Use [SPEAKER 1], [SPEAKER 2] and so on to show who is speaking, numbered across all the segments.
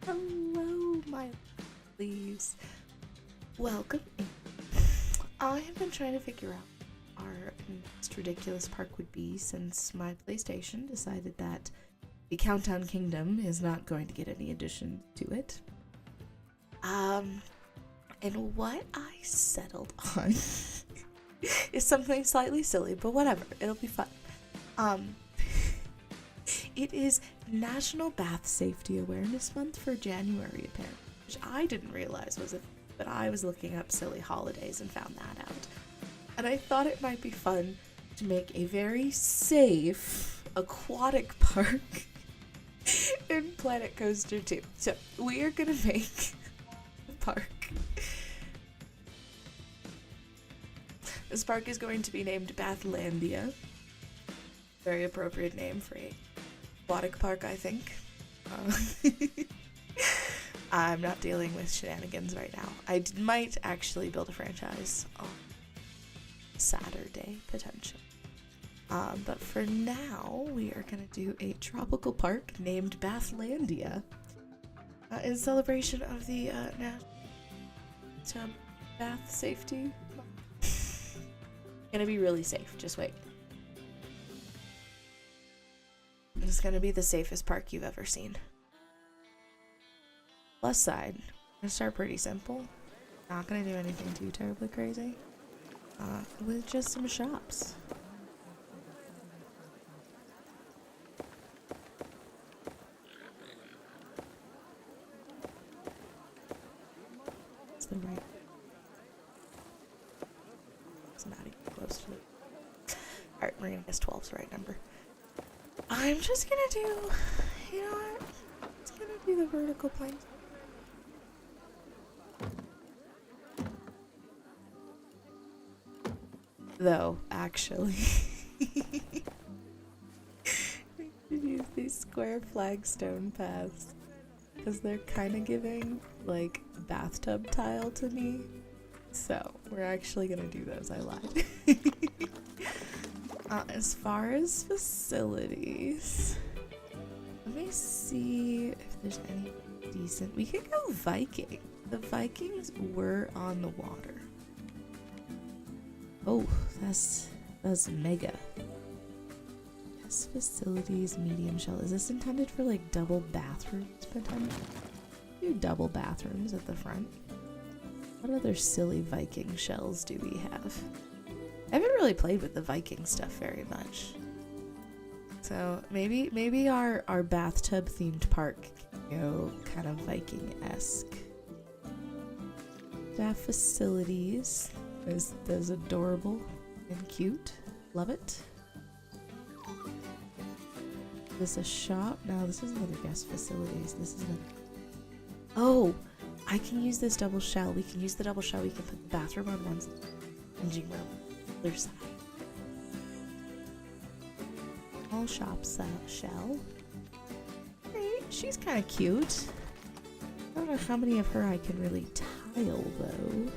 [SPEAKER 1] Hello, my lovelies. Welcome in. I have been trying to figure out our next ridiculous park would be since my PlayStation decided that the Countdown Kingdom is not going to get any addition to it. And what I settled on is something slightly silly, but whatever, it'll be fun. It is National Bath Safety Awareness Month for January, apparently, which I didn't realize was a, but I was looking up silly holidays and found that out. And I thought it might be fun to make a very safe aquatic park in Planet Coaster 2. So we are gonna make a park. This park is going to be named Bathlandia. Very appropriate name for a aquatic park, I think. I'm not dealing with shenanigans right now. I might actually build a franchise on Saturday, potentially. But for now, we are going to do a tropical park named Bathlandia in celebration of the National Bath Safety. Gonna be really safe, just wait. It's gonna be the safest park you've ever seen. Plus side, I'm gonna start pretty simple. Not gonna do anything too terribly crazy. With just some shops. It's the right. It's not even close to it. Alright, we're gonna guess 12's the right number. I'm just gonna do, you know what? It's gonna do the vertical planks. Though, actually, we should use these square flagstone paths because they're kind of giving like bathtub tile to me. So we're actually gonna do those. I lied. As far as facilities, let me see if there's any decent. We could go Viking. The Vikings were on the water. Oh, that's mega. Yes, facilities, medium shell. Is this intended for like double bathrooms potentially? Do double bathrooms at the front. What other silly Viking shells do we have? I haven't really played with the Viking stuff very much. So maybe our bathtub themed park can go kind of Viking-esque. Staff facilities. Is adorable and cute. Love it. Is this a shop? No, this is another guest facilities. This is Oh! I can use this double shell. We can use the double shell. We can put the bathroom on one side, changing room on the other side. All shops shell. Right, she's kind of cute. I don't know how many of her I can really tile though.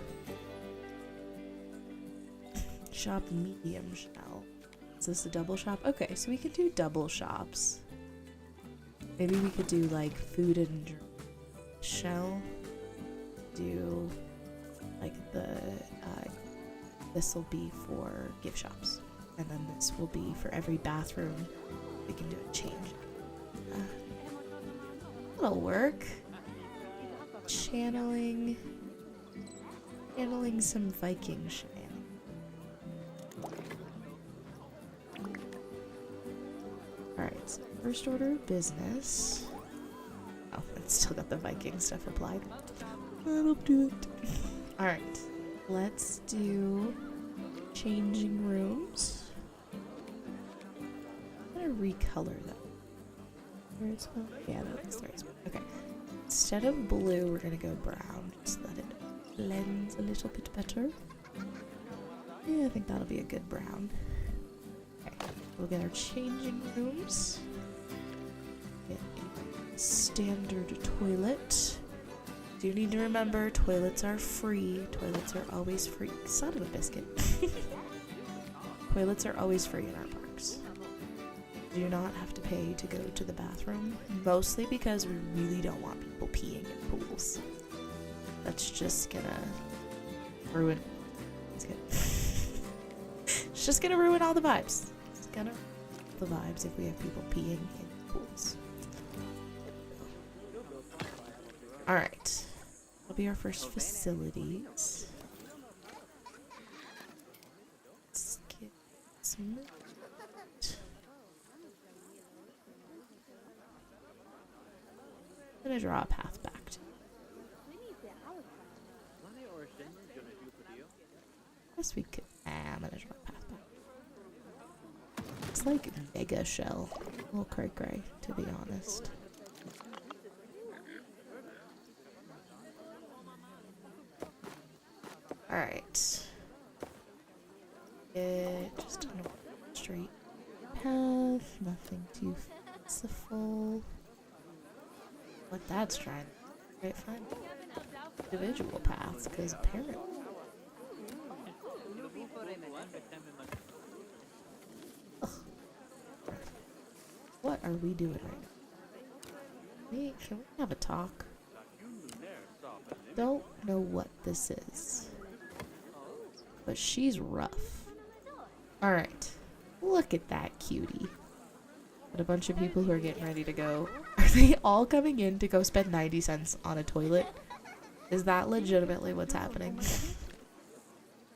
[SPEAKER 1] Shop medium shell. Is this a double shop? Okay, so we could do double shops. Maybe we could do like food and drink shell. Do like the this will be for gift shops, and then this will be for every bathroom. We can do a change. That'll work. Channeling some Viking shit. Alright, so first order of business. Oh, it's still got the Viking stuff applied. That'll do it. Alright, let's do changing rooms. I'm gonna recolor them. Right spot? Yeah, that's the right spot. Okay. Instead of blue, we're gonna go brown. Just let it blend a little bit better. Yeah, I think that'll be a good brown. Okay, we'll get our changing rooms. Get a standard toilet. Do need to remember, toilets are free. Toilets are always free. Son of a biscuit. Toilets are always free in our parks. do not have to pay to go to the bathroom, mostly because we really don't want people peeing in pools. That's just gonna ruin. It's just gonna ruin all the vibes. It's gonna ruin the vibes if we have people peeing in pools. Alright. That'll be our first facilities. Let's get some. I'm gonna draw a path back to. Guess we could. I'm gonna draw a path back. It's like mega shell. A little cray cray, to be honest. Alright. Just on a straight path. Nothing too fanciful. What that's trying to find individual paths, because apparently what are we doing right now? Can we have a talk? Don't know what this is, but she's rough. Alright, look at that cutie. Got a bunch of people who are getting ready to go. Are they all coming in to go spend 90 cents on a toilet? Is that legitimately what's happening? It's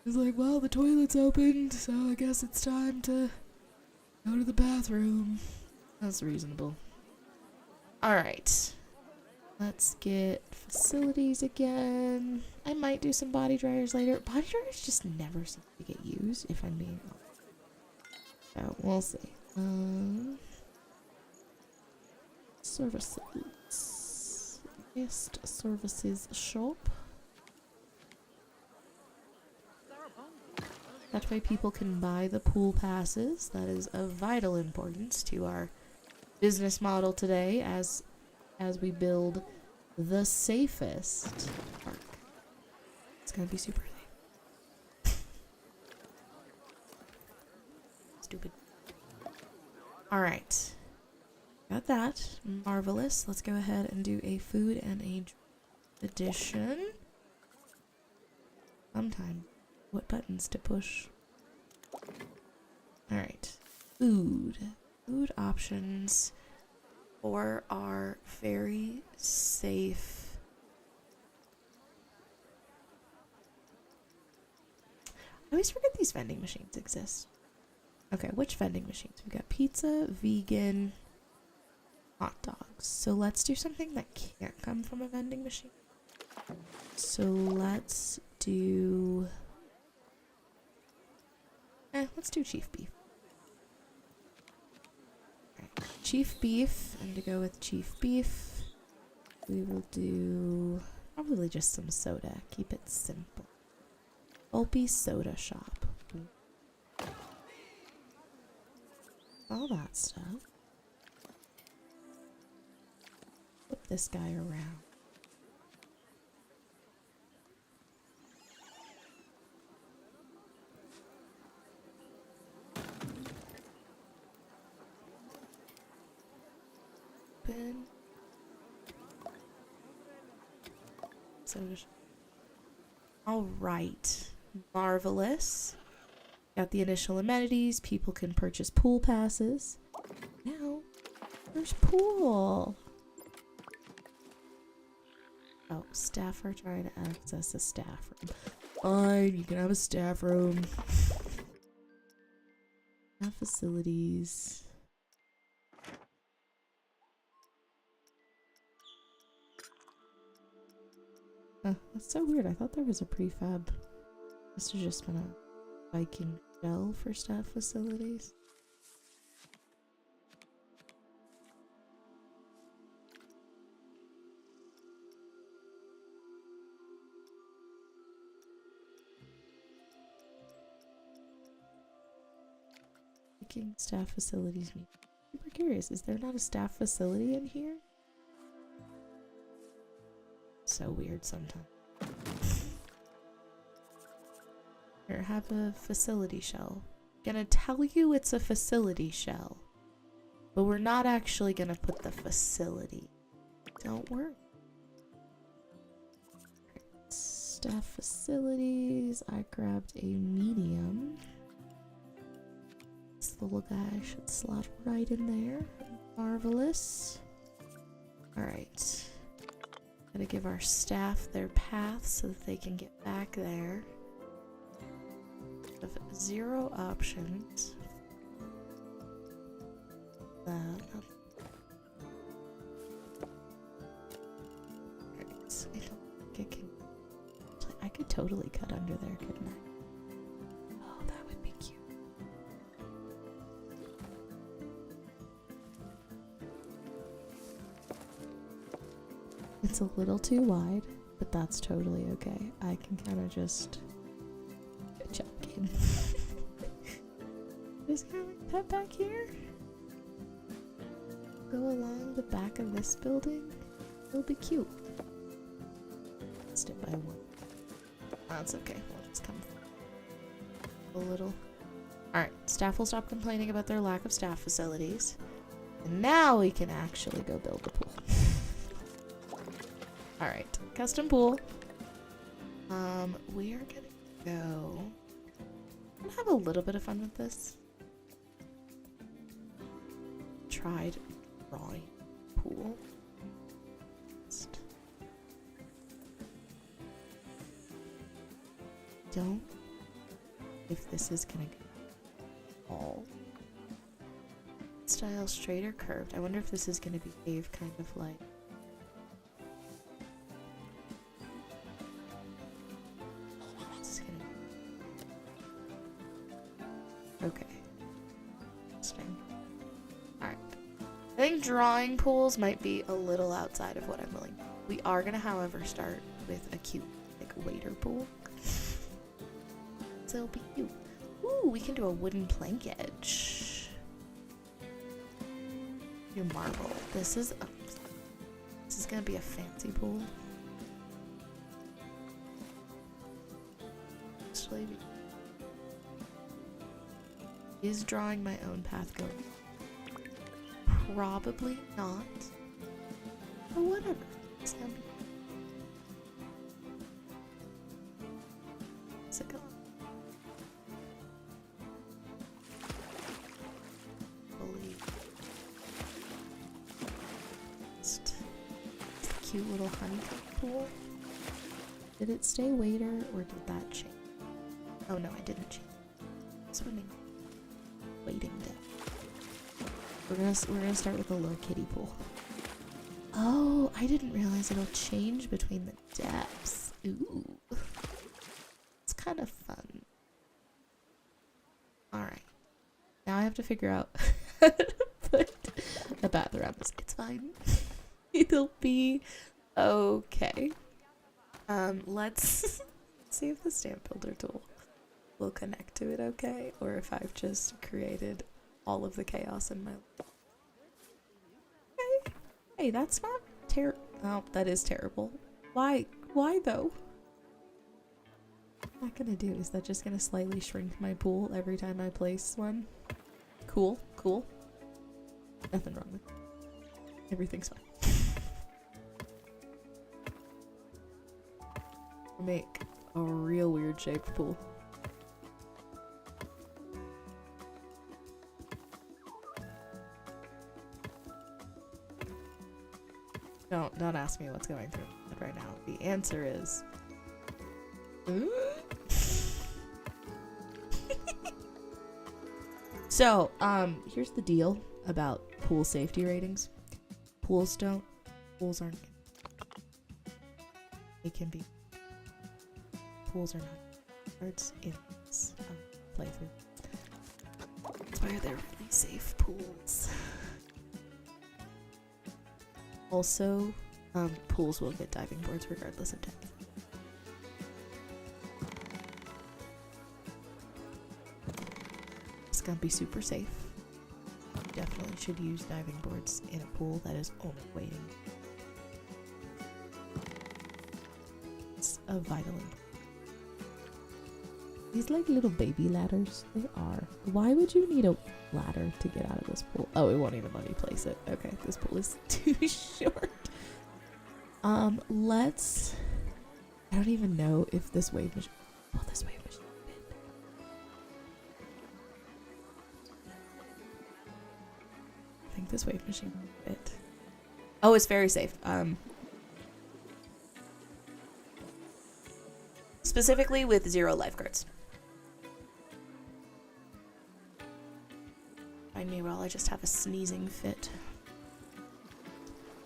[SPEAKER 1] like, well, the toilet's opened, so I guess it's time to go to the bathroom. That's reasonable. Alright. Let's get facilities again. I might do some body dryers later. Body dryers just never seem to get used, if I'm being honest. So, we'll see. Services. Guest services shop. That way people can buy the pool passes. That is of vital importance to our business model today as we build the safest park. It's gonna be super safe. Stupid. Alright. Got that. Marvelous. Let's go ahead and do a food and a addition. Sometime. What buttons to push? Alright. Food. Food options for our very safe. I always forget these vending machines exist. Okay, which vending machines? We've got pizza, vegan, hot dogs. So let's do something that can't come from a vending machine. So let's do... let's do chief beef. Alright, chief beef, and to go with chief beef, we will do probably just some soda. Keep it simple. Opie Soda Shop. All that stuff. Flip this guy around. Open. Soda shop. All right. Marvelous. Got the initial amenities. People can purchase pool passes. Now, there's pool. Oh, staff are trying to access a staff room. Fine, you can have a staff room. Have facilities. That's so weird. I thought there was a prefab. This has just been a Viking shell for staff facilities. Viking staff facilities meeting. Super curious. Is there not a staff facility in here? So weird sometimes. Here, have a facility shell. Gonna tell you it's a facility shell. But we're not actually gonna put the facility. Don't worry. Staff facilities. I grabbed a medium. This little guy should slot right in there. Marvelous. Alright. Gotta give our staff their path so that they can get back there. Have 0 options. Alright. I don't think I can. I could totally cut under there, couldn't I? Oh, that would be cute. It's a little too wide, but that's totally okay. I can kind of just... Good job, game. Just kind of like that back here. Go along the back of this building. It'll be cute. Step by one. That's okay. We'll just come a little. Alright, staff will stop complaining about their lack of staff facilities. And now we can actually go build the pool. Alright, custom pool. We are gonna go. I'm gonna have a little bit of fun with this. Tried drawing pool. Just don't. If this is gonna go all style straight or curved. I wonder if this is gonna behave kind of like. Okay. Interesting. Alright. I think drawing pools might be a little outside of what I'm willing. We are gonna, however, start with a cute, like, waiter pool. So it'll be cute. Ooh, we can do a wooden plank edge. Your marble. This is gonna be a fancy pool. Actually, is drawing my own path going? Probably not. But whatever. It's gonna be. Believe. Just cute little honeycomb pool. Did it stay waiter or did that change? Oh no, I didn't change. Swimming. Waiting deck. We're gonna start with a low kiddie pool. Oh, I didn't realize it'll change between the depths. Ooh. It's kind of fun. Alright. Now I have to figure out how to put a bath around this. It's fine. It'll be okay. Let's see if the stamp builder tool will connect to it okay, or if I've just created all of the chaos in my life. Okay. Hey, that's not oh, that is terrible. Why though? What I'm gonna do, is that just gonna slightly shrink my pool every time I place one? Cool, cool. Nothing wrong with it. Everything's fine. Make a real weird shaped pool. Don't ask me what's going through my head right now. The answer is so, here's the deal about pool safety ratings. Pools aren't. It can be. Pools are not cards in this playthrough. That's why they're really safe pools. Also, pools will get diving boards regardless of depth. It's gonna be super safe. You definitely should use diving boards in a pool that is only waiting. It's a vital these like little baby ladders? They are. Why would you need a ladder to get out of this pool? Oh, it won't even let me place it. Okay, this pool is too short. Let's... I don't even know if this wave machine... Oh, this wave machine fit. I think this wave machine fit. Oh, it's very safe. Specifically with 0 lifeguards. Find me while I just have a sneezing fit.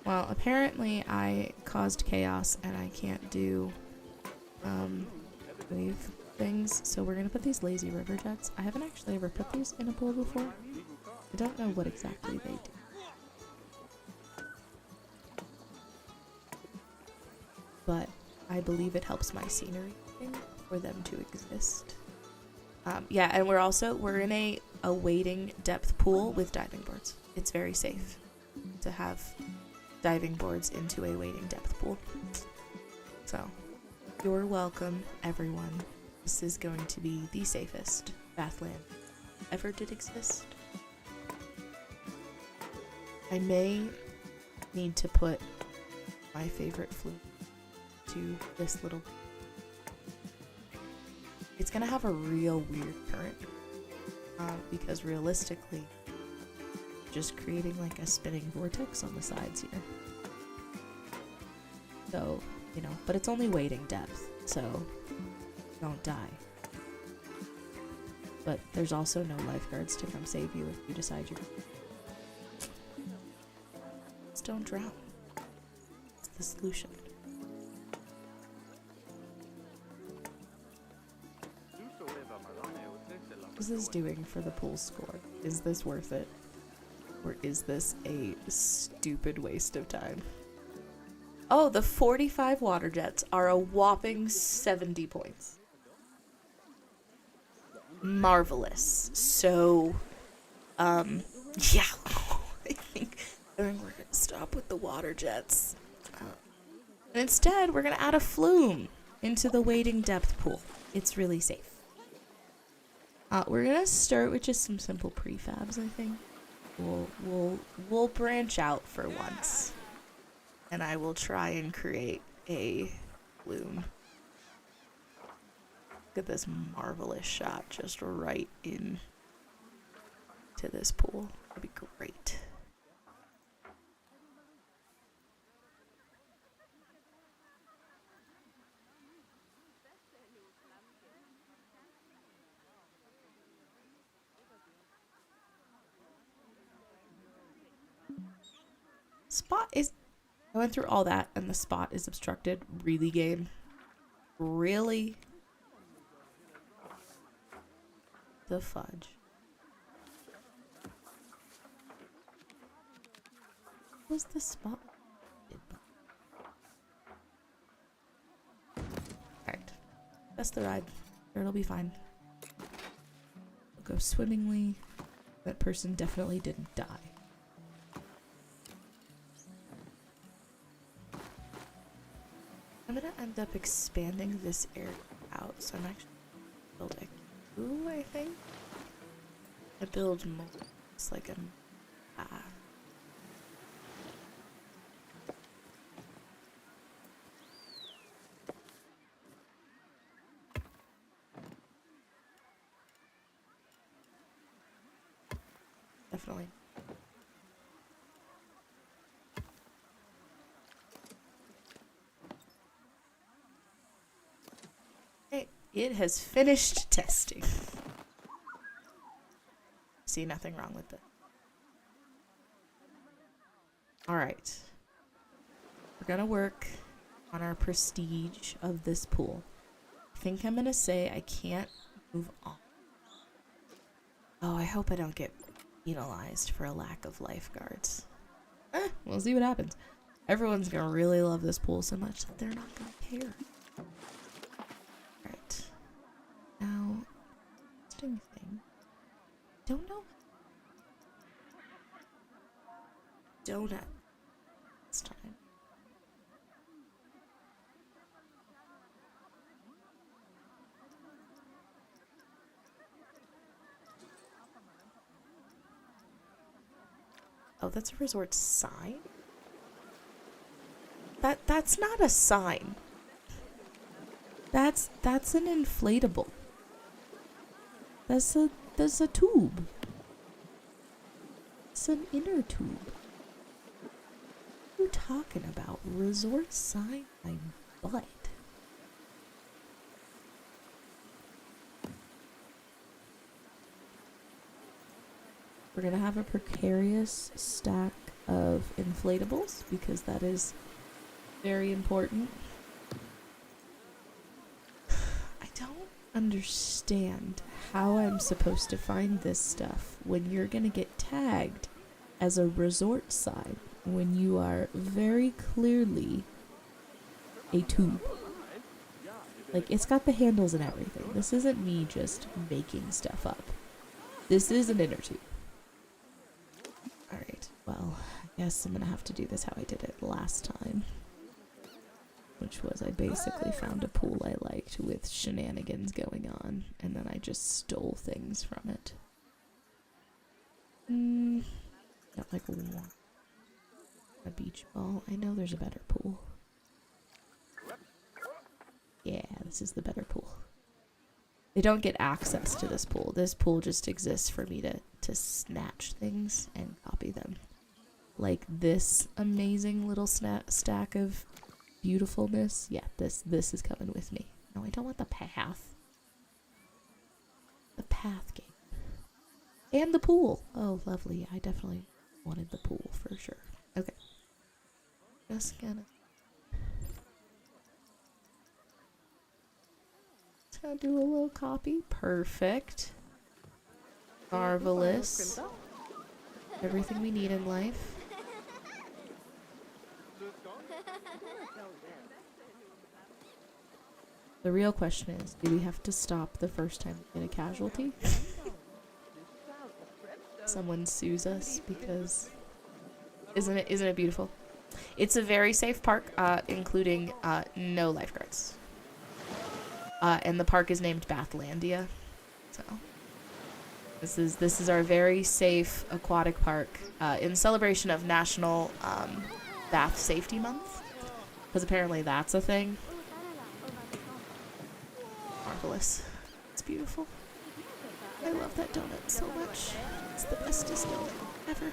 [SPEAKER 1] Well, apparently I caused chaos and I can't do wave things, so we're gonna put these lazy river jets. I haven't actually ever put these in a pool before. I don't know what exactly they do. But I believe it helps my scenery for them to exist. Yeah, and we're in a wading depth pool with diving boards. It's very safe to have diving boards into a wading depth pool. So, you're welcome, everyone. This is going to be the safest bathland ever did exist. I may need to put my favorite flume to this little... It's gonna have a real weird current, because realistically, just creating like a spinning vortex on the sides here. So, you know, but it's only wading depth, so don't die. But there's also no lifeguards to come save you if you decide you just don't drown. It's the solution. What is this doing for the pool score? Is this worth it? Or is this a stupid waste of time? Oh, the 45 water jets are a whopping 70 points. Marvelous. So, yeah. I think we're gonna stop with the water jets. And instead, we're gonna add a flume into the wading depth pool. It's really safe. We're gonna start with just some simple prefabs, I think. We'll branch out for once. And I will try and create a flume. Look at this marvelous shot just right in to this pool. That'd be great. Spot is... I went through all that and the spot is obstructed. Really, game? Really? The fudge. What was the spot? Alright. That's the ride. It'll be fine. It'll go swimmingly. That person definitely didn't die. I'm gonna end up expanding this area out, so I'm actually building. Ooh, I think I build more. It's like a definitely. It has finished testing. See nothing wrong with it. Alright. We're gonna work on our prestige of this pool. I think I'm gonna say I can't move on. Oh, I hope I don't get penalized for a lack of lifeguards. We'll see what happens. Everyone's gonna really love this pool so much that they're not gonna care. Now, interesting thing. Don't know. Donut. This time. Oh, that's a resort sign? That's not a sign. That's an inflatable. That's a tube. It's an inner tube. What are you talking about? Resort sign my butt. We're gonna have a precarious stack of inflatables because that is very important. I don't understand how I'm supposed to find this stuff when you're gonna get tagged as a resort sign when you are very clearly a tube. Like, it's got the handles and everything. This isn't me just making stuff up. This is an inner tube. Alright, well, I guess I'm gonna have to do this how I did it last time. Which was I basically found a pool I liked with shenanigans going on, and then I just stole things from it. Got like a beach ball. I know there's a better pool. Yeah, this is the better pool. They don't get access to this pool. This pool just exists for me to snatch things and copy them. Like this amazing little stack of beautifulness. Yeah, this is coming with me. No, I don't want the path. The path game. And the pool. Oh, lovely. I definitely wanted the pool for sure. Okay. Just gonna do a little copy. Perfect. Marvelous. Everything we need in life. The real question is, do we have to stop the first time we get a casualty? Someone sues us because isn't it beautiful? It's a very safe park, including no lifeguards. And the park is named Bathlandia. So this is our very safe aquatic park in celebration of National Bath Safety Month, because apparently that's a thing. Marvelous. It's beautiful. I love that donut so much. It's the bestest donut ever.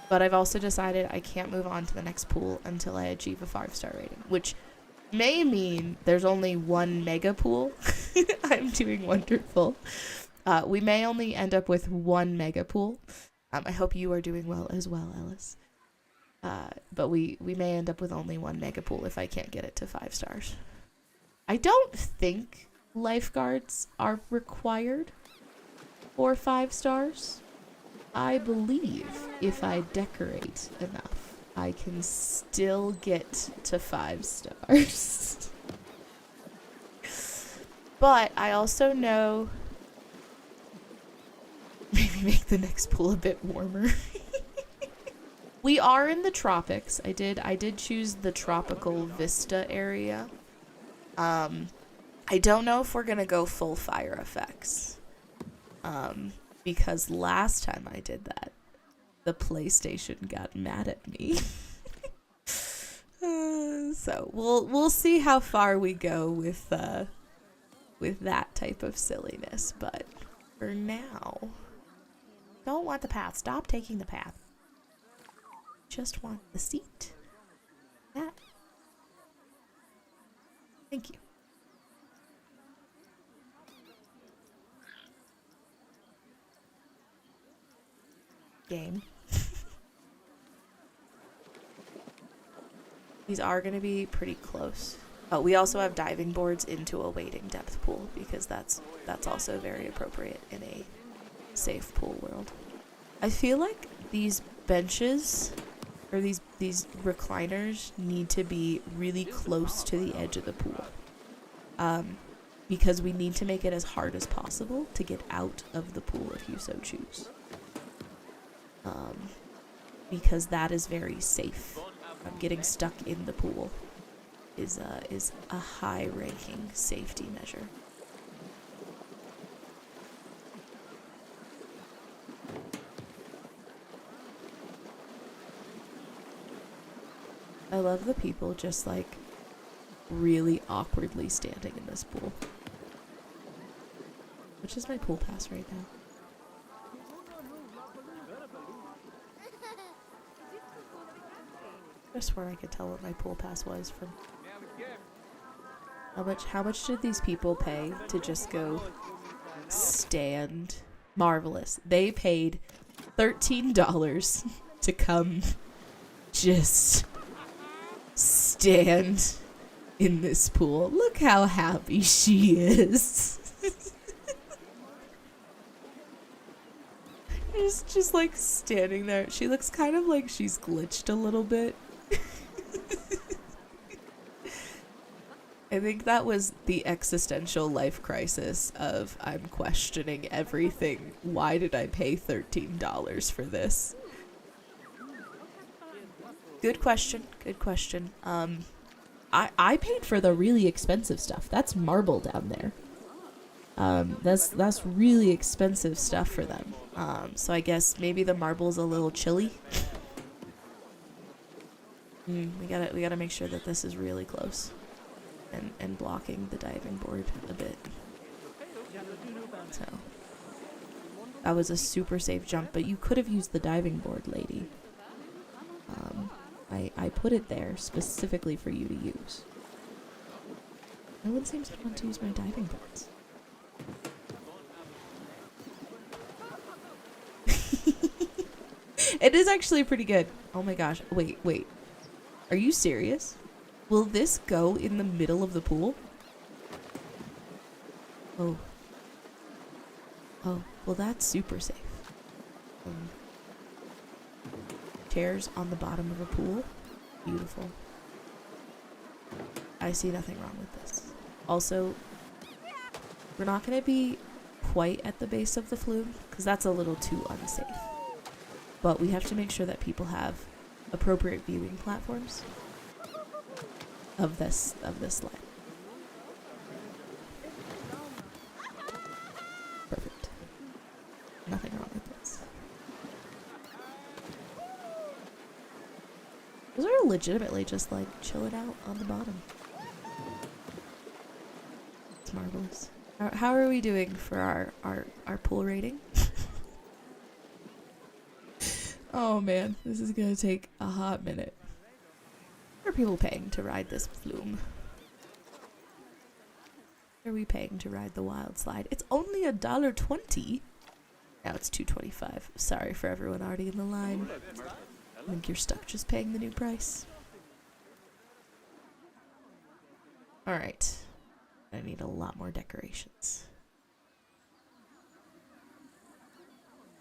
[SPEAKER 1] But I've also decided I can't move on to the next pool until I achieve a 5-star rating, which may mean there's only one mega pool. I'm doing wonderful. We may only end up with one mega pool. I hope you are doing well as well, Ellis. But we may end up with only one mega pool if I can't get it to 5 stars. I don't think lifeguards are required for 5 stars. I believe if I decorate enough, I can still get to 5 stars. But I also know maybe make the next pool a bit warmer. We are in the tropics. I did choose the tropical vista area. I don't know if we're gonna go full fire effects. Because last time I did that, the PlayStation got mad at me. So we'll see how far we go with that type of silliness. But for now, don't want the path. Stop taking the path. Just want the seat. That. Thank you. Game. These are going to be pretty close. Oh, we also have diving boards into a wading depth pool because that's also very appropriate in a safe pool world. I feel like these benches or these recliners need to be really close to the edge of the pool. Because we need to make it as hard as possible to get out of the pool if you so choose. Because that is very safe. Getting stuck in the pool is a high-ranking safety measure. I love the people just like really awkwardly standing in this pool. Which is my pool pass right now? I swear I could tell what my pool pass was from. How much did these people pay to just go stand? Marvelous. They paid $13 to come just stand in this pool. Look how happy she is. just like standing there. She looks kind of like she's glitched a little bit. I think that was the existential life crisis of I'm questioning everything. Why did I pay $13 for this? Good question. Good question. I paid for the really expensive stuff. That's marble down there. That's really expensive stuff for them. So I guess maybe the marble's a little chilly. We gotta make sure that this is really close. And blocking the diving board a bit. So that was a super safe jump, but you could have used the diving board, lady. I put it there specifically for you to use. No one seems to want to use my diving boards. It is actually pretty good. Oh my gosh. Wait. Are you serious? Will this go in the middle of the pool? Oh. Oh, well that's super safe. Chairs on the bottom of a pool. Beautiful. I see nothing wrong with this. Also, we're not going to be quite at the base of the flume, because that's a little too unsafe. But we have to make sure that people have appropriate viewing platforms of this slide. Perfect. Nothing wrong with this. Those are legitimately just like chilling out on the bottom. It's marvelous. How are we doing for our pool rating? Oh man, this is gonna take a hot minute. What are people paying to ride this flume? What are we paying to ride the wild slide? It's only $1.20. Now it's $2.25. Sorry for everyone already in the line. I think you're stuck just paying the new price. Alright. I need a lot more decorations.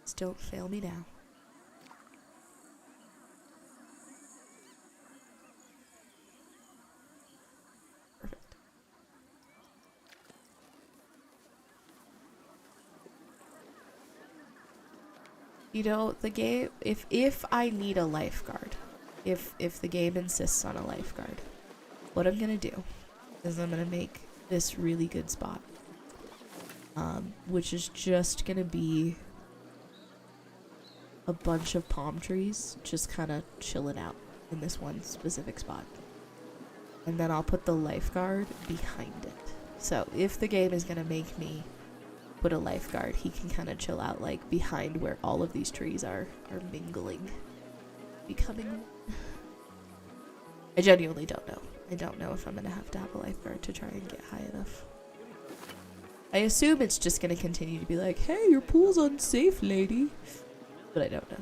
[SPEAKER 1] Just don't fail me now. Perfect. You know, the game, if I need a lifeguard, if the game insists on a lifeguard, what I'm gonna do is I'm gonna make this really good spot, which is just gonna be a bunch of palm trees just kind of chilling out in this one specific spot, and then I'll put the lifeguard behind it. So if the game is gonna make me put a lifeguard, he can kind of chill out like behind where all of these trees are mingling, becoming. I genuinely don't know. I don't know if I'm gonna have to have a lifeguard to try and get high enough. I assume it's just gonna continue to be like, hey, your pool's unsafe, lady. But I don't know.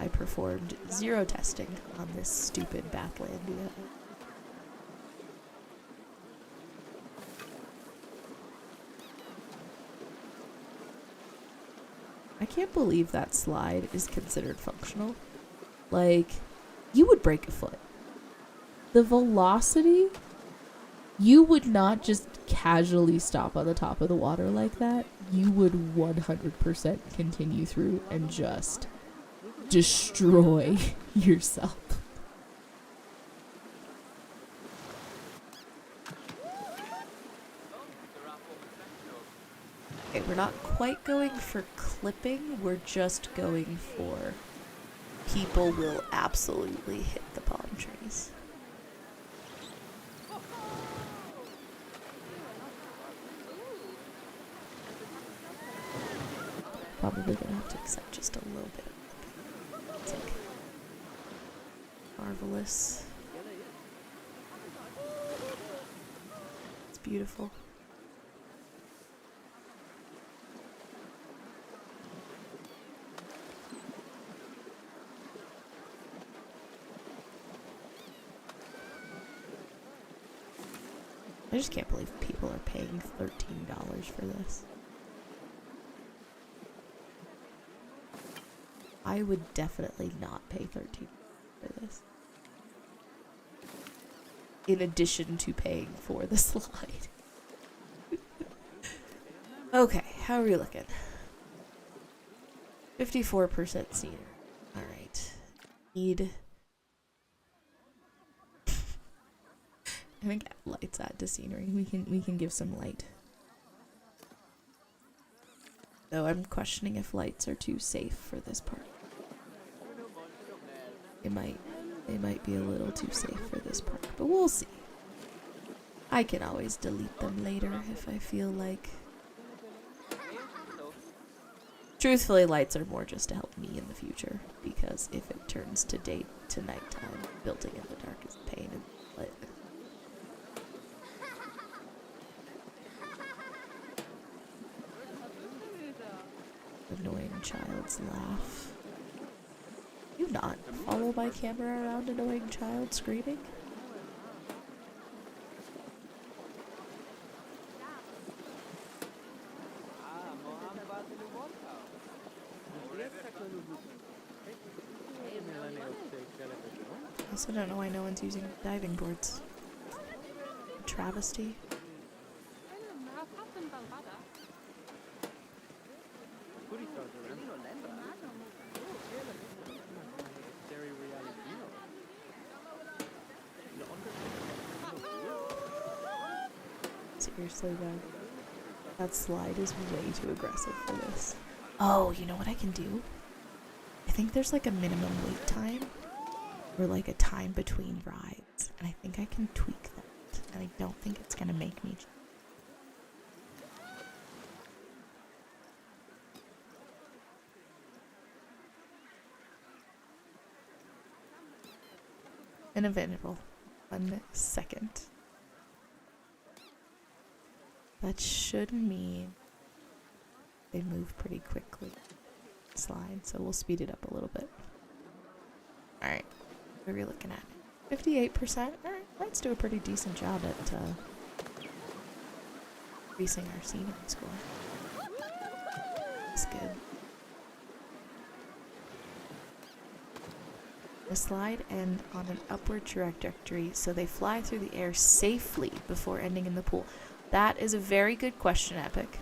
[SPEAKER 1] I performed 0 testing on this stupid Bathlandia. I can't believe that slide is considered functional. Like, you would break a foot. The velocity, you would not just casually stop on the top of the water like that. You would 100% continue through and just destroy yourself. Okay, we're not quite going for clipping, we're just going for people will absolutely hit the palm trees. Probably gonna have to accept just a little bit of clipping. It's like marvelous. It's beautiful. I just can't believe people are paying $13 for this. I would definitely not pay $13 for this. In addition to paying for the slide. Okay, how are we looking? 54% scenery. Alright. Need... I think lights add to scenery. We can give some light. Though I'm questioning if lights are too safe for this part. They might be a little too safe for this part, but we'll see. I can always delete them later if I feel like. Truthfully, lights are more just to help me in the future, because if it turns to day to nighttime, building in the dark is a pain in the butt. Annoying child's laugh. You not follow my camera around annoying child screaming? I also don't know why no one's using diving boards. Travesty. Seriously though, that slide is way too aggressive for this. Oh, you know what I can do? I think there's like a minimum wait time, or like a time between rides, and I think I can tweak that, and I don't think it's gonna make me. Unavailable. 1 second. That should mean they move pretty quickly. Slide, so we'll speed it up a little bit. Alright, what are we looking at? 58%? Alright, let's do a pretty decent job at increasing our scenery score. That's good. The slide end on an upward trajectory so they fly through the air safely before ending in the pool. That is a very good question, Epic.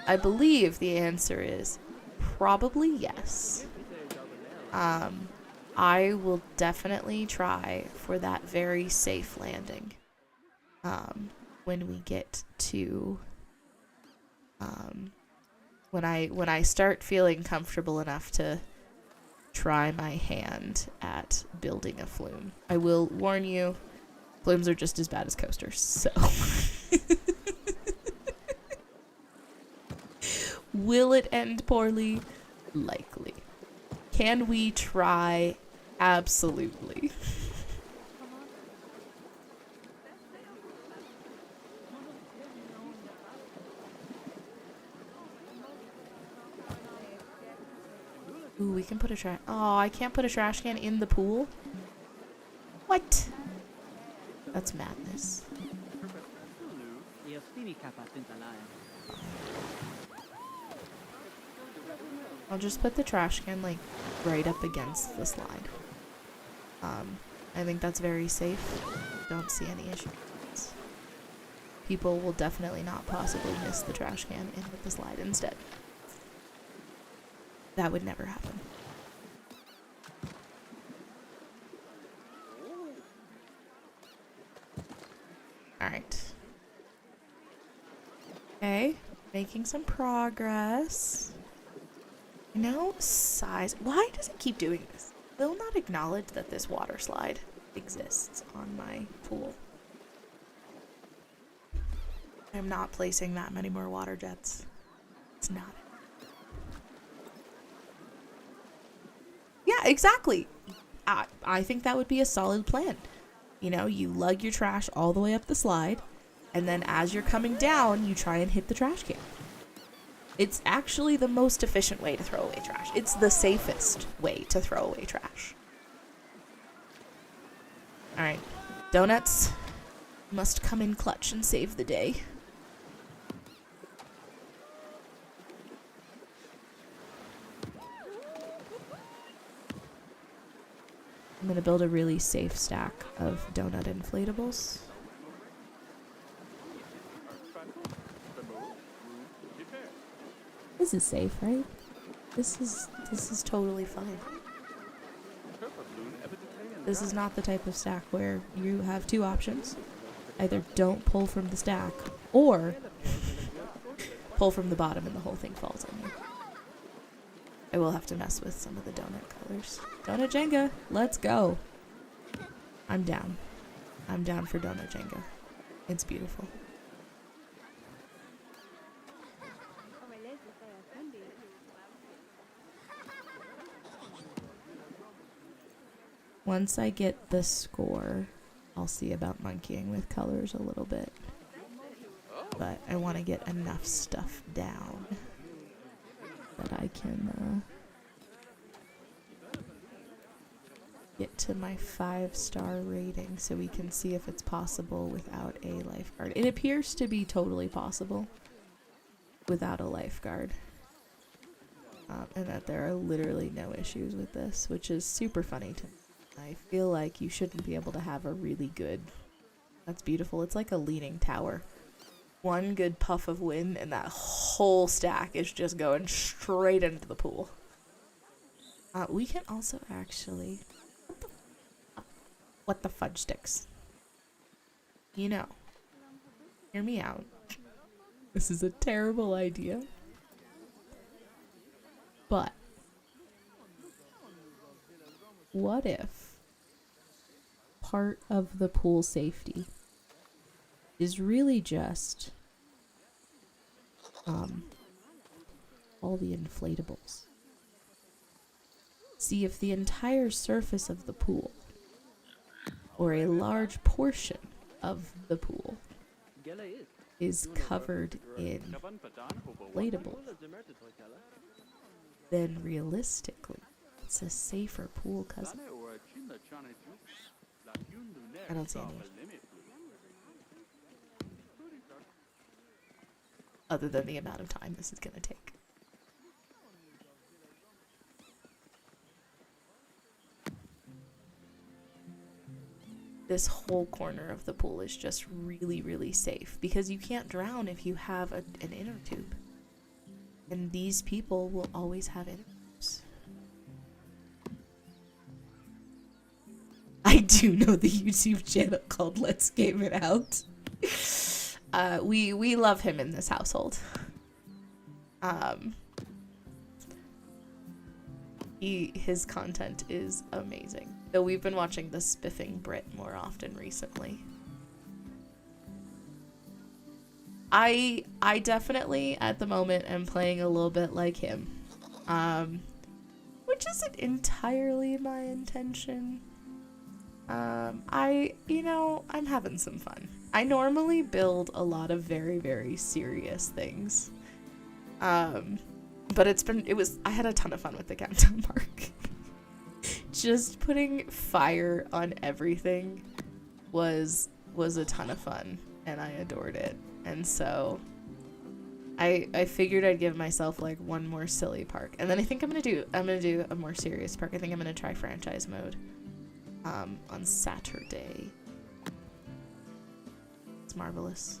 [SPEAKER 1] I believe the answer is probably yes. I will definitely try for that very safe landing when we get to when I start feeling comfortable enough to try my hand at building a flume. I will warn you, flumes are just as bad as coasters, so will it end poorly? Likely. Can we try? Absolutely. Ooh, we can put a trash. Oh, I can't put a trash can in the pool? What? That's madness. I'll just put the trash can, like, right up against the slide. I think that's very safe. Don't see any issues. People will definitely not possibly miss the trash can in with the slide instead. That would never happen. Alright. Okay. Making some progress. No size. Why does it keep doing this? Will not acknowledge that this water slide exists on my pool. I'm not placing that many more water jets. It's not. Yeah, exactly. I think that would be a solid plan. You know, you lug your trash all the way up the slide, and then as you're coming down, you try and hit the trash can. It's actually the most efficient way to throw away trash. It's the safest way to throw away trash. Alright, donuts must come in clutch and save the day. I'm gonna build a really safe stack of donut inflatables. This is safe, right? This is totally fine. This is not the type of stack where you have two options. Either don't pull from the stack, or pull from the bottom and the whole thing falls on you. I will have to mess with some of the donut colors. Donut Jenga, let's go. I'm down. I'm down for Donut Jenga. It's beautiful. Once I get the score, I'll see about monkeying with colors a little bit. But I want to get enough stuff down that I can get to my 5-star rating so we can see if it's possible without a lifeguard. It appears to be totally possible without a lifeguard. And that there are literally no issues with this, which is super funny to me. I feel like you shouldn't be able to have a really good... That's beautiful. It's like a leaning tower. One good puff of wind and that whole stack is just going straight into the pool. We can also actually... What the fudge sticks? You know. Hear me out. This is a terrible idea. But... what if part of the pool safety is really just all the inflatables? See if the entire surface of the pool, or a large portion of the pool, is covered in inflatables, then realistically it's a safer pool, cousin. I don't see any. Other than the amount of time this is going to take. This whole corner of the pool is just really, really safe because you can't drown if you have an inner tube. And these people will always have inner tubes. I do know the YouTube channel called Let's Game It Out. We love him in this household. His content is amazing. Though we've been watching the Spiffing Brit more often recently. I definitely at the moment am playing a little bit like him. Which isn't entirely my intention. I'm having some fun. I normally build a lot of very, very serious things. But I had a ton of fun with the countdown park. Just putting fire on everything was a ton of fun, and I adored it. And so I figured I'd give myself like one more silly park. And then I think I'm gonna do a more serious park. I think I'm gonna try franchise mode. On Saturday. It's marvelous.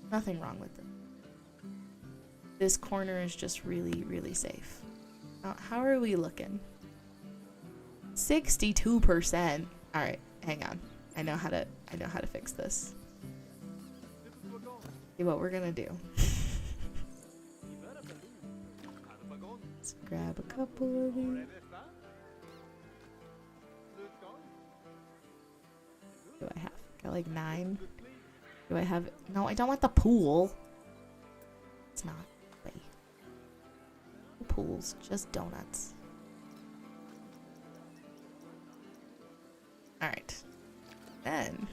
[SPEAKER 1] Nothing wrong with it. This corner is just really, really safe. Now, how are we looking? 62%. All right, hang on. I know how to fix this. See what we're gonna do. Let's grab a couple of these. Do I have? Got like 9. Do I have? No, I don't want the pool. It's not. Wait. No pools, just donuts. Alright. Then,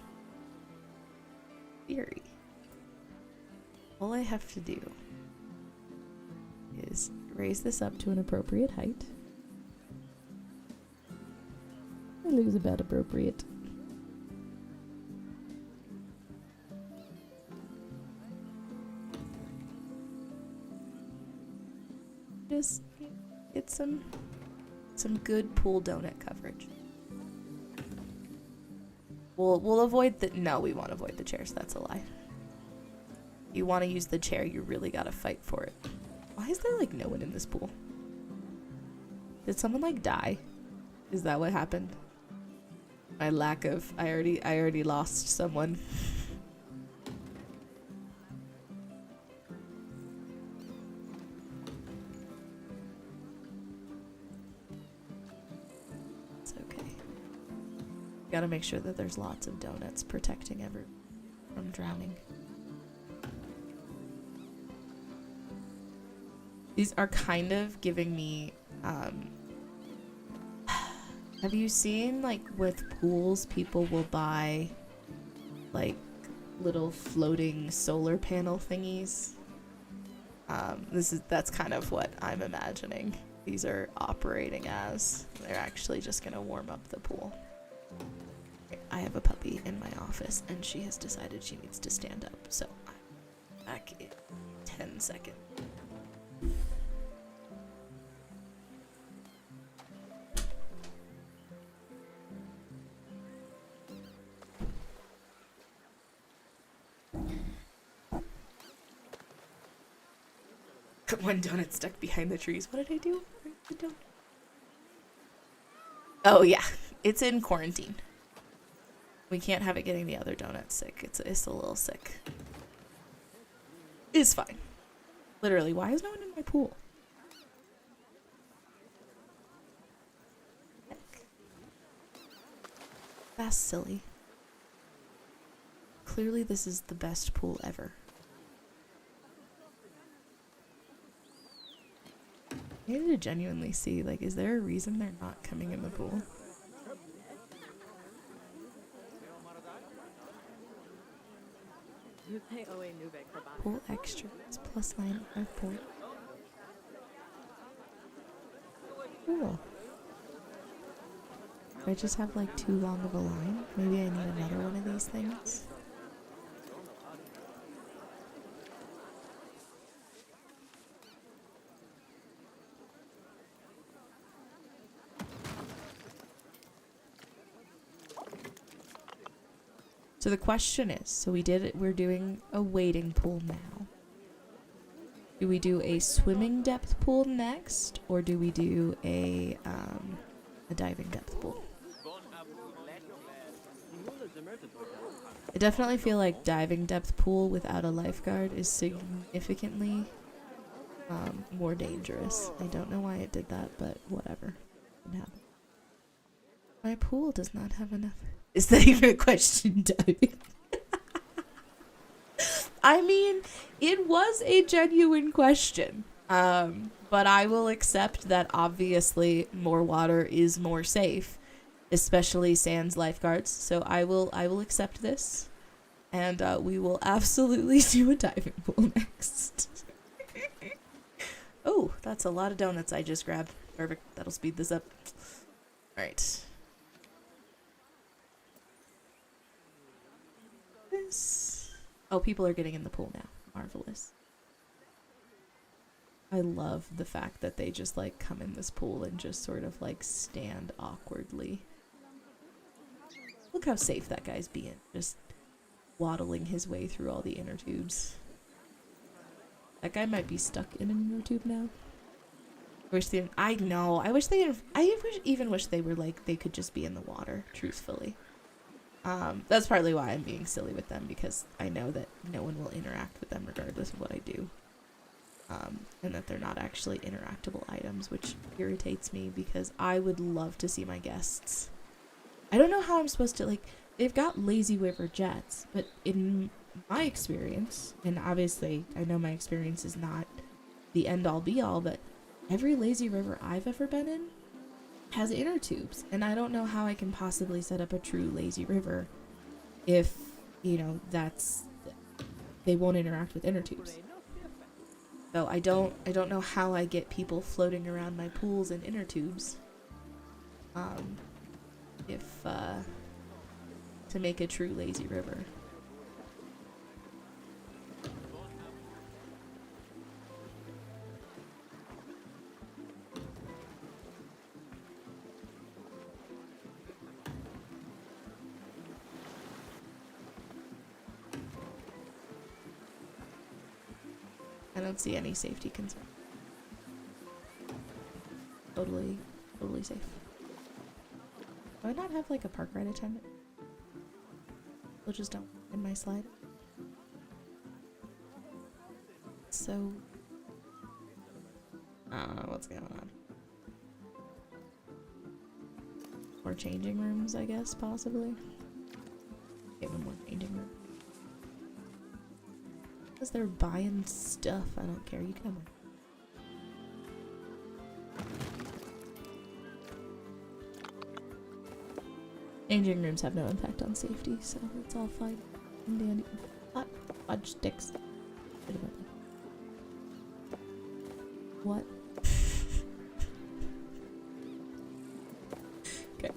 [SPEAKER 1] theory. All I have to do is raise this up to an appropriate height. I lose about appropriate. Just get some good pool donut coverage. We'll avoid the we won't avoid the chairs. That's a lie. You want to use the chair, you really gotta fight for it. Why is there like no one in this pool? Did someone like die? Is that what happened? My lack of I already lost someone. It's okay. Gotta make sure that there's lots of donuts protecting everyone from drowning. These are kind of giving me, have you seen, like, with pools, people will buy, like, little floating solar panel thingies? That's kind of what I'm imagining these are operating as. They're actually just gonna warm up the pool. I have a puppy in my office, and she has decided she needs to stand up, so I'm back in 10 seconds. One donut stuck behind the trees. What did I do? Oh yeah, it's in quarantine. We can't have it getting the other donut sick. It's a little sick. It's fine. Literally, why is no one in my pool? Heck. That's silly. Clearly this is the best pool ever. I need to genuinely see, like, is there a reason they're not coming in the pool? Pool extras +9 4. Cool. Do I just have like too long of a line? Maybe I need another one of these things. So the question is, so we're doing a wading pool now. Do we do a swimming depth pool next, or do we do a diving depth pool? I definitely feel like diving depth pool without a lifeguard is significantly more dangerous. I don't know why it did that, but whatever. It happened. My pool does not have enough. Is that even a question, diving? I mean, it was a genuine question. But I will accept that obviously more water is more safe, especially sans lifeguards. So I will accept this, and we will absolutely do a diving pool next. Oh, that's a lot of donuts I just grabbed. Perfect. That'll speed this up. All right. Oh, people are getting in the pool now. Marvelous. I love the fact that they just like come in this pool and just sort of like stand awkwardly. Look how safe that guy's being. Just waddling his way through all the inner tubes. That guy might be stuck in an inner tube now. I know. I wish they even wish they were like they could just be in the water, truthfully. That's partly why I'm being silly with them, because I know that no one will interact with them regardless of what I do. and that they're not actually interactable items, which irritates me because I would love to see my guests. I don't know how I'm supposed to, like, they've got lazy river jets, but in my experience, and obviously I know my experience is not the end-all be-all, but every lazy river I've ever been in has inner tubes, and I don't know how I can possibly set up a true lazy river if, you know, they won't interact with inner tubes. So I don't know how I get people floating around my pools in inner tubes. To make a true lazy river. I don't see any safety concern. Totally safe. Do I not have like a park ride attendant? We'll just don't in my slide. So, what's going on? More changing rooms, I guess, possibly. Get one more changing room. Because they're buying stuff, I don't care. You can have one. Changing rooms have no impact on safety, so it's all fine. And dandy. Hot fudge sticks. What? Okay.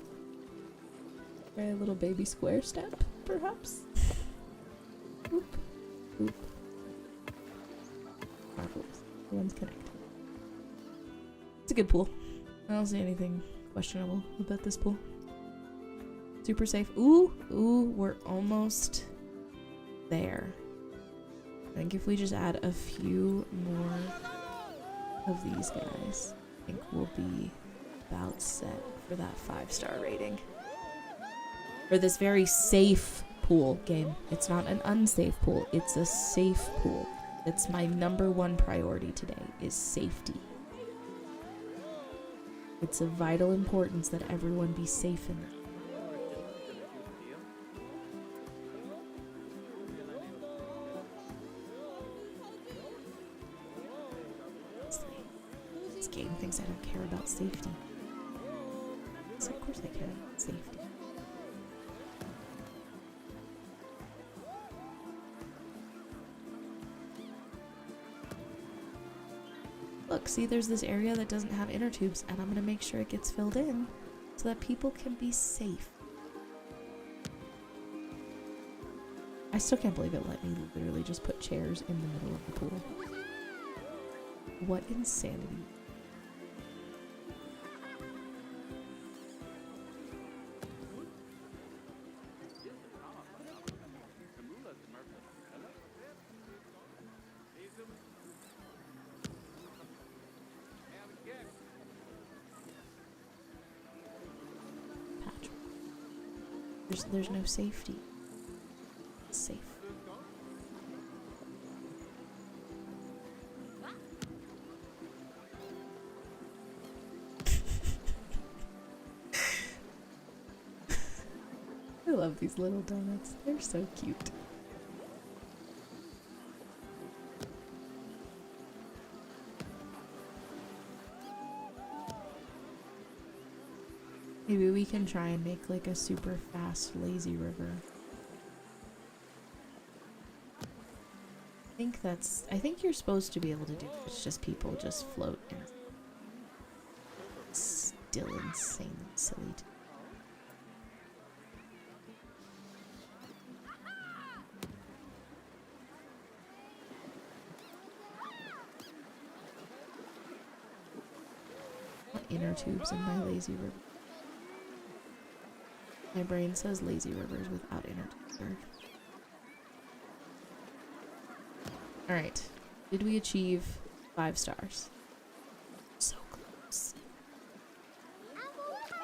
[SPEAKER 1] Try a little baby square step, perhaps? Oop. Oop. Marvelous. The one's connected. It's a good pool. I don't see anything questionable about this pool. Super safe. Ooh, we're almost there. I think if we just add a few more of these guys, I think we'll be about set for that 5-star rating. For this very safe pool game. It's not an unsafe pool, it's a safe pool. That's my #1 priority today, is safety. It's of vital importance that everyone be safe in there. This game thinks I don't care about safety. So of course I care about safety. Look, see, there's this area that doesn't have inner tubes, and I'm gonna make sure it gets filled in so that people can be safe. I still can't believe it let me literally just put chairs in the middle of the pool. What insanity. There's no safety. It's safe. I love these little donuts. They're so cute. Maybe we can try and make like a super fast lazy river. I think you're supposed to be able to do it. It's just people just float and it's still insanely silly. Inner tubes in my lazy river. My brain says lazy rivers without inner tubes. Alright. Did we achieve 5 stars? So close.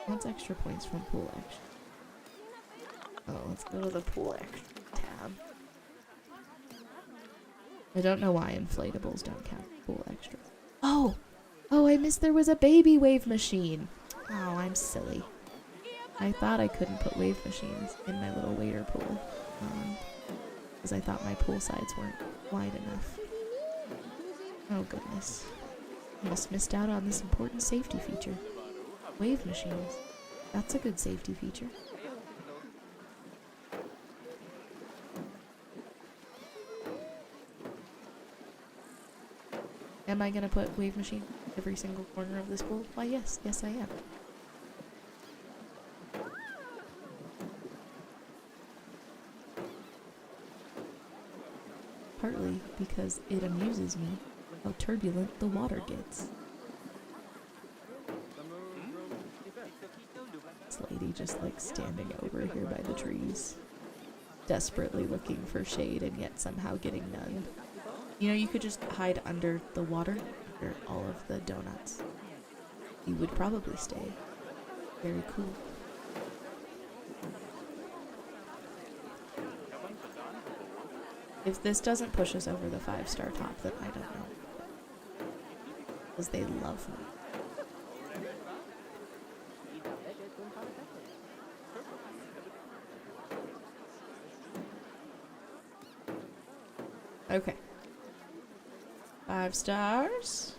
[SPEAKER 1] What's extra points from pool action? Oh, let's go to the pool action tab. I don't know why inflatables don't count pool extra. Oh! Oh, I missed there was a baby wave machine. Oh, I'm silly. I thought I couldn't put wave machines in my little wader pool. Because I thought my pool sides weren't wide enough. Oh goodness. I must have missed out on this important safety feature. Wave machines. That's a good safety feature. Am I gonna put wave machine every single corner of this pool? Why yes, yes I am. Partly because it amuses me how turbulent the water gets. This lady just like standing over here by the trees, desperately looking for shade and yet somehow getting none. You know, you could just hide under the water, under all of the donuts. You would probably stay. Very cool. If this doesn't push us over the 5-star top, then I don't know. Because they love me. Okay. 5 stars.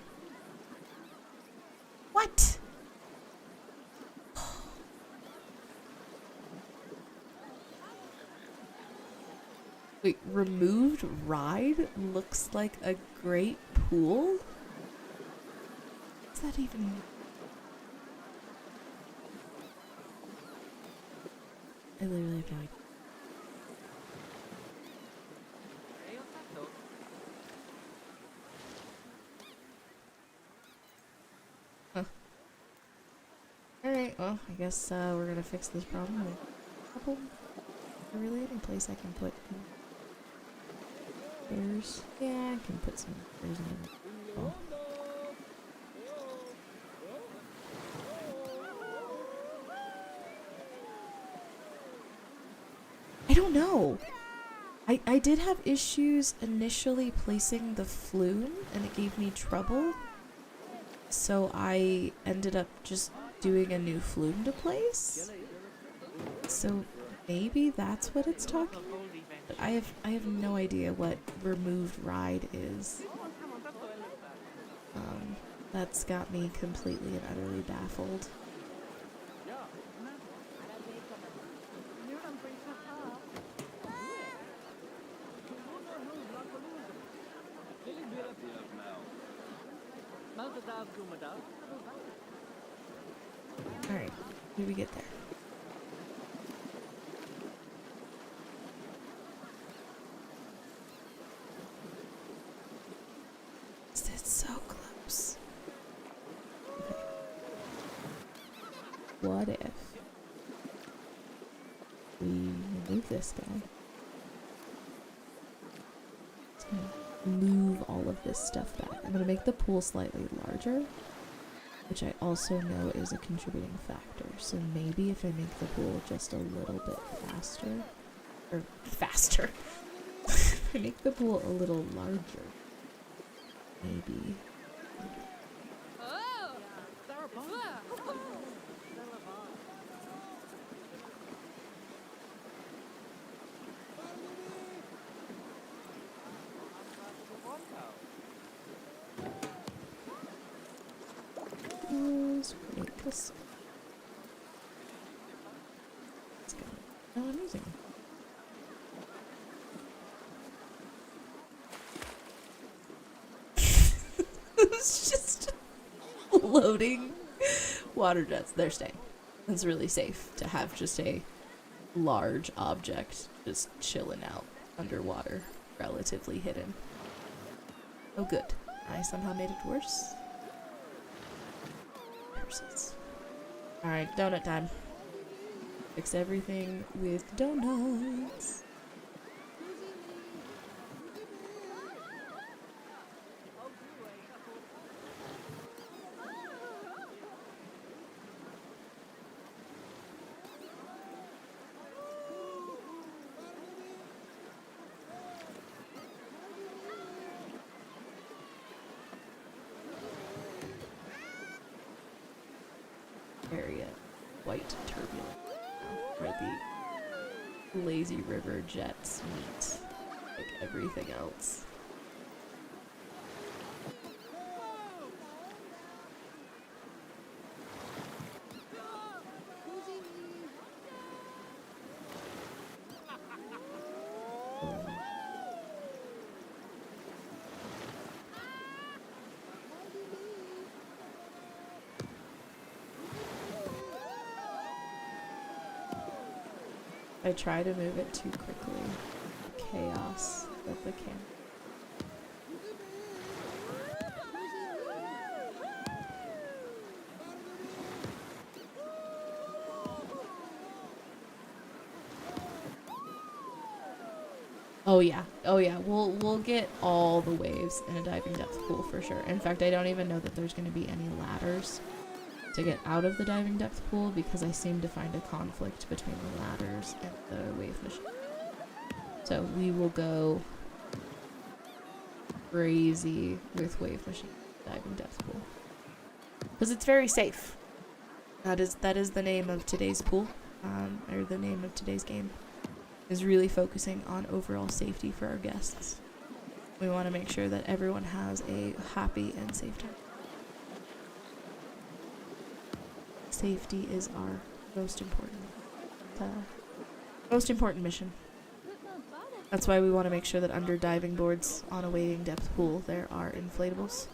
[SPEAKER 1] What? Wait, removed ride looks like a great pool? What's that even mean? I literally have no idea. Huh. Alright, well, I guess we're gonna fix this problem with a couple. Is there really any place I can put stairs? Yeah, I can put some stairs in there. Oh. I don't know. I did have issues initially placing the flume and it gave me trouble. So I ended up just doing a new flume to place. So maybe that's what it's talking about. But I have no idea what removed ride is. That's got me completely and utterly baffled. Alright, did we get there? It's so close. Okay. What if we remove this guy? It's gonna move all of this stuff back. I'm gonna make the pool slightly larger, which I also know is a contributing factor. So maybe if I make the pool just a little bit faster, or faster, if I make the pool a little larger, maybe. Let's go. Oh, I'm using it. It's just floating water jets. They're staying. It's really safe to have just a large object just chilling out underwater, relatively hidden. Oh good. I somehow made it worse. Alright, donut time. Fix everything with donuts. area quite turbulent now, where the lazy river jets meet like everything else. I try to move it too quickly. Chaos that the camera. Oh yeah, we'll get all the waves in a diving depth pool for sure. In fact, I don't even know that there's going to be any ladders to get out of the diving depth pool because I seem to find a conflict between the ladders and the wave machine. So we will go crazy with wave machine diving depth pool because it's very safe. That is the name of today's pool, or the name of today's game, is really focusing on overall safety for our guests. We want to make sure that everyone has a happy and safe time. Safety is our most important mission. That's why we want to make sure that under diving boards on a wading depth pool there are inflatables.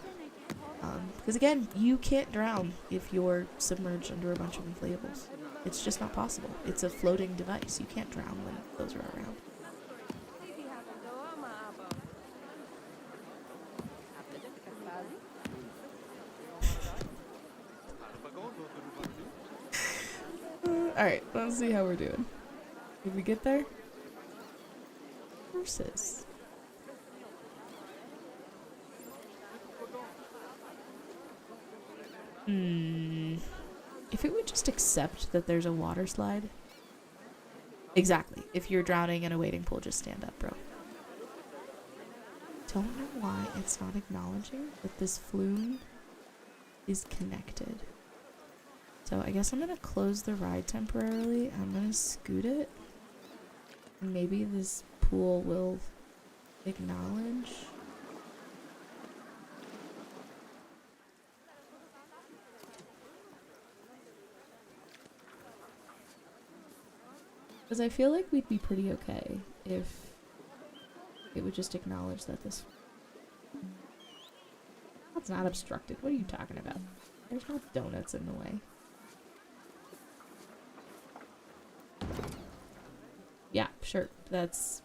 [SPEAKER 1] Because again, you can't drown if you're submerged under a bunch of inflatables. It's just not possible. It's a floating device. You can't drown when those are around. Alright, let's see how we're doing. Did we get there? Horses. If it would just accept that there's a water slide. Exactly. If you're drowning in a wading pool, just stand up, bro. Don't know why it's not acknowledging that this flume is connected. So I guess I'm gonna close the ride temporarily. I'm gonna scoot it. And maybe this pool will acknowledge. Because I feel like we'd be pretty okay if it would just acknowledge that this... That's not obstructed. What are you talking about? There's no donuts in the way. Yeah, sure. That's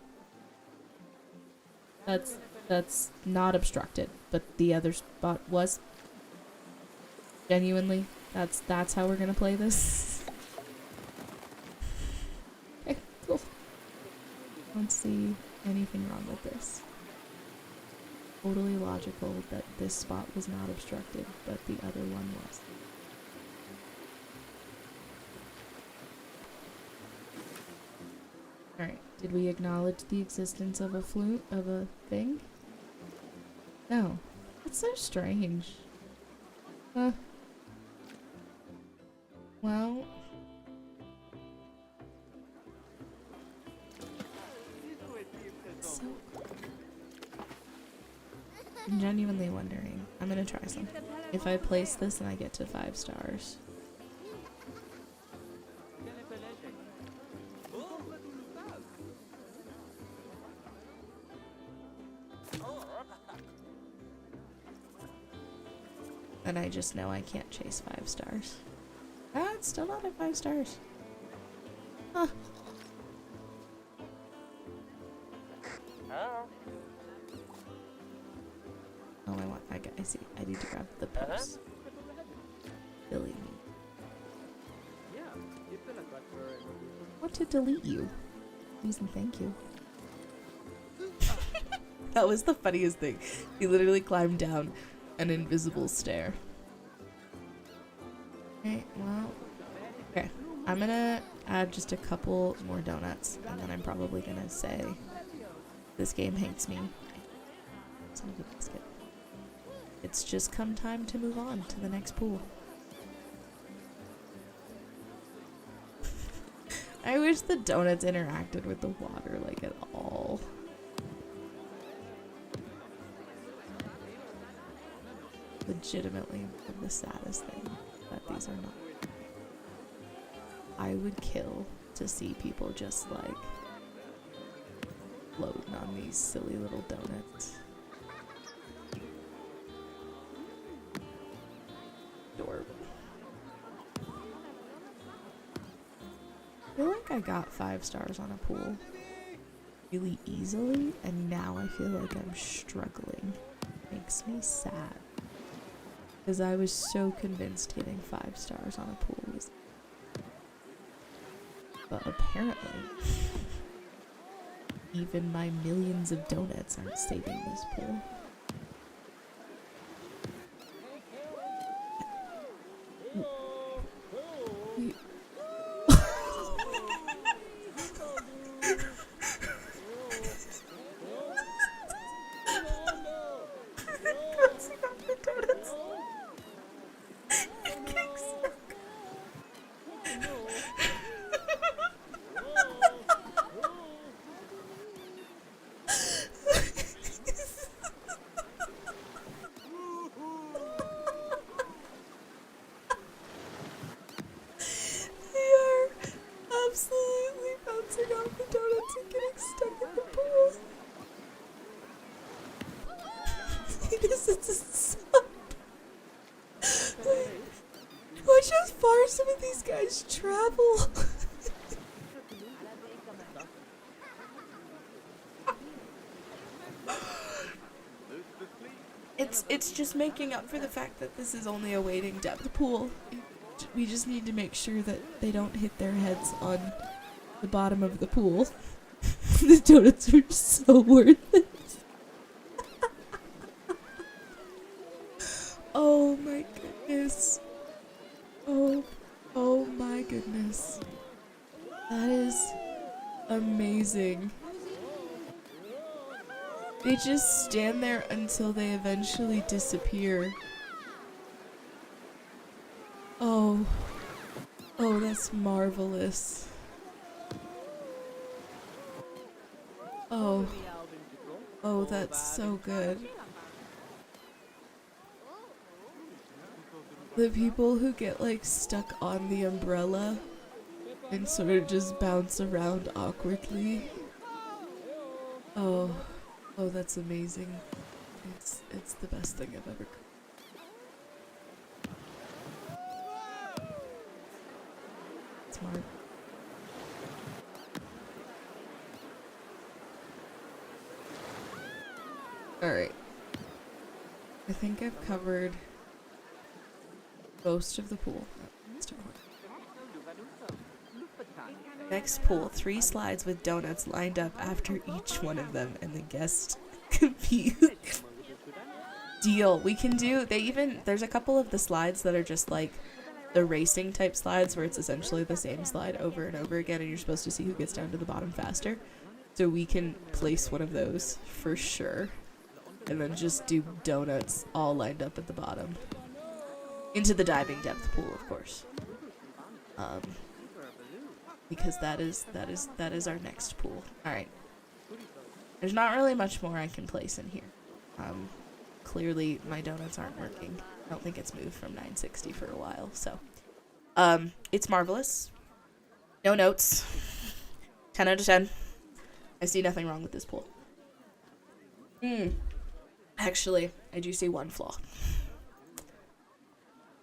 [SPEAKER 1] not obstructed, but the other spot was. Genuinely, that's how we're gonna play this. Okay, cool. Don't see anything wrong with this. Totally logical that this spot was not obstructed, but the other one was. Alright, did we acknowledge the existence of a flute, of a thing? No. That's so strange. Well... So... I'm genuinely wondering. I'm gonna try something. If I place this and I get to 5 stars... And I just know I can't chase 5 stars. Ah, it's still not at 5 stars. Huh. Oh, I want that guy. I see. I need to grab the post. Delete me. What to delete you? Please and thank you. That was the funniest thing. He literally climbed down an invisible stair. Okay, well... Okay, I'm gonna add just a couple more donuts, and then I'm probably gonna say this game hates me. Son of a biscuit. It's just come time to move on to the next pool. I wish the donuts interacted with the water, like, at all. Legitimately the saddest thing that these are not. I would kill to see people just, like, floating on these silly little donuts. Adorable. I feel like I got 5 stars on a pool really easily, and now I feel like I'm struggling. Makes me sad. Because I was so convinced getting 5 stars on a pool was... But apparently, even my millions of donuts aren't saving this pool. Absolutely bouncing off the donuts and getting stuck in the pool. Because it's a sub. Watch how far some of these guys travel. It's just making up for the fact that this is only a wading depth pool. We just need to make sure that they don't hit their heads on the bottom of the pool. The donuts are so worth it. Oh my goodness. Oh my goodness. That is amazing. They just stand there until they eventually disappear. Oh, that's marvelous. Oh, that's so good. The people who get, like, stuck on the umbrella and sort of just bounce around awkwardly. Oh, that's amazing. It's the best thing I've ever. Smart. Alright. I think I've covered most of the pool. Next pool, 3 slides with donuts lined up after each one of them, and the guests compete. Deal. We can do, there's a couple of the slides that are just like the racing type slides where it's essentially the same slide over and over again and you're supposed to see who gets down to the bottom faster. So we can place one of those for sure. And then just do donuts all lined up at the bottom. Into the diving depth pool, of course. Because that is our next pool. Alright. There's not really much more I can place in here. Clearly my donuts aren't working. I don't think it's moved from 960 for a while, so. It's marvelous. No notes. 10 out of 10. I see nothing wrong with this pool. Actually, I do see one flaw.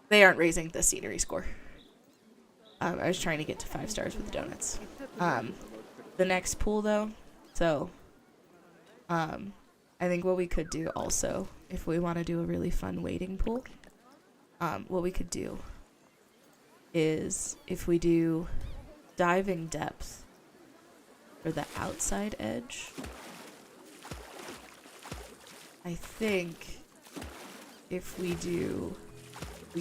[SPEAKER 1] They aren't raising the scenery score. I was trying to get to 5 stars with the donuts. The next pool, though, so, I think what we could do also, if we want to do a really fun wading pool, what we could do is, if we do diving depth for the outside edge, I think if we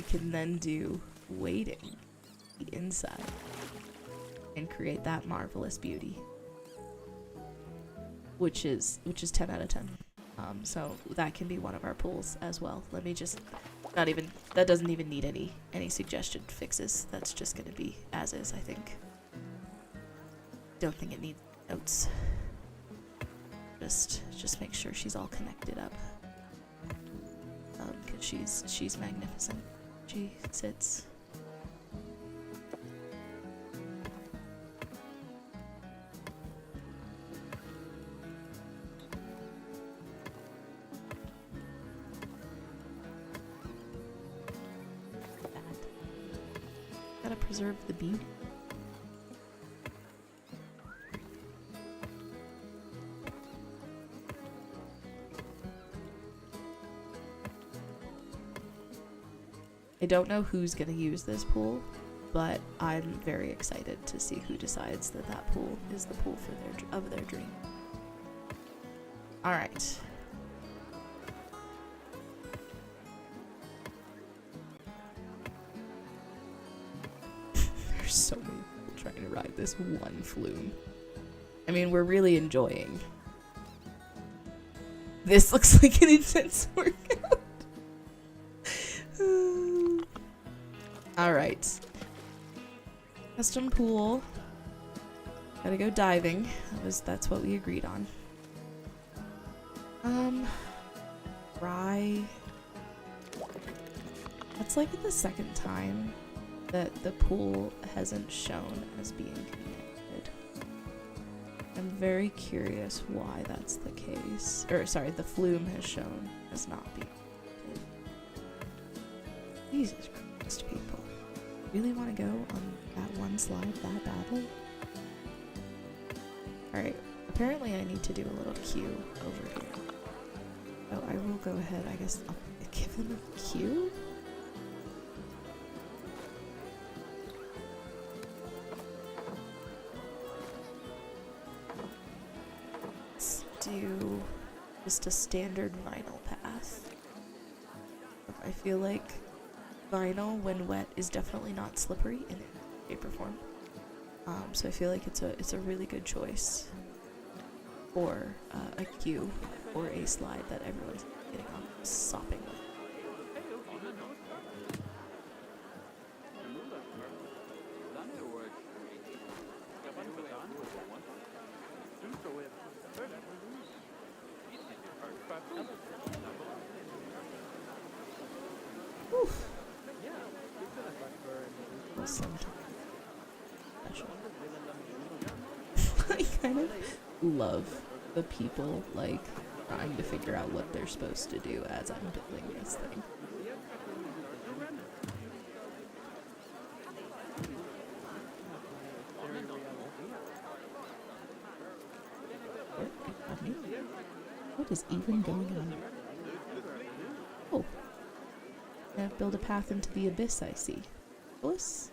[SPEAKER 1] can then do wading the inside and create that marvelous beauty, which is 10 out of 10. So that can be one of our pools as well. Let me just that doesn't even need any suggested fixes. That's just gonna be as is, I think. Don't think it needs notes. Just make sure she's all connected up. Cause she's magnificent. She sits. Gotta preserve the beauty. I don't know who's gonna use this pool, but I'm very excited to see who decides that that pool is the pool for their dream. All right. There's so many people trying to ride this one flume. I mean, we're really enjoying. This looks like an intense workout. Alright. Custom pool. Gotta go diving. That's what we agreed on. Rye. That's like the second time that the pool hasn't shown as being connected. I'm very curious why that's the case. Or sorry, the flume has shown as not being connected. Jesus Christ, people. Really want to go on that one slide that badly? Alright, apparently I need to do a little cue over here. Oh, I will go ahead, I guess I'll give them a cue? Let's do just a standard vinyl path. I feel like vinyl, when wet, is definitely not slippery in any shape or form. So I feel like it's a really good choice for a cue or a slide that everyone's getting on sopping with. Oof. I kind of love the people like trying to figure out what they're supposed to do as I'm building this thing. What is even going on? Oh. Gonna build a path into the abyss, I see. Bliss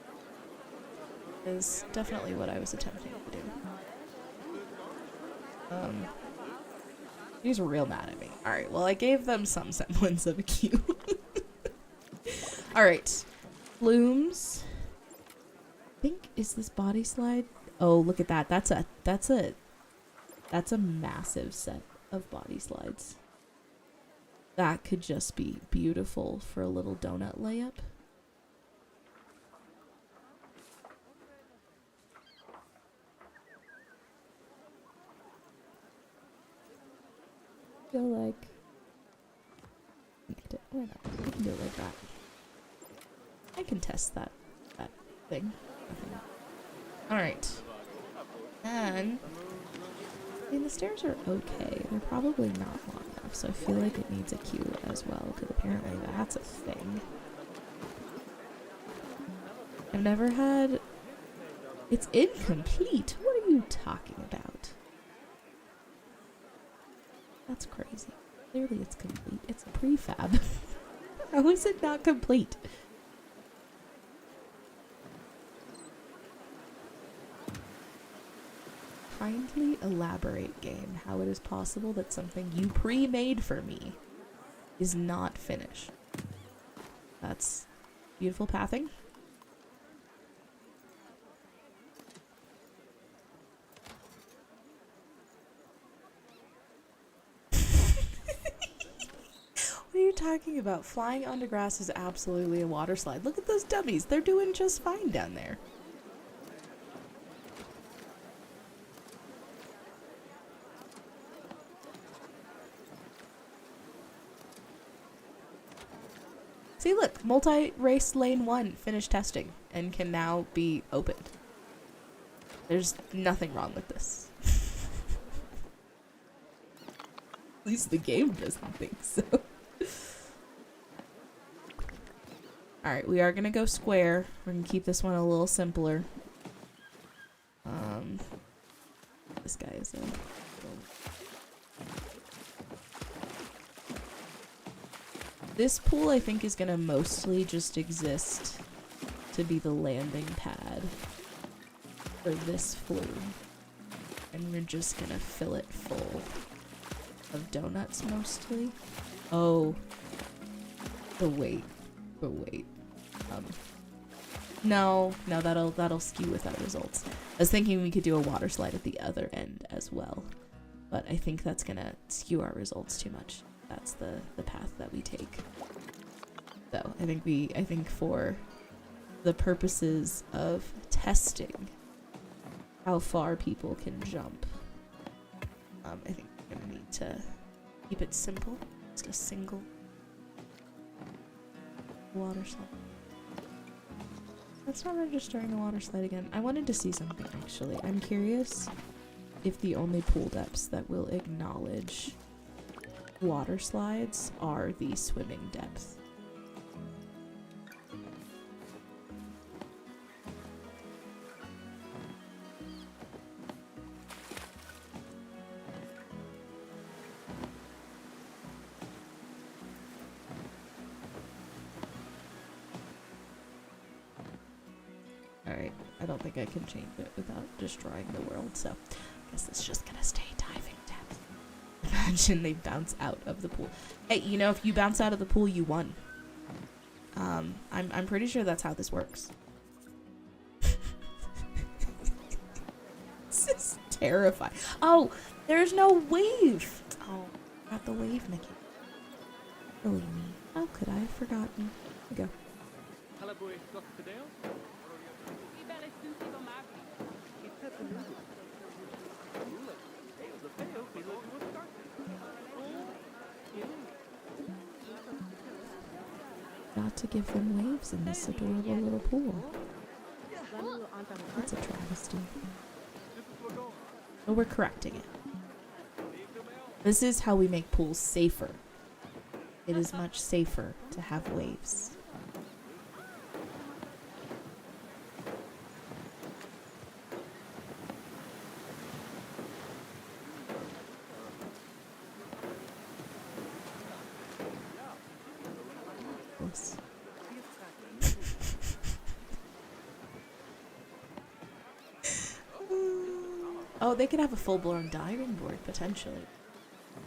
[SPEAKER 1] is definitely what I was attempting to do. He's real mad at me. Alright, well I gave them some semblance of a cue. Alright. Flumes. I think, is this body slide? Oh, look at that. That's a massive set of body slides. That could just be beautiful for a little donut layup. I feel like connect it. Why not? I can do it like that. I can test that thing. Alright. And I mean, the stairs are okay. They're probably not long enough, so I feel like it needs a cue as well, because apparently that's a thing. I've never had... It's incomplete! What are you talking about? That's crazy. Clearly it's complete. It's a prefab. How is it not complete? Kindly elaborate, game, how it is possible that something you pre-made for me is not finished. That's beautiful pathing. What are you talking about? Flying onto grass is absolutely a water slide. Look at those dummies. They're doing just fine down there. See, look, multi-race lane 1 finished testing and can now be opened. There's nothing wrong with this. At least the game doesn't think so. Alright, we are gonna go square. We're gonna keep this one a little simpler. This guy is a... This pool, I think, is gonna mostly just exist to be the landing pad for this flume. And we're just gonna fill it full of donuts mostly. Oh. But wait. No, that'll skew with our results. I was thinking we could do a water slide at the other end as well. But I think that's gonna skew our results too much. That's the path that we take. So I think for the purposes of testing how far people can jump, I think we're gonna need to keep it simple. Just a single water slide. That's not registering the water slide again. I wanted to see something actually. I'm curious if the only pool depths that will acknowledge water slides are the swimming depth. Alright, I don't think I can change it without destroying the world, so I guess it's just gonna stay diving depth. Imagine they bounce out of the pool. Hey, you know, if you bounce out of the pool, you won. I'm pretty sure that's how this works. This is terrifying. Oh, there's no wave. Oh, got the wave, Nikki. Really me. How could I have forgotten? Here we go. Not to give them waves in this adorable little pool. That's a travesty. But we're correcting it. This is how we make pools safer. It is much safer to have waves. Oh, they could have a full-blown diving board, potentially.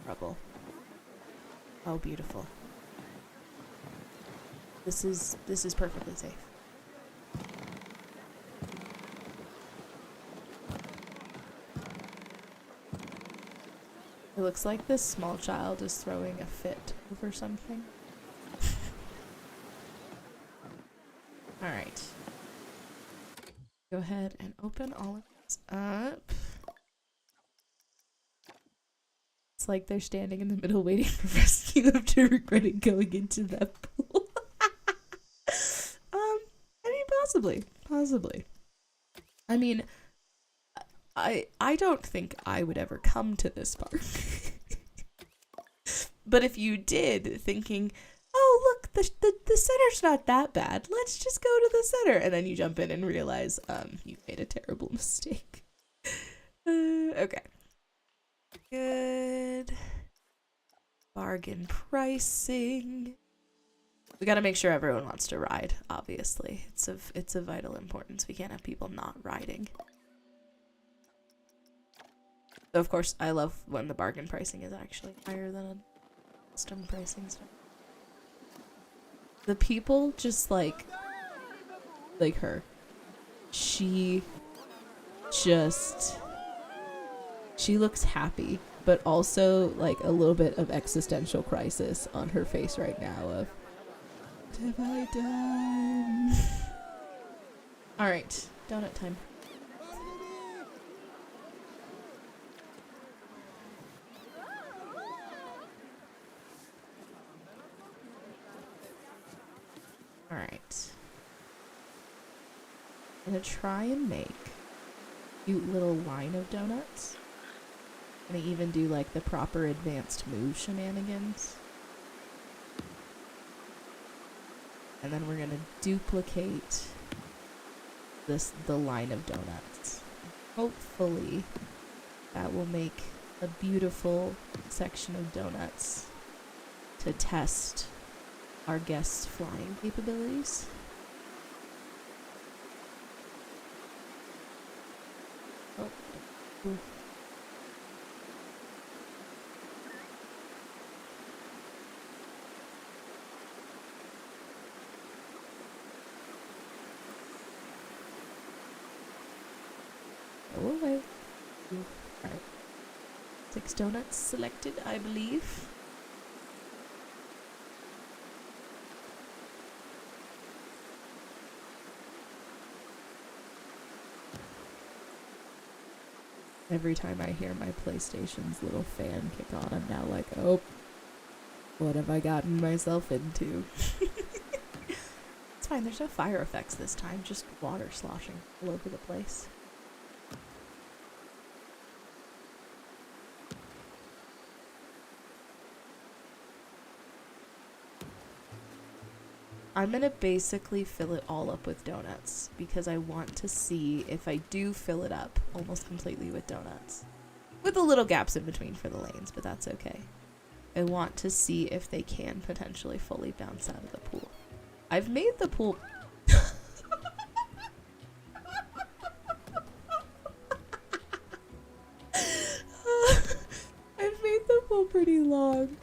[SPEAKER 1] Trouble. Oh, beautiful. This is perfectly safe. It looks like this small child is throwing a fit over something. Alright. Go ahead and open all of this up. It's like they're standing in the middle waiting for rescue after regretting going into that pool. I mean, possibly. I mean, I don't think I would ever come to this park. But if you did, thinking, oh look, the center's not that bad, let's just go to the center, and then you jump in and realize you made a terrible mistake. Okay. Good. Bargain pricing. We gotta make sure everyone wants to ride, obviously. It's of vital importance. We can't have people not riding. So of course, I love when the bargain pricing is actually higher than a custom pricing stuff. The people just like her. She looks happy, but also like a little bit of existential crisis on her face right now of, what have I done? Alright, donut time. Alright. I'm gonna try and make a cute little line of donuts. I'm gonna even do like the proper advanced move shenanigans. And then we're gonna duplicate the line of donuts. Hopefully that will make a beautiful section of donuts to test our guests' flying capabilities. Oh. Ooh. Go away. Alright. 6 donuts selected, I believe. Every time I hear my PlayStation's little fan kick on, I'm now like, oh, what have I gotten myself into? It's fine, there's no fire effects this time, just water sloshing all over the place. I'm gonna basically fill it all up with donuts because I want to see if I do fill it up almost completely with donuts. With the little gaps in between for the lanes, but that's okay. I want to see if they can potentially fully bounce out of the pool. I've made the pool... I've made the pool pretty long.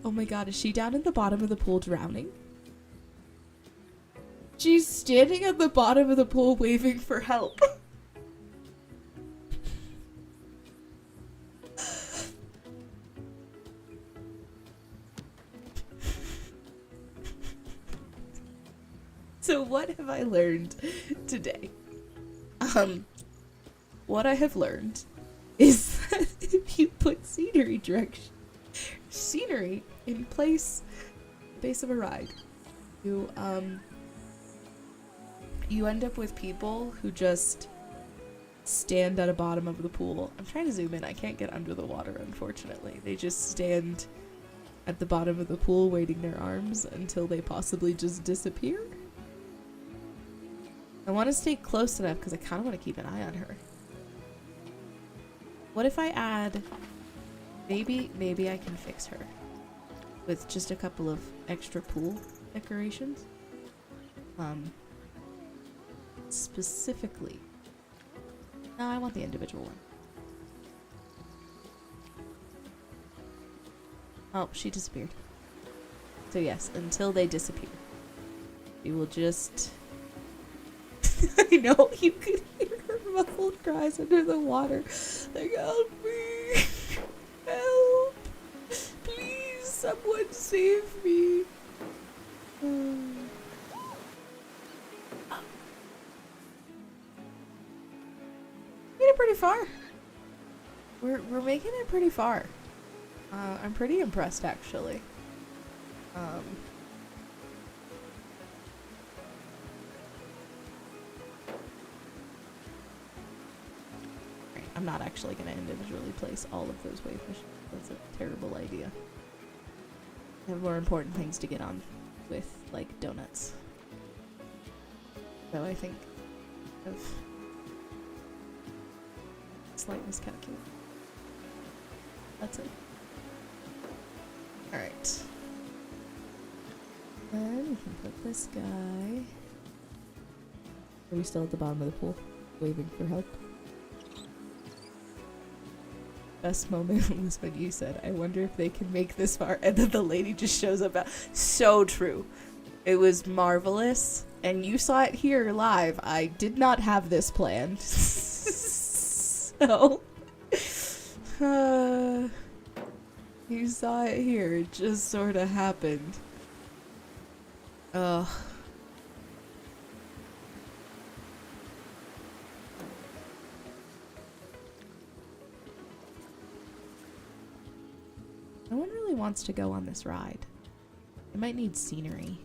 [SPEAKER 1] Oh my god, is she down at the bottom of the pool drowning? She's standing at the bottom of the pool waving for help. So what have I learned today? What I have learned is that if you put scenery in place base of a ride, you end up with people who just stand at the bottom of the pool. I'm trying to zoom in. I can't get under the water, unfortunately. They just stand at the bottom of the pool waving their arms until they possibly just disappear. I want to stay close enough because I kind of want to keep an eye on her. What if I add... Maybe I can fix her with just a couple of extra pool decorations. Specifically. No, I want the individual one. Oh, she disappeared. So yes, until they disappear, we will just... I know, you could hear her muffled cries under the water. Like, help me! Help! Please, someone save me! Made it pretty far. We're making it pretty far. I'm pretty impressed, actually. I'm not actually going to individually place all of those wave machines. That's a terrible idea. I have more important things to get on with, like donuts. So I think of slight miscalculation. That's it. Alright. Then we can put this guy... Are we still at the bottom of the pool? Waving for help? Best moment was when you said, I wonder if they can make this far, and then the lady just shows up. So true. It was marvelous, and you saw it here live. I did not have this planned. So, you saw it here. It just sort of happened. Ugh. No one really wants to go on this ride. It might need scenery.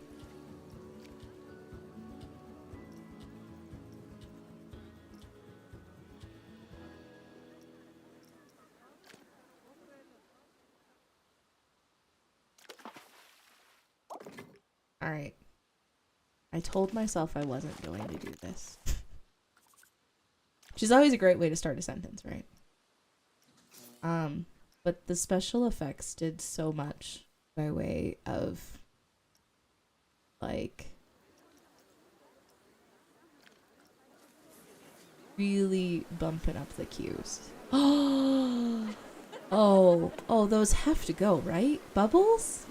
[SPEAKER 1] Alright. I told myself I wasn't going to do this. Which is always a great way to start a sentence, right? But the special effects did so much by way of, like, really bumping up the cues. Oh, those have to go, right? Bubbles?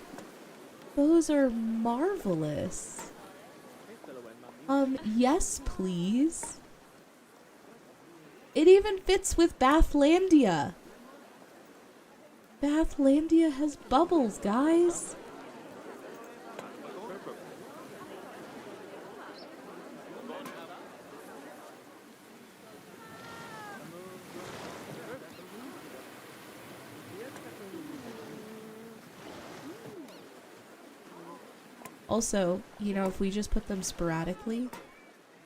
[SPEAKER 1] Those are marvelous. Yes, please. It even fits with Bathlandia. Bathlandia has bubbles, guys. Also, you know, if we just put them sporadically,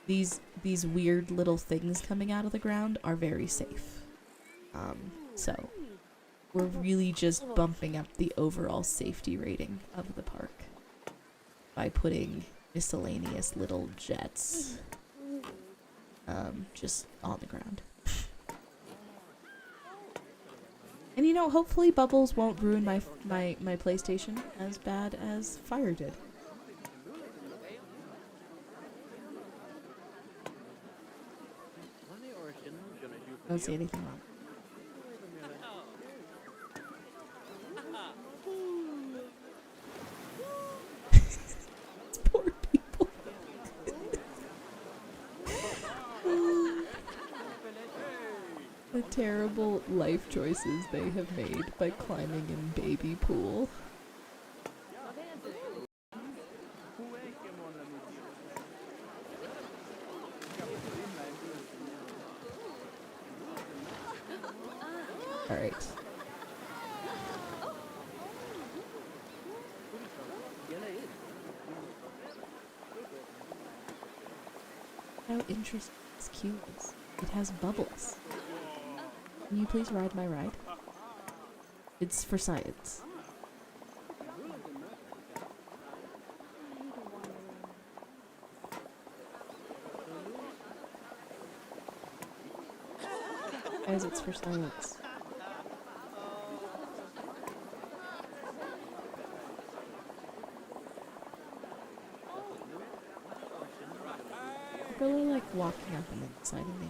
[SPEAKER 1] these weird little things coming out of the ground are very safe. So we're really just bumping up the overall safety rating of the park by putting miscellaneous little jets just on the ground. And you know, hopefully bubbles won't ruin my PlayStation as bad as fire did. I don't see anything wrong. Poor people. The terrible life choices they have made by climbing in baby pool. Alright. How interesting this cube is. It has bubbles. Can you please ride my ride? It's for science. Guys, it's for science. People are like walking up and inside of me.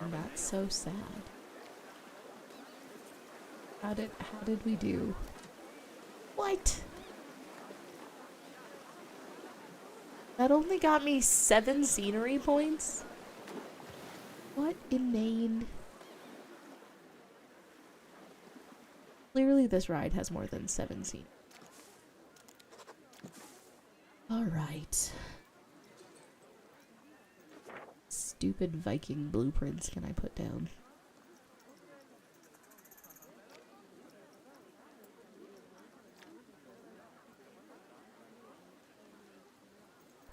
[SPEAKER 1] And that's so sad. How did we do? What? That only got me 7 scenery points? What inane... Clearly this ride has more than 7 scenery. Alright. Stupid Viking blueprints can I put down?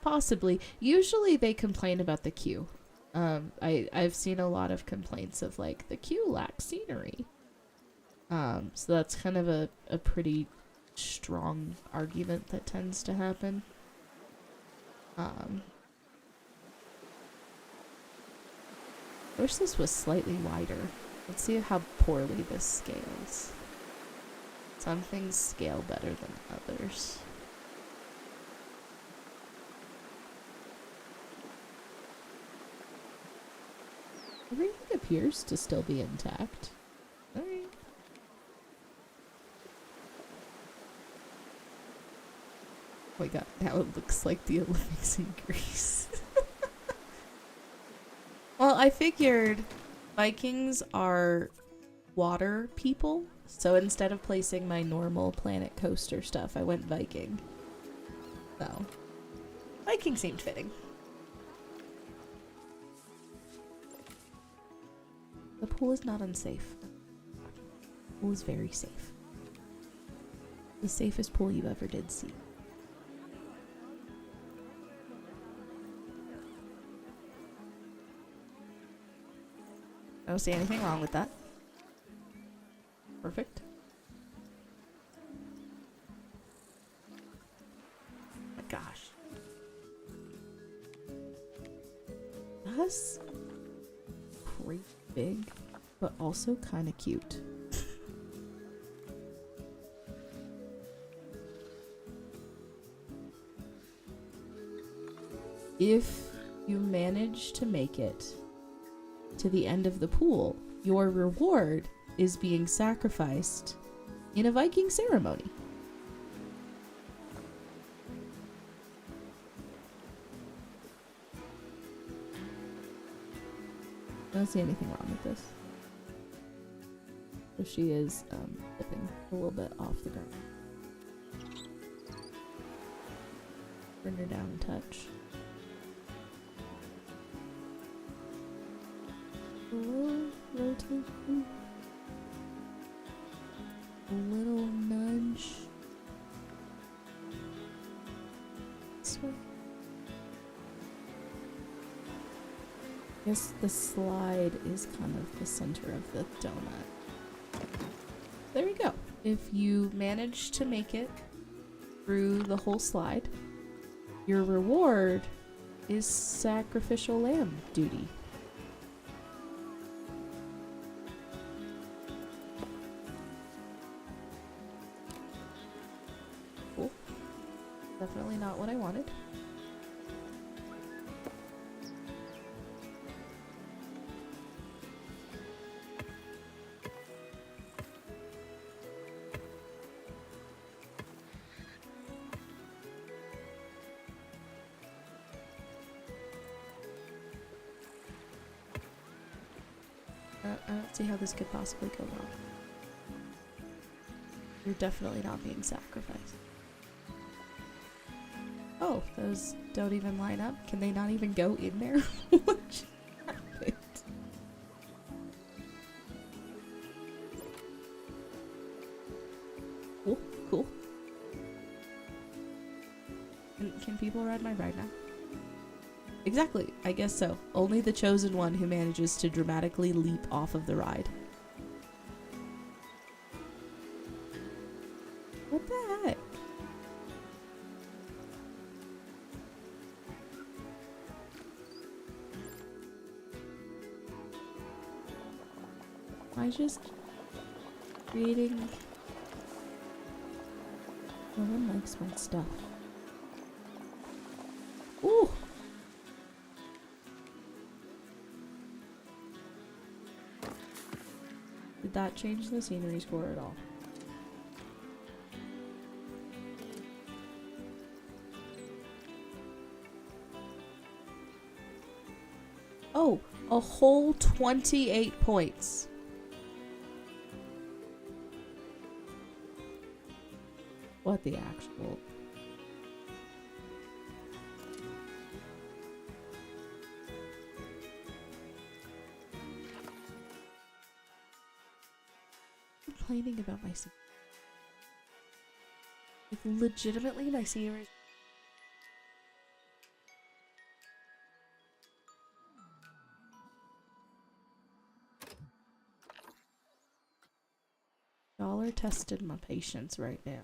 [SPEAKER 1] Possibly. Usually they complain about the queue. I've seen a lot of complaints of like the queue lacks scenery. So that's kind of a pretty strong argument that tends to happen. I wish this was slightly wider. Let's see how poorly this scales. Some things scale better than others. Everything appears to still be intact. Alright. Oh my god, now it looks like the Olympics in Greece. Well, I figured Vikings are water people, so instead of placing my normal Planet Coaster stuff, I went Viking. So, Viking seemed fitting. The pool is not unsafe. Pool is very safe. The safest pool you ever did see. I don't see anything wrong with that. Perfect. Oh my gosh. That's pretty big, but also kind of cute. If you manage to make it to the end of the pool, your reward is being sacrificed in a Viking ceremony. I don't see anything wrong with this. So she is dipping a little bit off the ground. Bring her down a touch. Rotate. A little nudge. This way. Guess the slide is kind of the center of the donut. There we go. If you manage to make it through the whole slide, your reward is sacrificial lamb duty. Cool. Definitely not what I wanted. I don't see how this could possibly go wrong. You're definitely not being sacrificed. Oh, those don't even line up? Can they not even go in there? What just happened? Cool, cool. Can people ride my ride now? Exactly, I guess so. Only the chosen one who manages to dramatically leap off of the ride. What the heck? Am I just creating... No one likes my stuff. Ooh! Did that change the scenery score at all? Oh, a whole 28 points. What the actual... complaining about my scenery. Like, legitimately, my scenery. Y'all are testing my patience right now.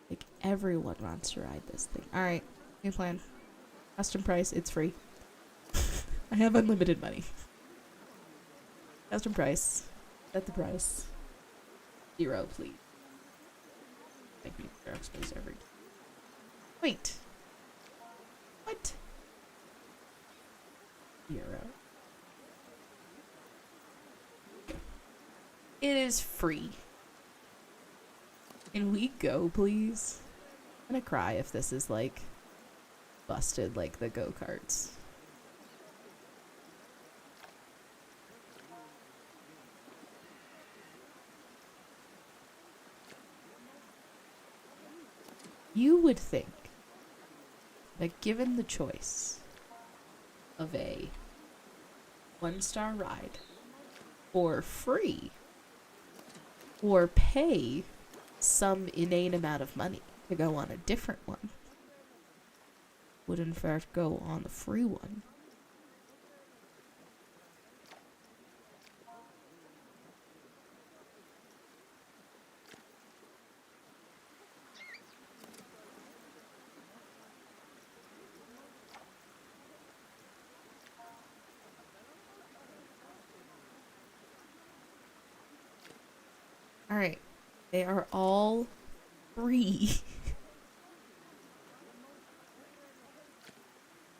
[SPEAKER 1] Like, everyone wants to ride this thing. Alright, new plan. Custom price, it's free. I have unlimited money. Custom price. Set the price. 0, please. Thank you for space every. Wait. What? 0. It is free. Can we go, please? I'm gonna cry if this is like busted like the go-karts. You would think that given the choice of a 1-star ride for free or pay some inane amount of money to go on a different one, would in fact go on the free one. Alright, they are all free.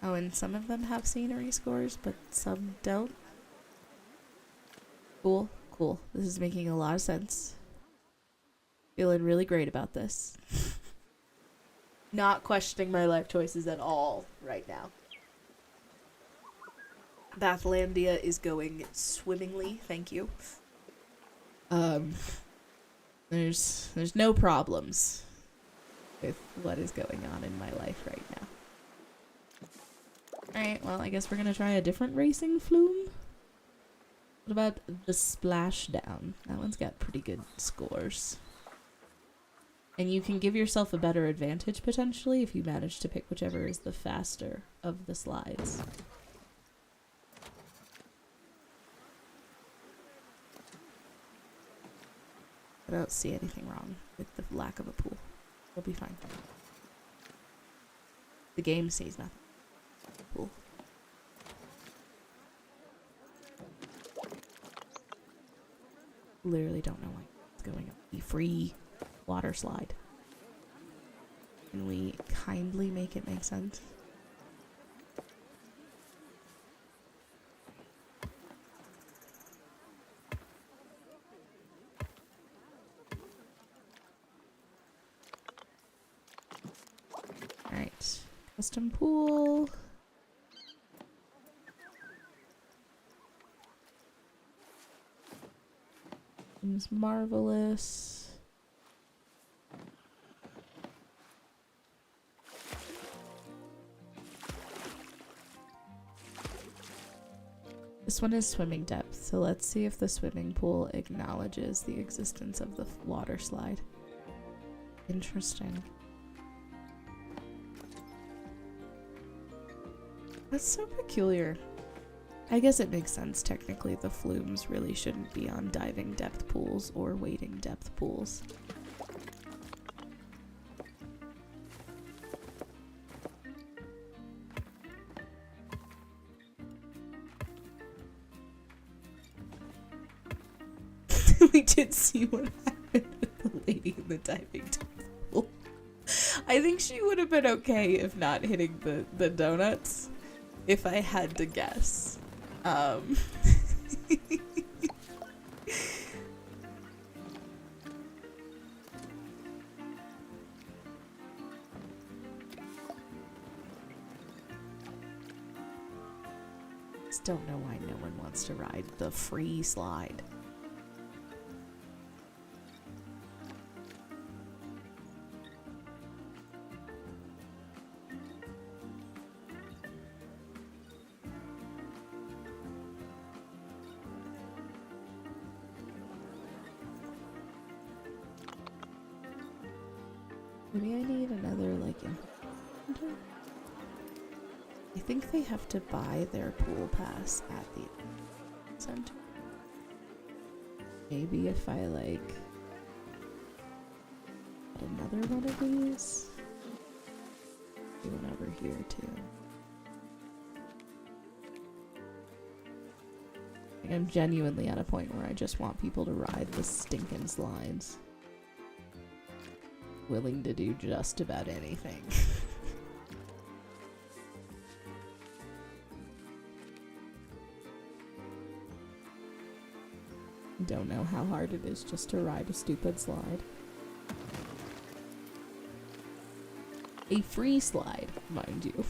[SPEAKER 1] Oh, and some of them have scenery scores, but some don't. Cool, cool. This is making a lot of sense. Feeling really great about this. Not questioning my life choices at all right now. Bathlandia is going swimmingly, thank you. There's no problems with what is going on in my life right now. Alright, well, I guess we're gonna try a different racing flume. What about the Splashdown? That one's got pretty good scores. And you can give yourself a better advantage, potentially, if you manage to pick whichever is the faster of the slides. I don't see anything wrong with the lack of a pool. We'll be fine. The game sees nothing. Cool. Literally don't know why it's going up. The free water slide. Can we kindly make it make sense? Alright. Custom pool. Seems marvelous. This one is swimming depth, so let's see if the swimming pool acknowledges the existence of the water slide. Interesting. That's so peculiar. I guess it makes sense. Technically, the flumes really shouldn't be on diving depth pools or wading depth pools. We did see what happened with the lady in the diving depth pool. I think she would have been okay if not hitting the donuts, if I had to guess. Just don't know why no one wants to ride the free slide. Maybe I need another, like, implementer? I think they have to buy their pool pass at the center. Maybe if I, like, add another one of these. Do one over here, too. Like, I'm genuinely at a point where I just want people to ride the stinking slides. Willing to do just about anything. Don't know how hard it is just to ride a stupid slide. A free slide, mind you.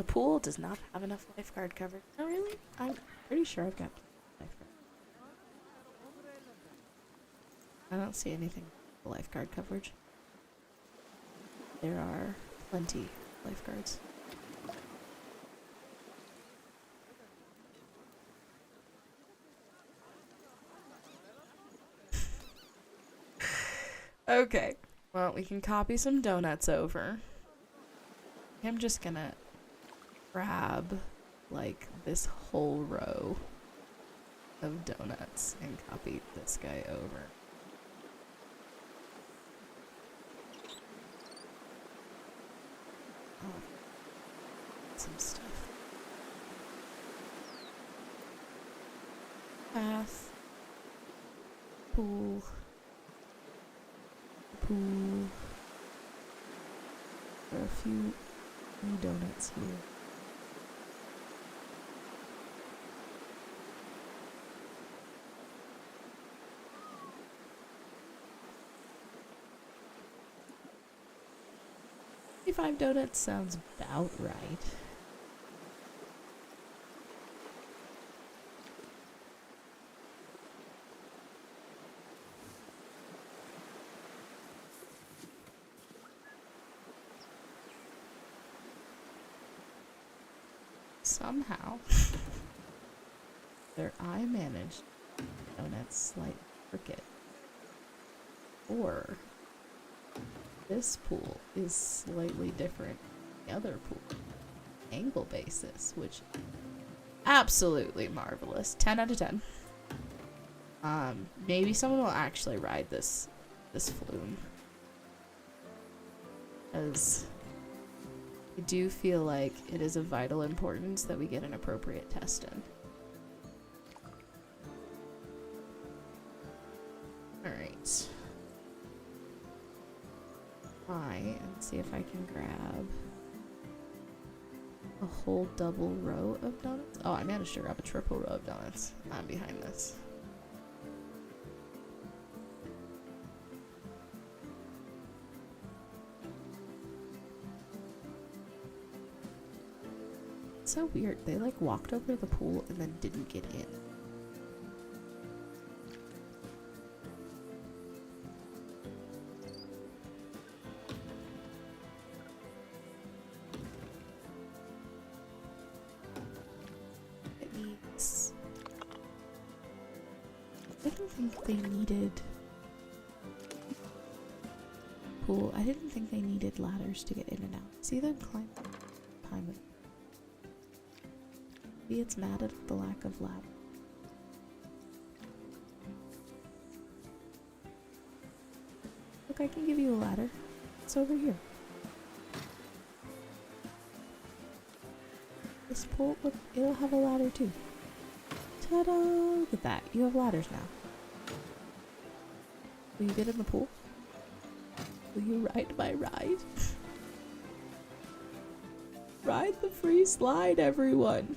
[SPEAKER 1] The pool does not have enough lifeguard coverage. Oh, really? I'm pretty sure I've got lifeguard. I don't see anything for lifeguard coverage. There are plenty lifeguards. Okay. Well, we can copy some donuts over. I'm just gonna grab, like, this whole row of donuts and copy this guy over. Oh, some stuff. Path. Pool. Pool. There are a few donuts here. $5 donuts sounds about right. Somehow, I managed donuts slightly crooked. Or this pool is slightly different from the other pool. Angle basis, which absolutely marvelous. 10 out of 10. Maybe someone will actually ride this flume. As I do feel like it is of vital importance that we get an appropriate test in. Alright. Try and see if I can grab a whole double row of donuts. Oh, I managed to grab a triple row of donuts. I'm behind this. It's so weird. They like walked over the pool and then didn't get in. I didn't think they needed pool. I didn't think they needed ladders to get in and out. See them climb time of. Maybe it's mad at the lack of ladder. Look, I can give you a ladder. It's over here. This pool, look, it'll have a ladder too. Ta-da! Look at that. You have ladders now. Will you get in the pool? Will you ride my ride? Ride the free slide, everyone!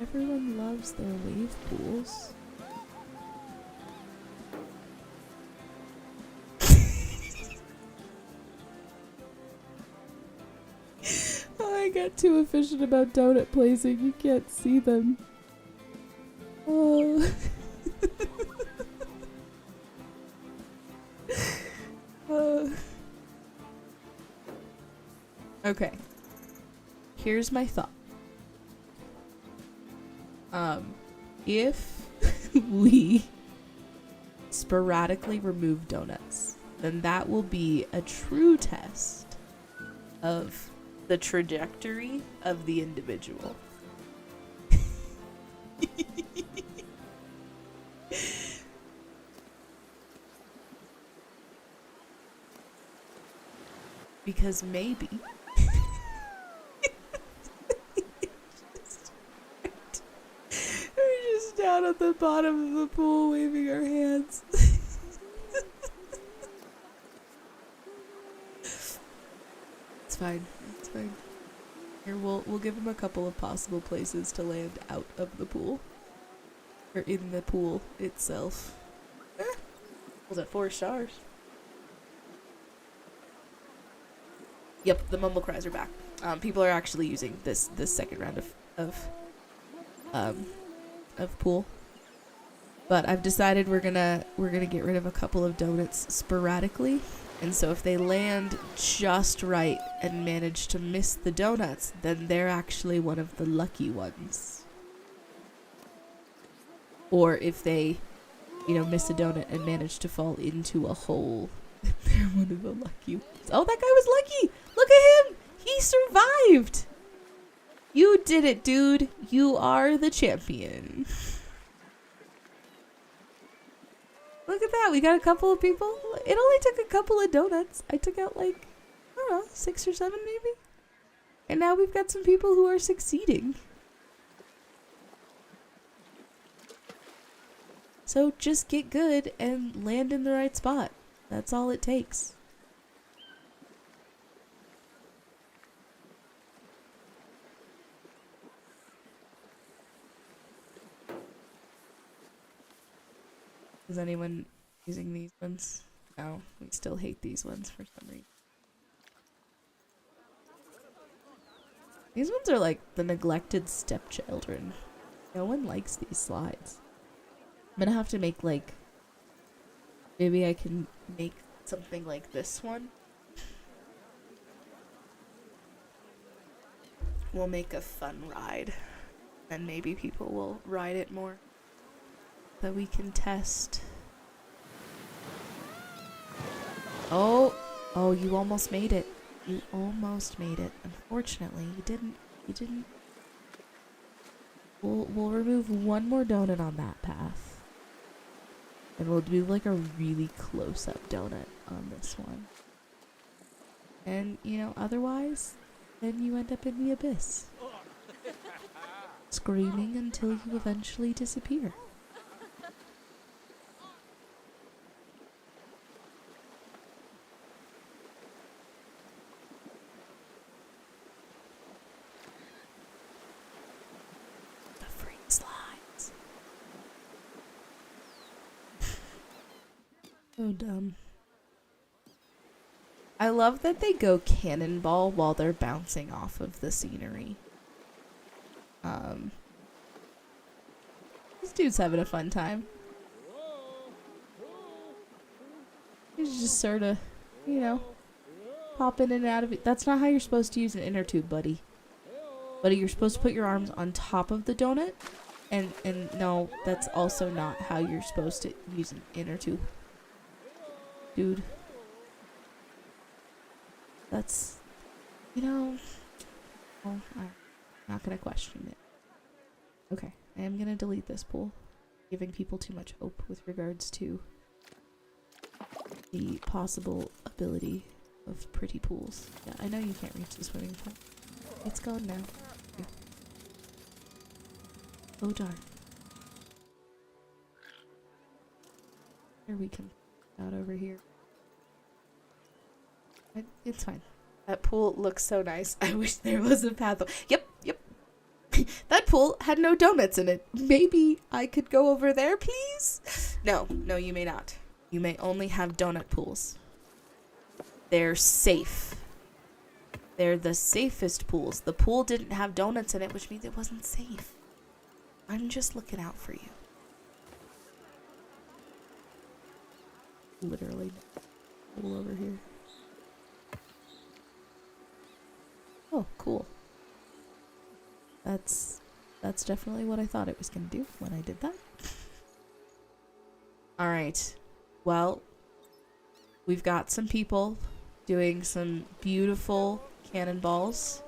[SPEAKER 1] Everyone loves their wave pools. I got too efficient about donut placing. You can't see them. Oh. Okay. Here's my thought. If we sporadically remove donuts, then that will be a true test of the trajectory of the individual. Because maybe down at the bottom of the pool waving our hands. It's fine. It's fine. Here, we'll give him a couple of possible places to land out of the pool. Or in the pool itself. Was it 4 stars? Yep, the mumble cries are back. People are actually using this second round of pool. But I've decided we're gonna get rid of a couple of donuts sporadically. And so if they land just right and manage to miss the donuts, then they're actually one of the lucky ones. Or if they, miss a donut and manage to fall into a hole, they're one of the lucky ones. Oh, that guy was lucky! Look at him! He survived! You did it, dude. You are the champion. Look at that. We got a couple of people. It only took a couple of donuts. I took out I don't know, 6 or 7 maybe. And now we've got some people who are succeeding. So just get good and land in the right spot. That's all it takes. Is anyone using these ones? No, we still hate these ones for some reason. These ones are like the neglected stepchildren. No one likes these slides. I'm gonna have to make maybe I can make something like this one. We'll make a fun ride. And maybe people will ride it more. That we can test. Oh, you almost made it. You almost made it. Unfortunately, you didn't. We'll remove one more donut on that path. And we'll do a really close-up donut on this one. And, otherwise, then you end up in the abyss. Screaming until you eventually disappear. So dumb. I love that they go cannonball while they're bouncing off of the scenery. This dude's having a fun time. He's just sort of, pop in and out of it. That's not how you're supposed to use an inner tube, buddy. Buddy, you're supposed to put your arms on top of the donut. And no, that's also not how you're supposed to use an inner tube. Dude. That's, well, I'm not gonna question it. Okay, I am gonna delete this pool. Giving people too much hope with regards to the possible ability of pretty pools. Yeah, I know you can't reach the swimming pool. It's gone now. Yeah. Oh darn. Here we can out over here. It's fine. That pool looks so nice. I wish there was a path. Yep. That pool had no donuts in it. Maybe I could go over there, please? No, you may not. You may only have donut pools. They're safe. They're the safest pools. The pool didn't have donuts in it, which means it wasn't safe. I'm just looking out for you. Literally pool over here. Oh, cool. That's definitely what I thought it was going to do when I did that. Alright. Well, we've got some people doing some beautiful cannonballs.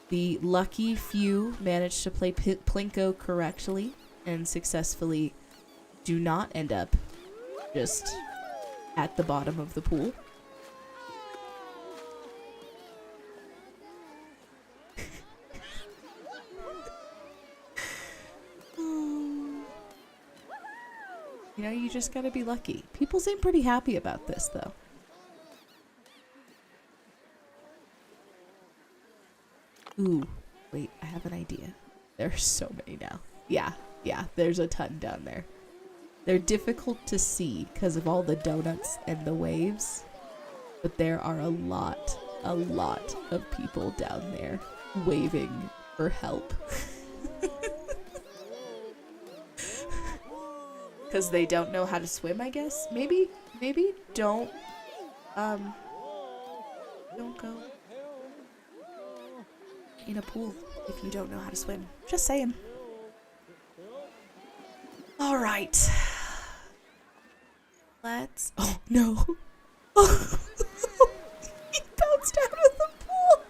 [SPEAKER 1] The lucky few managed to play Plinko correctly and successfully do not end up just at the bottom of the pool. You just gotta be lucky. People seem pretty happy about this, though. Ooh, wait, I have an idea. There's so many now. Yeah, there's a ton down there. They're difficult to see because of all the donuts and the waves, but there are a lot of people down there waving for help. Because they don't know how to swim, I guess. Maybe don't go in a pool if you don't know how to swim. Just saying. All right. Let's. Oh no! He bounced out of the pool.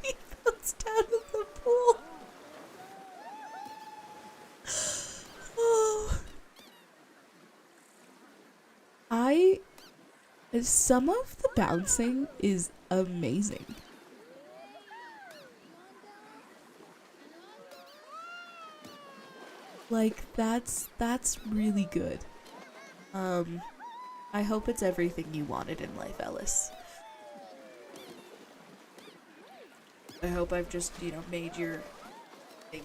[SPEAKER 1] He bounced out of the pool. Oh. Some of the bouncing is amazing. Like, that's really good. I hope it's everything you wanted in life, Ellis. I hope I've just, made your thing,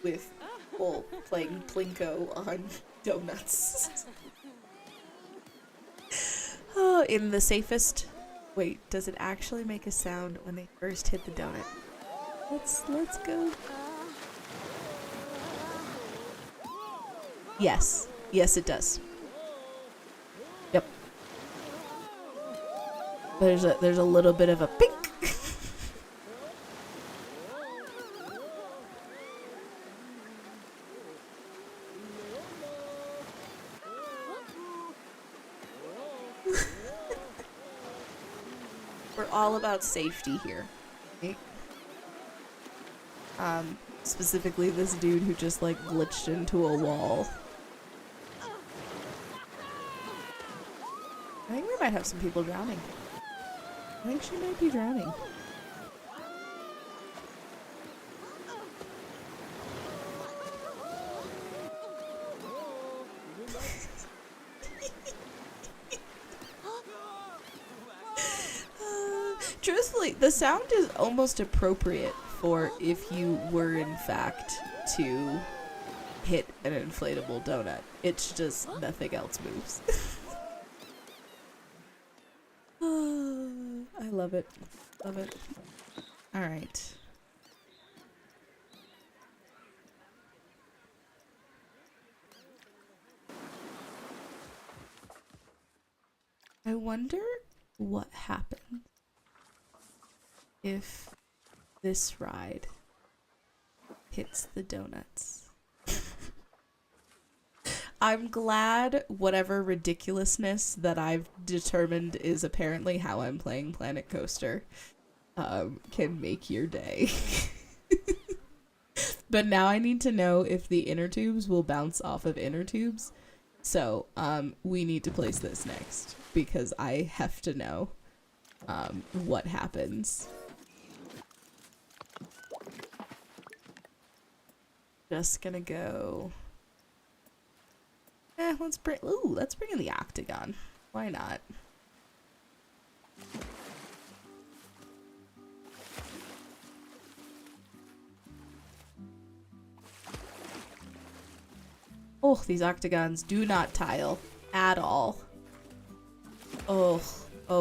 [SPEAKER 1] with, well, playing Plinko on donuts. Oh, in the safest... Wait, does it actually make a sound when they first hit the donut? Let's go. Yes. Yes, it does. Yep. There's a little bit of a pink. We're all about safety here. Okay? Specifically this dude who just like glitched into a wall. I think we might have some people drowning. I think she might be drowning. Truthfully, the sound is almost appropriate for if you were in fact to hit an inflatable donut. It's just nothing else moves. I love it. Love it. Alright. I wonder what happens if this ride hits the donuts. I'm glad whatever ridiculousness that I've determined is apparently how I'm playing Planet Coaster can make your day. But now I need to know if the inner tubes will bounce off of inner tubes. So we need to place this next because I have to know what happens. Just gonna go. Let's bring in the octagon. Why not? Oh, these octagons do not tile at all. Oh,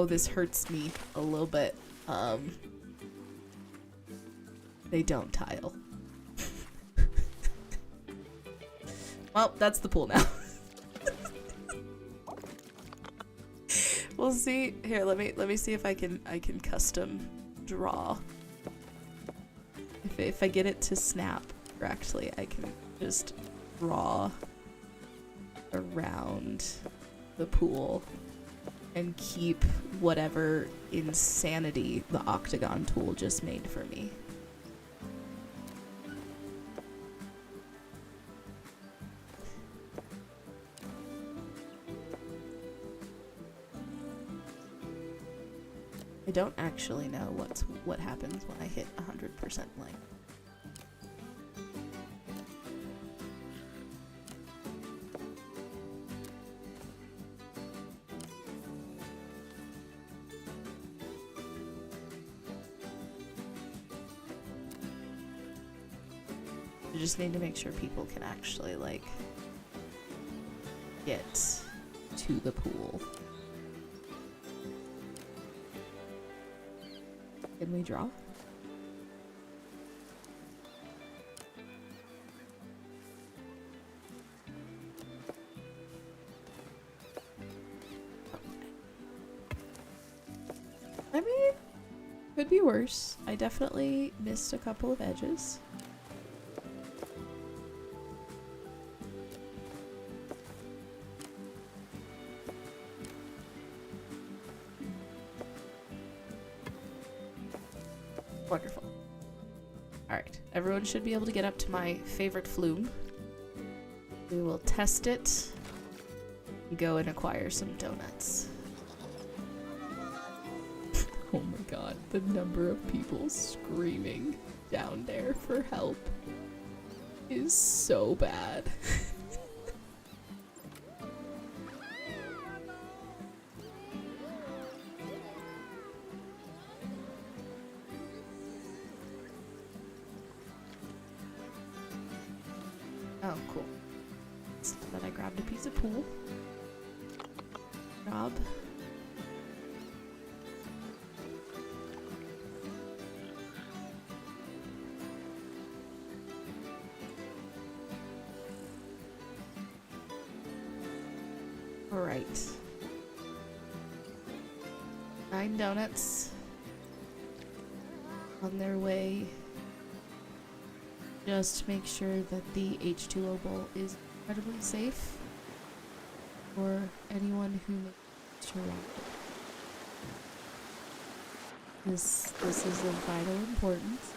[SPEAKER 1] this hurts me a little bit. They don't tile. Well, that's the pool now. We'll see. Here, let me see if I can custom draw. If I get it to snap correctly, I can just draw around the pool and keep whatever insanity the octagon tool just made for me. I don't actually know what happens when I hit 100% length. You just need to make sure people can actually, like, get to the pool. Can we draw? I mean, could be worse. I definitely missed a couple of edges. Wonderful. Alright, everyone should be able to get up to my favorite flume. We will test it and go and acquire some donuts. Oh my god, the number of people screaming down there for help is so bad. Oh, cool. So then I grabbed a piece of pool. Job. Alright. 9 donuts on their way. Just make sure that the H2O bowl is incredibly safe for anyone who makes it around it. This is of vital importance.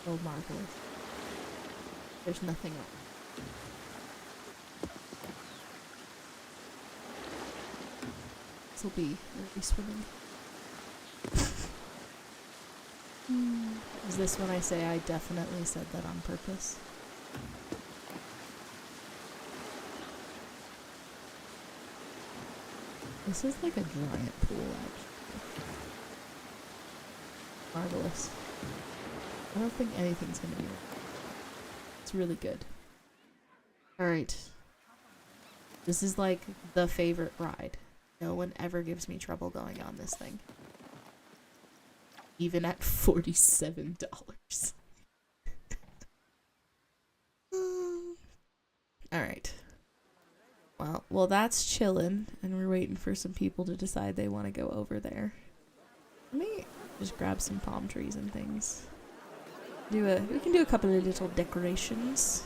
[SPEAKER 1] Oh, marvelous. There's nothing wrong. This will be really swimming. Is this when I say I definitely said that on purpose? This is like a giant pool, actually. Marvelous. I don't think anything's gonna be wrong. It's really good. Alright. This is like the favorite ride. No one ever gives me trouble going on this thing. Even at $47. Alright. Well, that's chillin', and we're waiting for some people to decide they want to go over there. Let me just grab some palm trees and things. We can do a couple of little decorations.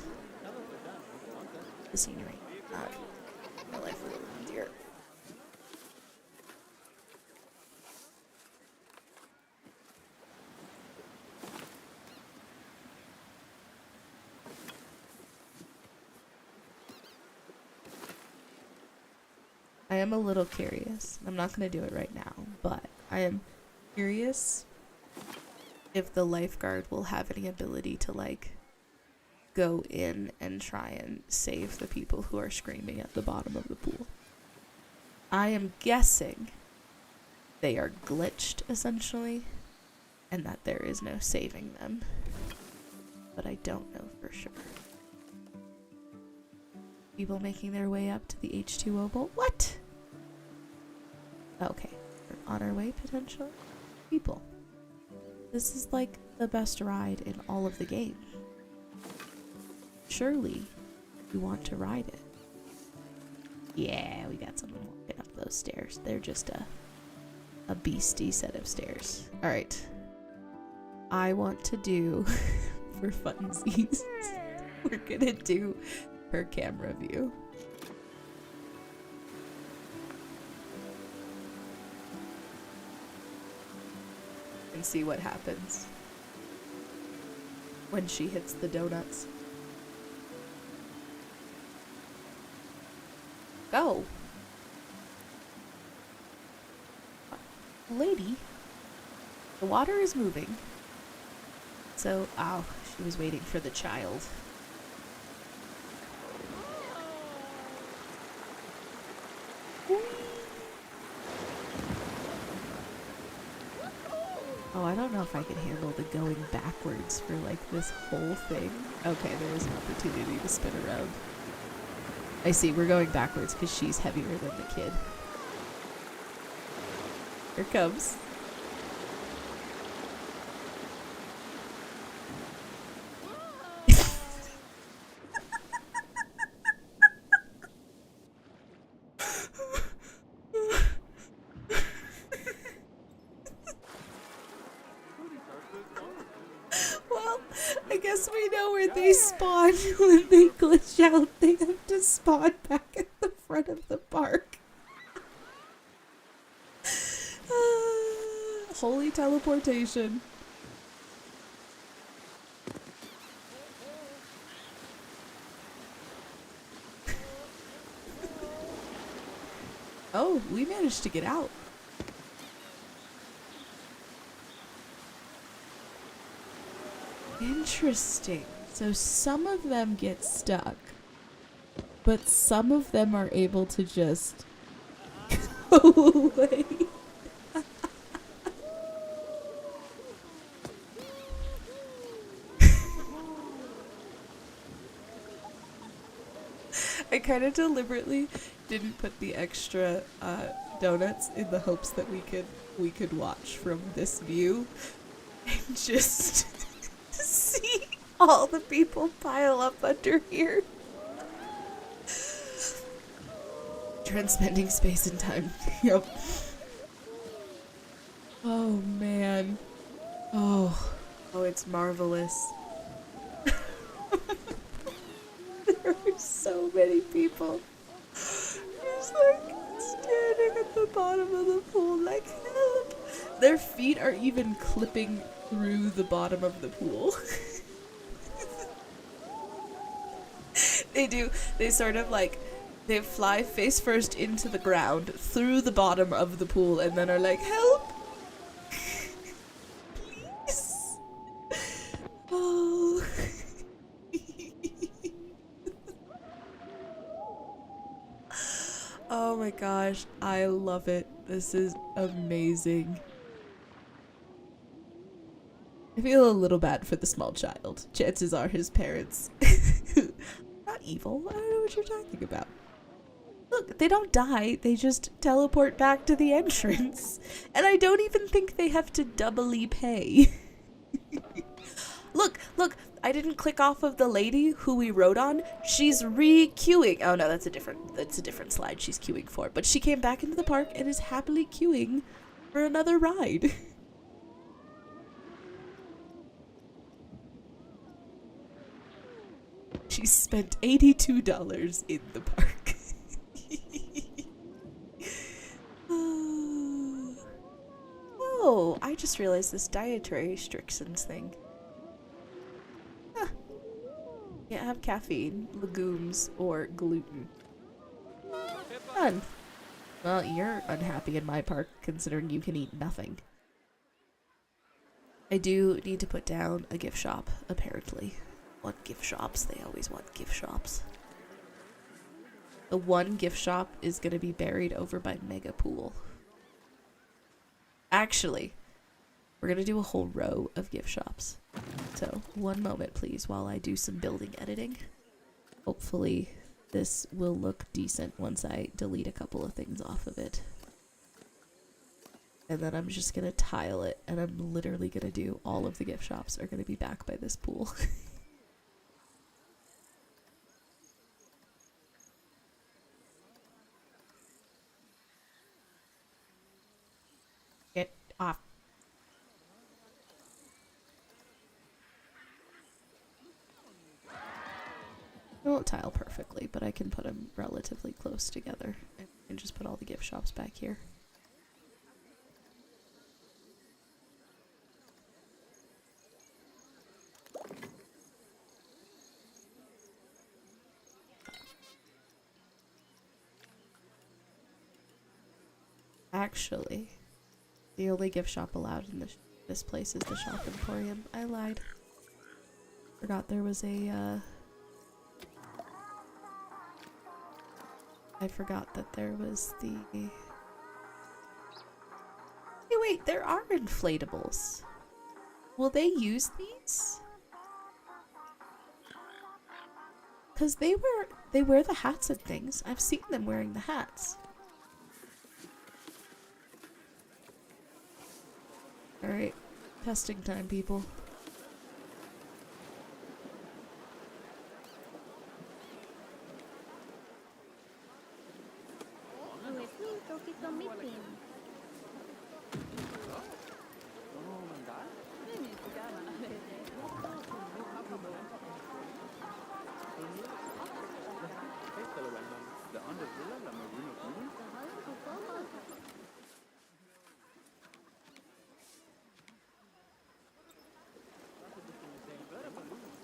[SPEAKER 1] The scenery. My life a little easier. I am a little curious. I'm not going to do it right now, but I am curious if the lifeguard will have any ability to, like, go in and try and save the people who are screaming at the bottom of the pool. I am guessing they are glitched, essentially, and that there is no saving them. But I don't know for sure. People making their way up to the H2O bowl? What? Okay, we're on our way, potentially. People. This is like the best ride in all of the game. Surely you want to ride it. Yeah, we got someone walking up those stairs. They're just a beastie set of stairs. Alright. I want to do, for funsies, we're gonna do her camera view. And see what happens when she hits the donuts. Go! Lady, the water is moving. So, oh, she was waiting for the child. I don't know if I can handle the going backwards for like this whole thing. Okay, there is an opportunity to spin around. I see, we're going backwards because she's heavier than the kid. Here comes. Well, I guess we know where they spawn when they glitch out. They have to spawn back at the front of the park. Holy teleportation. Oh, we managed to get out. Interesting. So some of them get stuck, but some of them are able to just go away. I kind of deliberately didn't put the extra donuts in the hopes that we could watch from this view and just see all the people pile up under here. Transcending space and time. Yep. Oh man. Oh, it's marvelous. There are so many people just like standing at the bottom of the pool like help. Their feet are even clipping through the bottom of the pool. They do. They sort of like, they fly face first into the ground through the bottom of the pool and then are like, help! Please! Oh. Oh my gosh, I love it. This is amazing. I feel a little bad for the small child. Chances are his parents. Not evil. I don't know what you're talking about. Look, they don't die. They just teleport back to the entrance. And I don't even think they have to doubly pay. Look, I didn't click off of the lady who we rode on. She's re-queuing. Oh no, that's a different slide she's queuing for. But she came back into the park and is happily queuing for another ride. She spent $82 in the park. Oh, I just realized this dietary restrictions thing. Huh. Can't have caffeine, legumes, or gluten. None. Well, you're unhappy in my park, considering you can eat nothing. I do need to put down a gift shop, apparently. Want gift shops? They always want gift shops. The one gift shop is going to be buried over by Mega Pool. Actually, we're going to do a whole row of gift shops. So, one moment please while I do some building editing. Hopefully this will look decent once I delete a couple of things off of it. And then I'm just going to tile it, and I'm literally going to do all of the gift shops are going to be back by this pool. Get off. I won't tile perfectly, but I can put them relatively close together. And I can just put all the gift shops back here. Actually, the only gift shop allowed in this place is the Shop Emporium. I lied. Forgot there was a, I forgot that there was the... Hey, wait, there are inflatables. Will they use these? Cause they wear the hats and things. I've seen them wearing the hats. Alright. Testing time, people.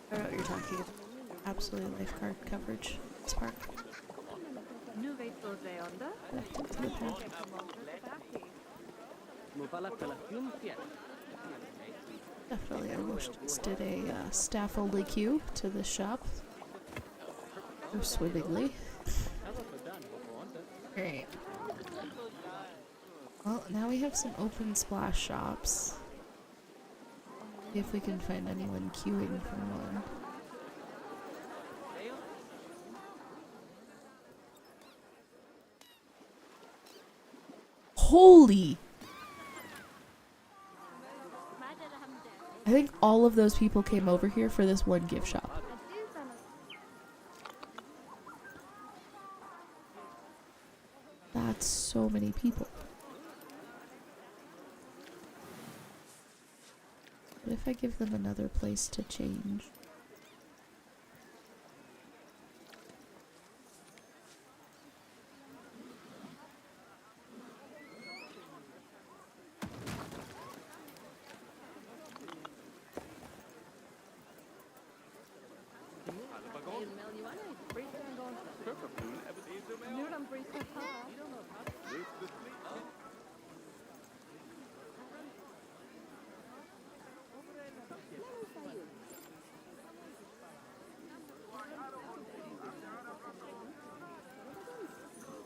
[SPEAKER 1] I don't know what you're talking about. Absolutely lifeguard coverage. Spark. Connected to the pad. Definitely, I wish just did a staff-only queue to this shop. Go swimmingly. Great. Well, now we have some open splash shops. See if we can find anyone queuing for one. Holy! I think all of those people came over here for this one gift shop. That's so many people. What if I give them another place to change?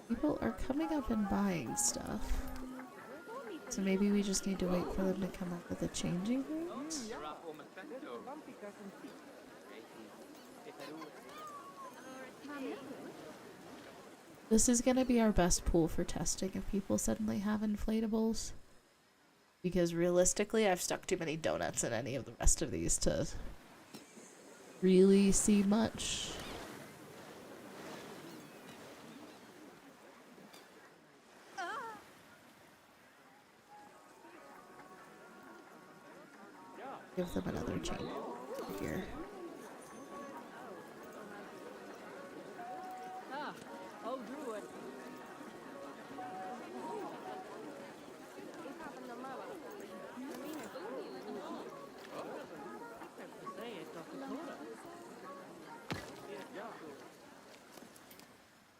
[SPEAKER 1] People are coming up and buying stuff. So maybe we just need to wait for them to come up with a changing room? This is gonna be our best pool for testing if people suddenly have inflatables. Because realistically, I've stuck too many donuts in any of the rest of these to really see much. Give them another change here.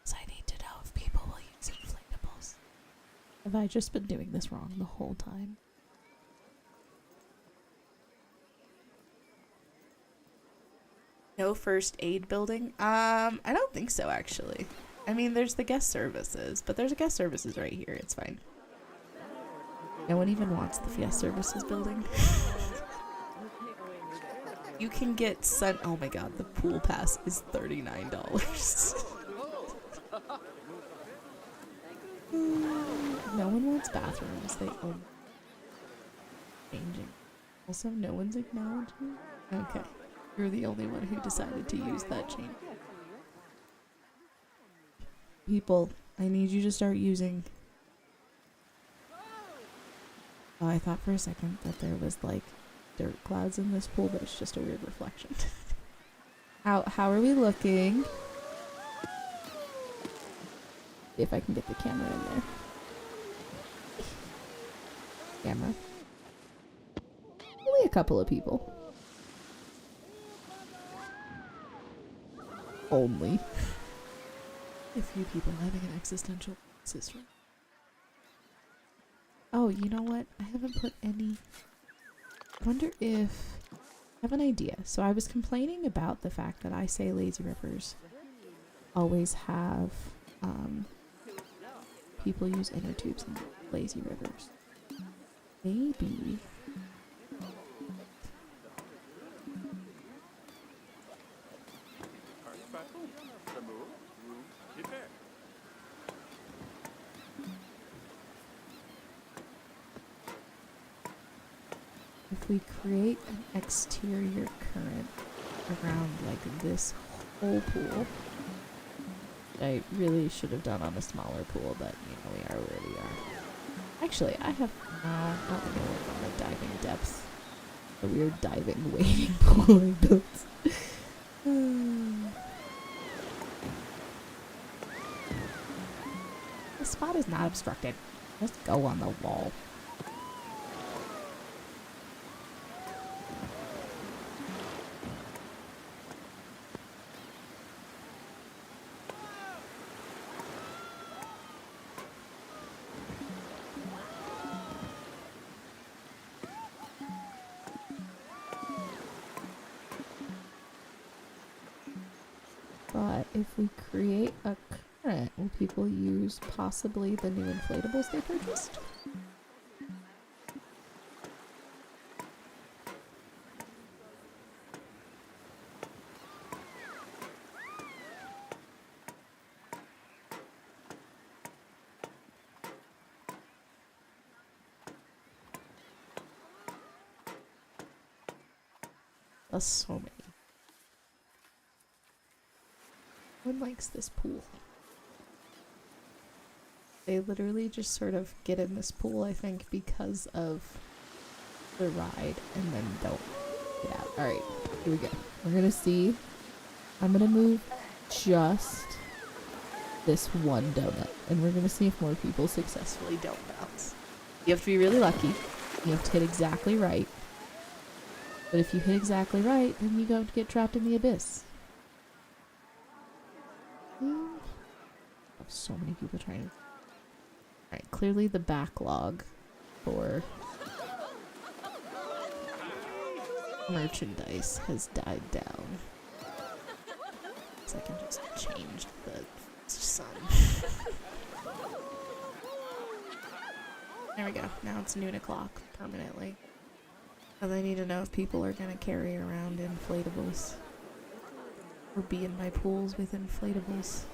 [SPEAKER 1] So I need to know if people will use inflatables. Have I just been doing this wrong the whole time? No first aid building? I don't think so, actually. I mean, there's the guest services, but there's a guest services right here. It's fine. No one even wants the guest services building. You can get oh my god, the pool pass is $39. No one wants bathrooms. They own changing. Also, no one's acknowledging. Okay. You're the only one who decided to use that chain. People, I need you to start using... Oh, I thought for a second that there was, like, dirt clouds in this pool, but it's just a weird reflection. How are we looking? See if I can get the camera in there. Camera. Only a couple of people. Only. A few people having an existential crisis. Oh, you know what? I haven't put any... I wonder if... I have an idea. So I was complaining about the fact that I say lazy rivers always have people use inner tubes in lazy rivers. Maybe If we create an exterior current around like this whole pool, I really should have done on a smaller pool, but you know, we are where we are. Actually, I have not going to work on the diving depth. The weird diving wading pool I built. The spot is not obstructed. Let's go on the wall. But if we create a current, will people use possibly the new inflatables they purchased? That's so many. One likes this pool. They literally just sort of get in this pool, I think, because of the ride and then don't get out. Alright, here we go. We're gonna see. I'm gonna move just this one donut, and we're gonna see if more people successfully don't bounce. You have to be really lucky. You have to hit exactly right. But if you hit exactly right, then you don't get trapped in the abyss. So many people trying to... Alright, clearly the backlog for merchandise has died down. So I can just change the sun. There we go. Now it's noon o'clock permanently. And I need to know if people are gonna carry around inflatables. Or be in my pools with inflatables.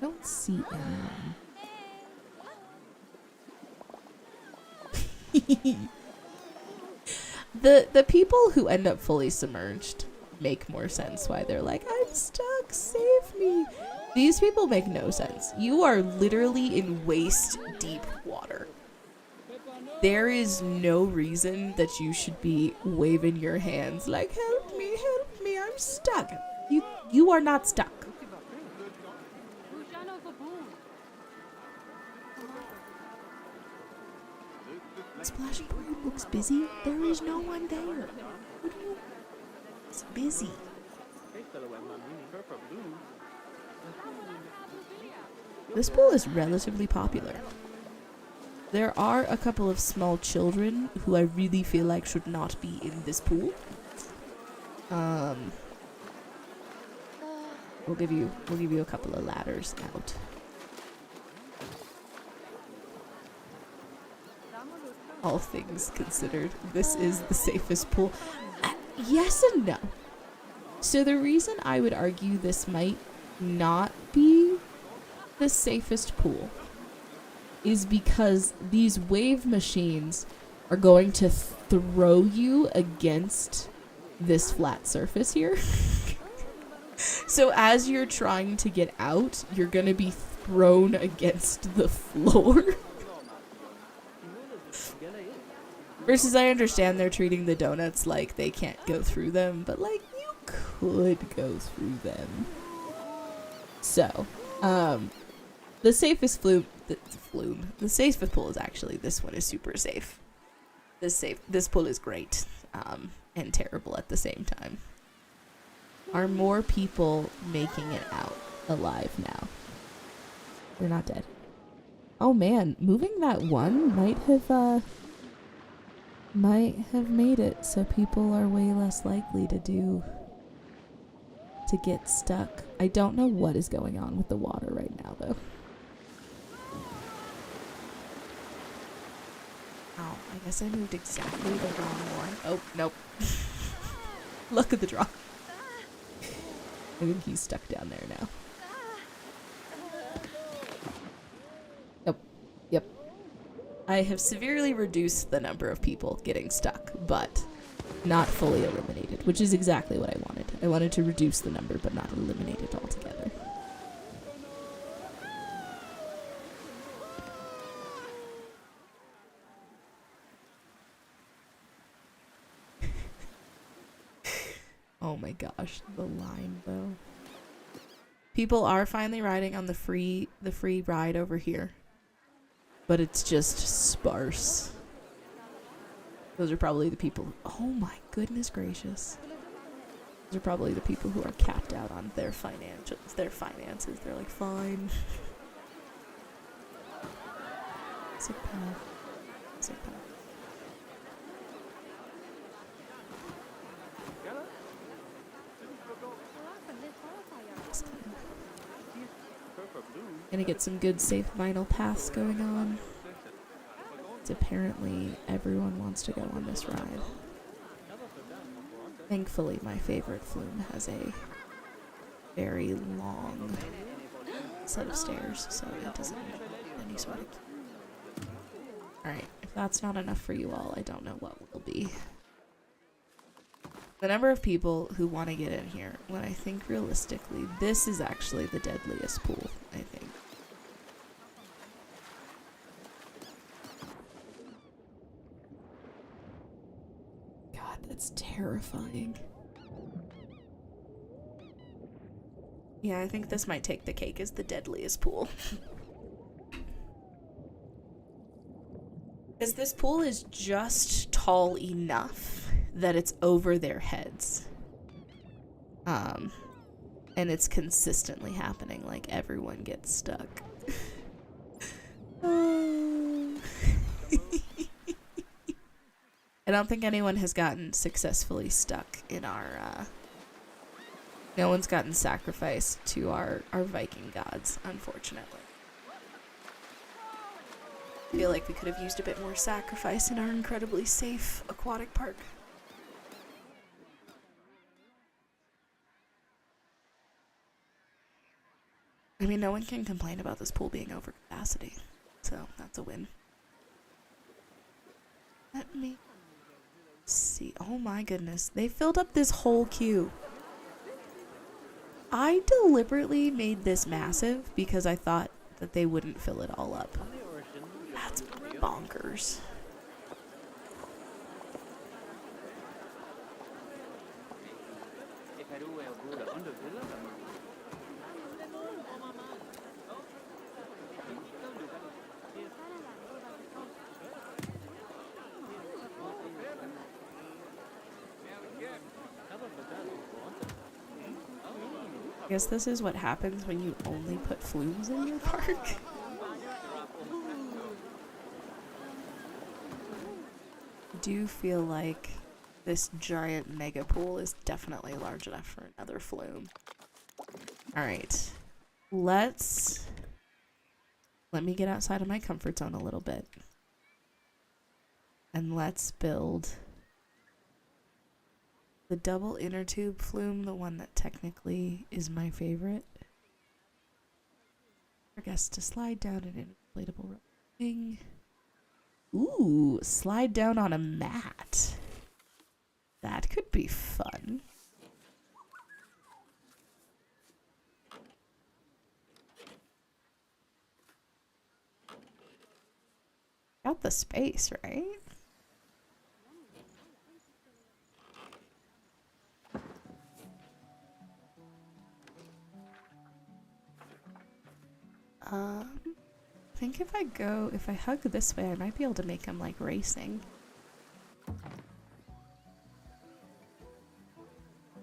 [SPEAKER 1] I don't see anyone. The people who end up fully submerged make more sense why they're like, I'm stuck, save me. These people make no sense. You are literally in waist deep water. There is no reason that you should be waving your hands like, help me, I'm stuck. You are not stuck. Splashing Point looks busy. There is no one there. It's busy. This pool is relatively popular. There are a couple of small children who I really feel like should not be in this pool. We'll give you a couple of ladders out. All things considered, this is the safest pool. Yes and no. So the reason I would argue this might not be the safest pool is because these wave machines are going to throw you against this flat surface here. So as you're trying to get out, you're going to be thrown against the floor. Versus I understand they're treating the donuts like they can't go through them, but like you could go through them. So, the safest the safest pool is actually this one is super safe. This pool is great, and terrible at the same time. Are more people making it out alive now? They're not dead. Oh man, moving that one might have made it so people are way less likely to get stuck. I don't know what is going on with the water right now though. Ow. I guess I moved exactly the wrong one. Oh, nope. Look at the draw. I think he's stuck down there now. Yep. I have severely reduced the number of people getting stuck, but not fully eliminated, which is exactly what I wanted. I wanted to reduce the number, but not eliminate it altogether. Oh my gosh, the line though. People are finally riding on the free ride over here, but it's just sparse. Those are probably the people. Oh my goodness gracious! Those are probably the people who are capped out on their finances. They're like, fine. Sick path. Sick path. Gonna get some good safe vinyl paths going on. It's apparently everyone wants to go on this ride. Thankfully, my favorite flume has a very long set of stairs, so it doesn't need any sort of... Alright, if that's not enough for you all, I don't know what will be. The number of people who want to get in here, when I think realistically, this is actually the deadliest pool, I think. God, that's terrifying. Yeah, I think this might take the cake as the deadliest pool. Because this pool is just tall enough that it's over their heads. And it's consistently happening, like everyone gets stuck. I don't think anyone has gotten successfully stuck in our, no one's gotten sacrificed to our Viking gods, unfortunately. I feel like we could have used a bit more sacrifice in our incredibly safe aquatic park. I mean, no one can complain about this pool being over capacity, so that's a win. Let me see. Oh my goodness, they filled up this whole queue. I deliberately made this massive because I thought that they wouldn't fill it all up. That's bonkers. I guess this is what happens when you only put flumes in your park. I do feel like this giant mega pool is definitely large enough for another flume. Alright. Let me get outside of my comfort zone a little bit. And let's build the double inner tube flume, the one that technically is my favorite. For guests to slide down an inflatable thing. Ooh, slide down on a mat. That could be fun. Got the space, right? I think if I hug this way, I might be able to make him like racing.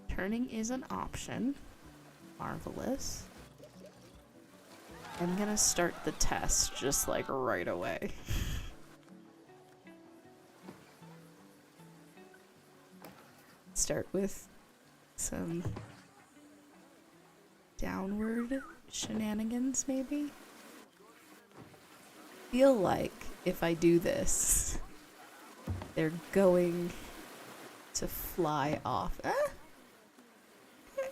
[SPEAKER 1] Turning is an option. Marvelous. I'm gonna start the test just like right away. Start with some downward shenanigans, maybe? Feel like if I do this, they're going to fly off. Ah! Okay.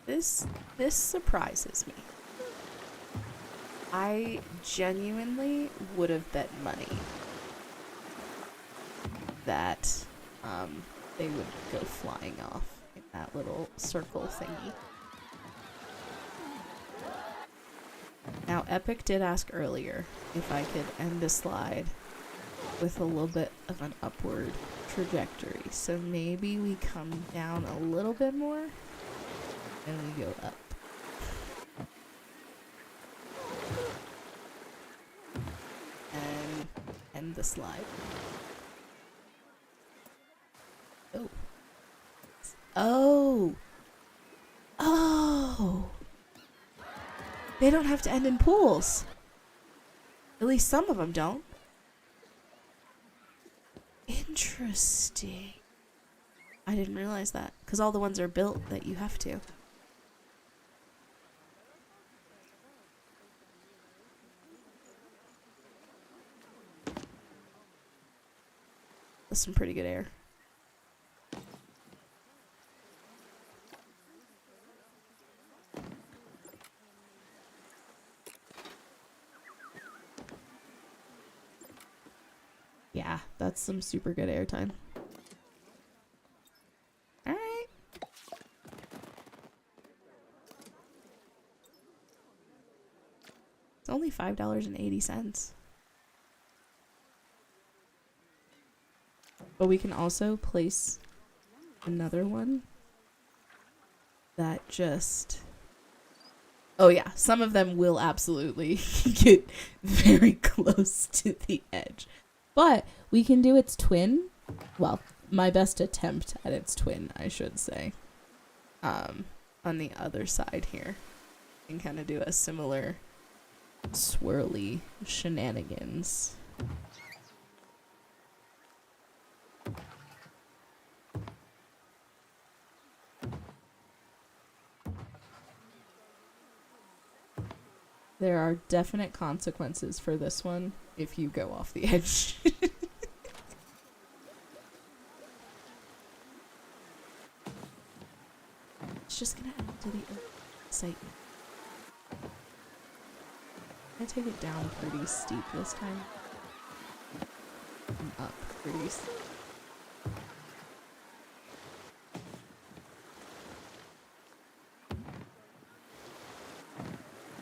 [SPEAKER 1] This surprises me. I genuinely would have bet money that they would go flying off in that little circle thingy. Now, Epic did ask earlier if I could end the slide with a little bit of an upward trajectory. So maybe we come down a little bit more and we go up. And end the slide. Oh. Oh! Oh! They don't have to end in pools. At least some of them don't. Interesting. I didn't realize that. Because all the ones are built that you have to. That's some pretty good air. Yeah, that's some super good airtime. Alright. It's only $5.80. But we can also place another one that just... Oh yeah, some of them will absolutely get very close to the edge. But we can do its twin. Well, my best attempt at its twin, I should say. On the other side here. We can kind of do a similar swirly shenanigans. There are definite consequences for this one if you go off the edge. It's just gonna add to the excitement. I'm gonna take it down pretty steep this time. And up pretty steep.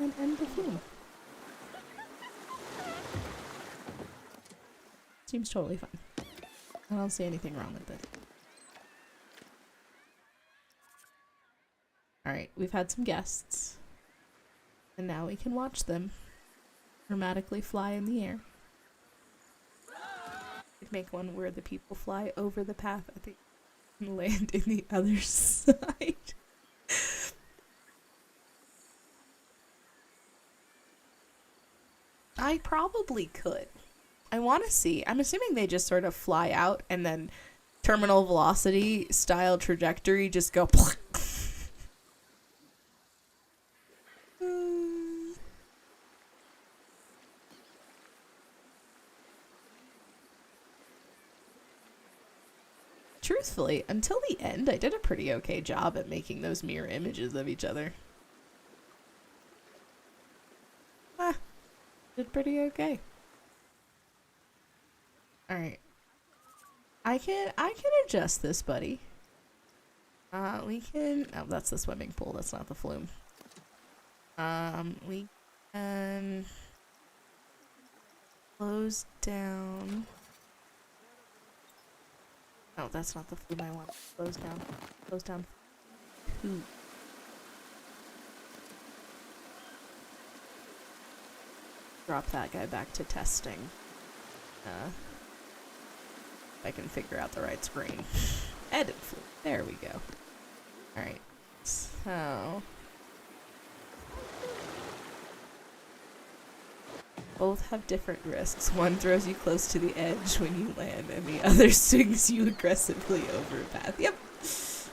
[SPEAKER 1] And end the film. Seems totally fine. I don't see anything wrong with it. Alright, we've had some guests. And now we can watch them dramatically fly in the air. We'd make one where the people fly over the path, I think, and land in the other side. I probably could. I want to see. I'm assuming they just sort of fly out and then terminal velocity style trajectory just go. Truthfully, until the end, I did a pretty okay job at making those mirror images of each other. Did pretty okay. Alright. I can adjust this, buddy. We can... Oh, that's the swimming pool. That's not the flume. We can... Close down... Oh, that's not the flume I want. Close down. Close down. 2. Drop that guy back to testing. If I can figure out the right screen. Edit flume. There we go. Alright. So... both have different risks. One throws you close to the edge when you land, and the other swings you aggressively over a path. Yep.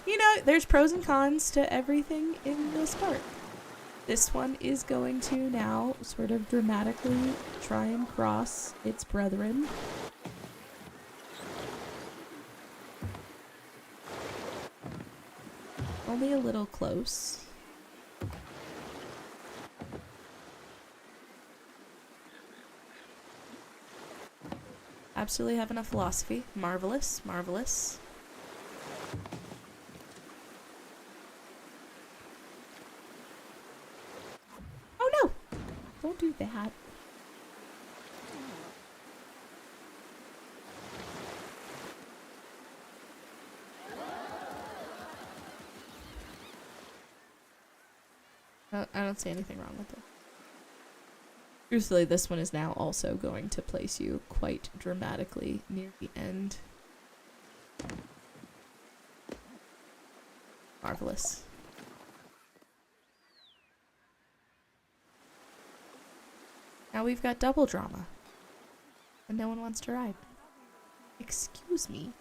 [SPEAKER 1] You know, there's pros and cons to everything in this park. This one is going to now sort of dramatically try and cross its brethren. Only a little close. Absolutely have enough philosophy. Marvelous, marvelous. Oh no! Don't do that. I don't see anything wrong with it. Truthfully, this one is now also going to place you quite dramatically near the end. Marvelous. Now we've got double drama. And no one wants to ride. Excuse me.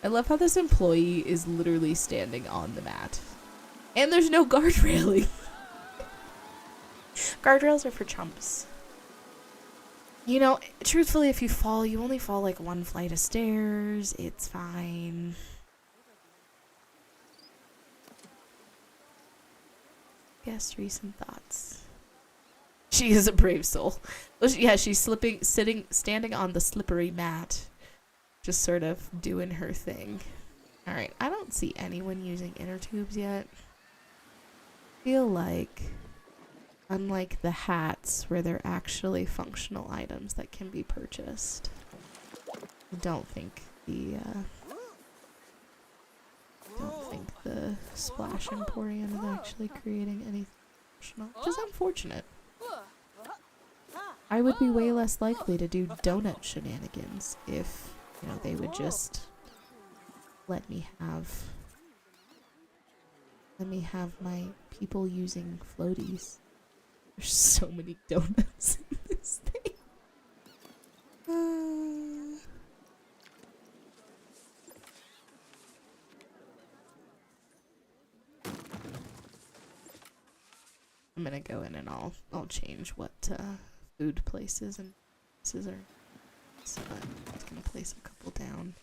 [SPEAKER 1] I love how this employee is literally standing on the mat. And there's no guard railing. Guardrails are for chumps. You know, truthfully, if you fall, you only fall like one flight of stairs. It's fine. Guess recent thoughts. She is a brave soul. Well, yeah, she's standing on the slippery mat. Just sort of doing her thing. Alright, I don't see anyone using inner tubes yet. I feel like, unlike the hats, where they're actually functional items that can be purchased, I don't think the Splash Emporium is actually creating anything functional, which is unfortunate. I would be way less likely to do donut shenanigans if, you know, they would just let me have my people using floaties. There's so many donuts in this thing. I'm gonna go in and I'll change what food places and places are. So I'm just gonna place a couple down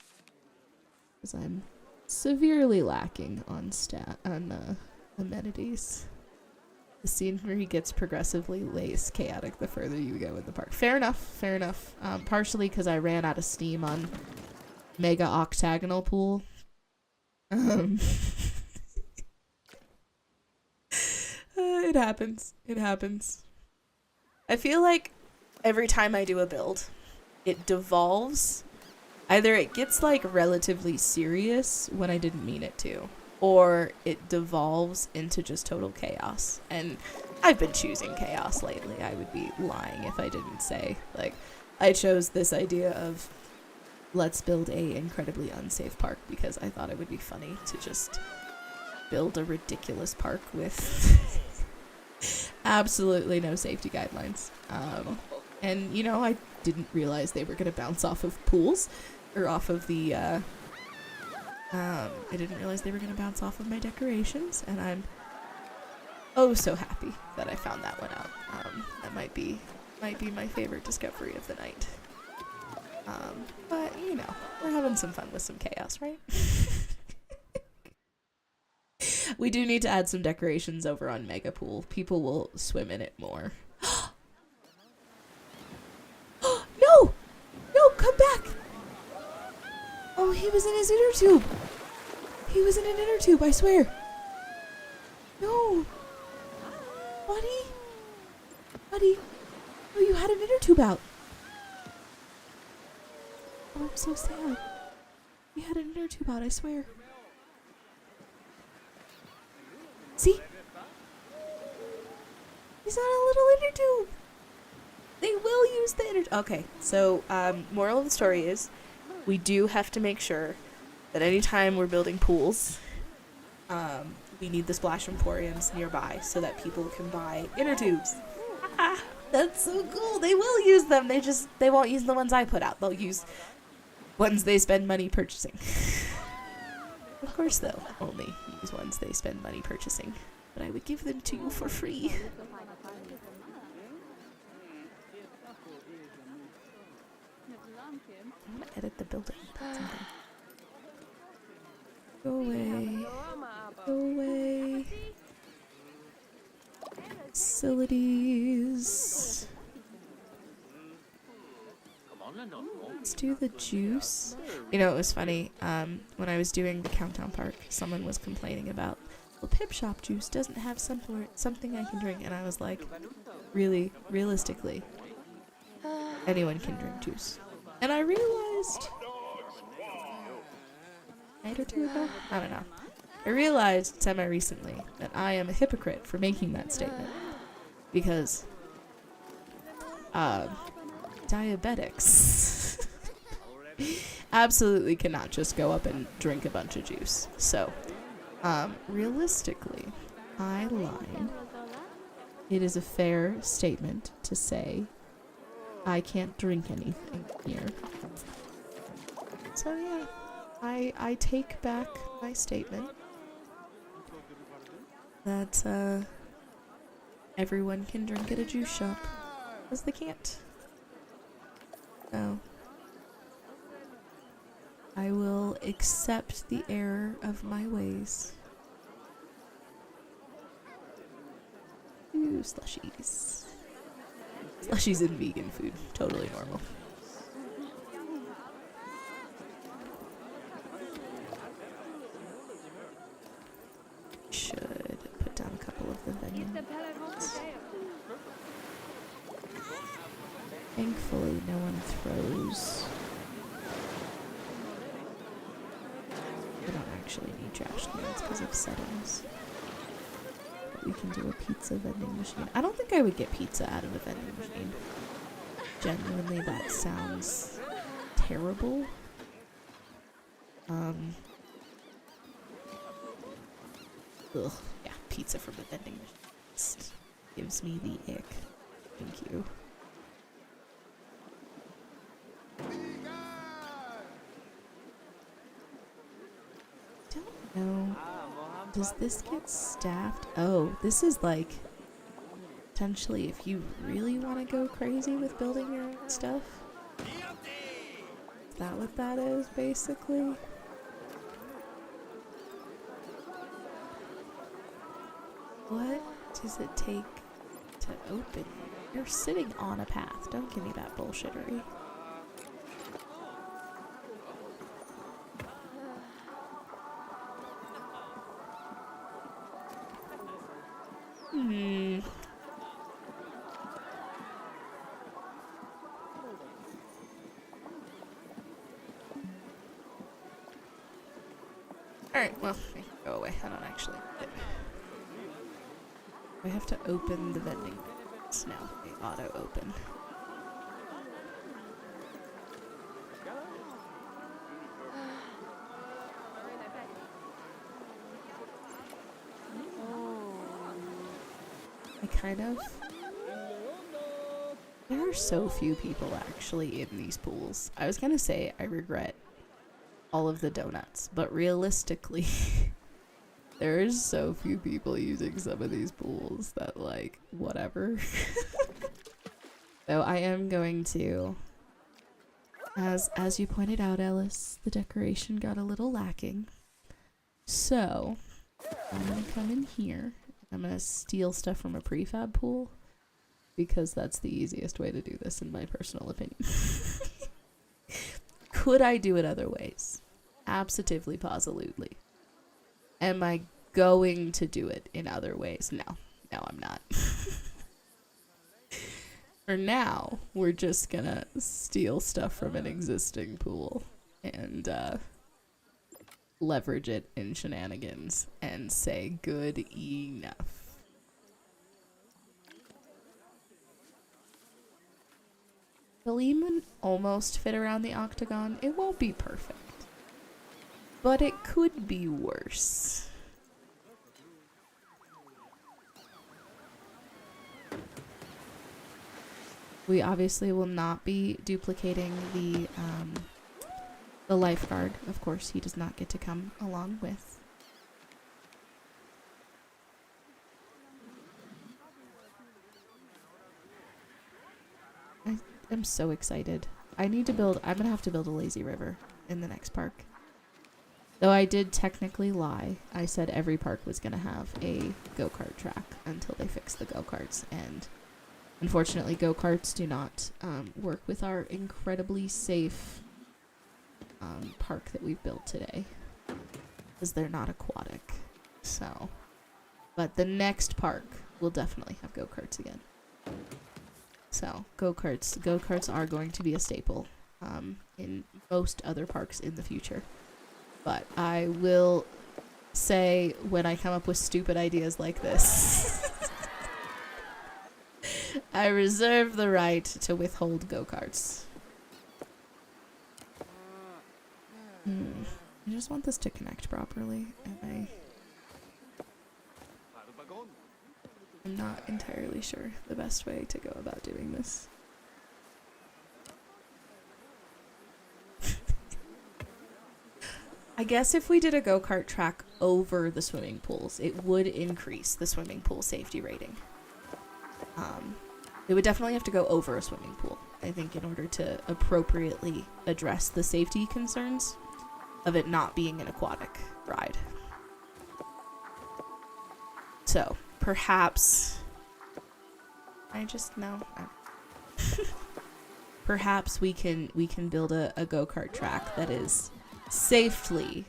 [SPEAKER 1] because I'm severely lacking on amenities. The scenery gets progressively less chaotic the further you go in the park. Fair enough, fair enough. Partially because I ran out of steam on Mega Octagonal Pool. It happens. It happens. I feel like every time I do a build, it devolves. Either it gets like relatively serious when I didn't mean it to, or it devolves into just total chaos. And I've been choosing chaos lately. I would be lying if I didn't say, like, I chose this idea of let's build a incredibly unsafe park because I thought it would be funny to just build a ridiculous park with absolutely no safety guidelines. And, you know, I didn't realize they were going to bounce off of pools, or off of the, I didn't realize they were going to bounce off of my decorations, and I'm oh so happy that I found that one out. That might be my favorite discovery of the night. But, you know, we're having some fun with some chaos, right? We do need to add some decorations over on Mega Pool. People will swim in it more. No! No, come back! Oh, he was in his inner tube. He was in an inner tube, I swear. No. Buddy? Buddy? Oh, you had an inner tube out. Oh, I'm so sad. You had an inner tube out, I swear. See? He's on a little inner tube. They will use the inner... Okay, so, moral of the story is, we do have to make sure that anytime we're building pools, we need the Splash Emporiums nearby so that people can buy inner tubes. That's so cool. They will use them. They won't use the ones I put out. They'll use ones they spend money purchasing. Of course they'll only use ones they spend money purchasing. But I would give them to you for free. I'm gonna edit the building. Go away. Go away. Facilities. Let's do the juice. You know, it was funny. When I was doing the Countdown Park, someone was complaining about, well, Pip Shop juice doesn't have something I can drink. And I was like, really, realistically, anyone can drink juice. And I realized, a night or two ago? I don't know. I realized semi-recently that I am a hypocrite for making that statement. Because, diabetics absolutely cannot just go up and drink a bunch of juice. So, realistically, I lied. It is a fair statement to say I can't drink anything here. So yeah, I take back my statement that everyone can drink at a juice shop, because they can't. So I will accept the error of my ways. Ooh, slushies. Slushies and vegan food. Totally normal. Should put down a couple of the vending. Thankfully, no one throws. I don't actually need trash cans because of settings. But we can do a pizza vending machine. I don't think I would get pizza out of a vending machine. Genuinely, that sounds terrible. Ugh, yeah, pizza from the vending machine just gives me the ick. Thank you. Don't know. Does this get staffed? Oh, this is like potentially if you really want to go crazy with building your own stuff. Is that what that is, basically? What does it take to open? You're sitting on a path. Don't give me that bullshittery. Alright, well, go away. I don't actually. I have to open the vending machines now. They auto open. I kind of. There are so few people actually in these pools. I was gonna say I regret all of the donuts, but realistically, there's so few people using some of these pools that, like, whatever. So I am going to, as you pointed out, Ellis, the decoration got a little lacking. So I'm gonna come in here. I'm gonna steal stuff from a prefab pool because that's the easiest way to do this, in my personal opinion. Could I do it other ways? Absolutely, positively. Am I going to do it in other ways? No. No, I'm not. For now, we're just gonna steal stuff from an existing pool and leverage it in shenanigans and say good enough. It'll even almost fit around the octagon. It won't be perfect, but it could be worse. We obviously will not be duplicating the lifeguard. Of course, he does not get to come along with. I'm so excited. I'm gonna have to build a lazy river in the next park. Though I did technically lie. I said every park was gonna have a go-kart track until they fix the go-karts, and unfortunately go-karts do not work with our incredibly safe park that we've built today, because they're not aquatic. So, but the next park will definitely have go-karts again. So go-karts are going to be a staple in most other parks in the future. But I will say, when I come up with stupid ideas like this, I reserve the right to withhold go-karts. I just want this to connect properly, and I'm not entirely sure the best way to go about doing this. I guess if we did a go-kart track over the swimming pools, it would increase the swimming pool safety rating. It would definitely have to go over a swimming pool, I think, in order to appropriately address the safety concerns of it not being an aquatic ride. So, perhaps... Perhaps we can build a go-kart track that is safely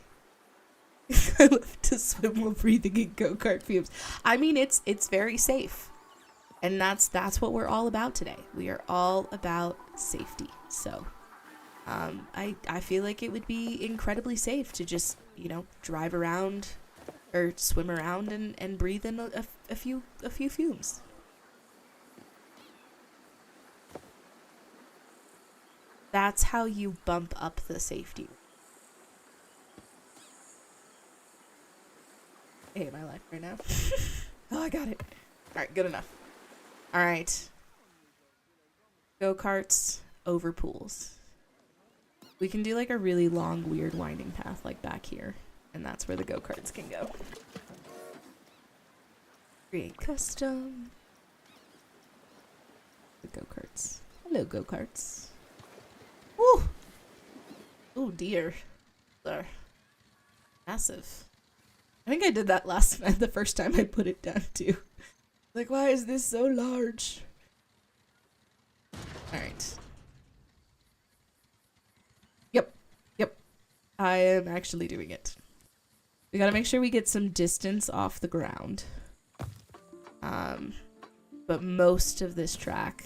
[SPEAKER 1] I love to swim while breathing in go-kart fumes. I mean, it's very safe, and that's what we're all about today. We are all about safety. So I feel like it would be incredibly safe to just, drive around or swim around and breathe in a few fumes. That's how you bump up the safety. I hate my life right now. Oh, I got it. Alright, good enough. Alright. Go-karts over pools. We can do like a really long, weird winding path like back here. And that's where the go-karts can go. Create custom. The go-karts. Hello, go-karts. Ooh! Oh dear. They're massive. I think I did that last night, the first time I put it down too. Like, why is this so large? Alright. Yep. I am actually doing it. We gotta make sure we get some distance off the ground. But most of this track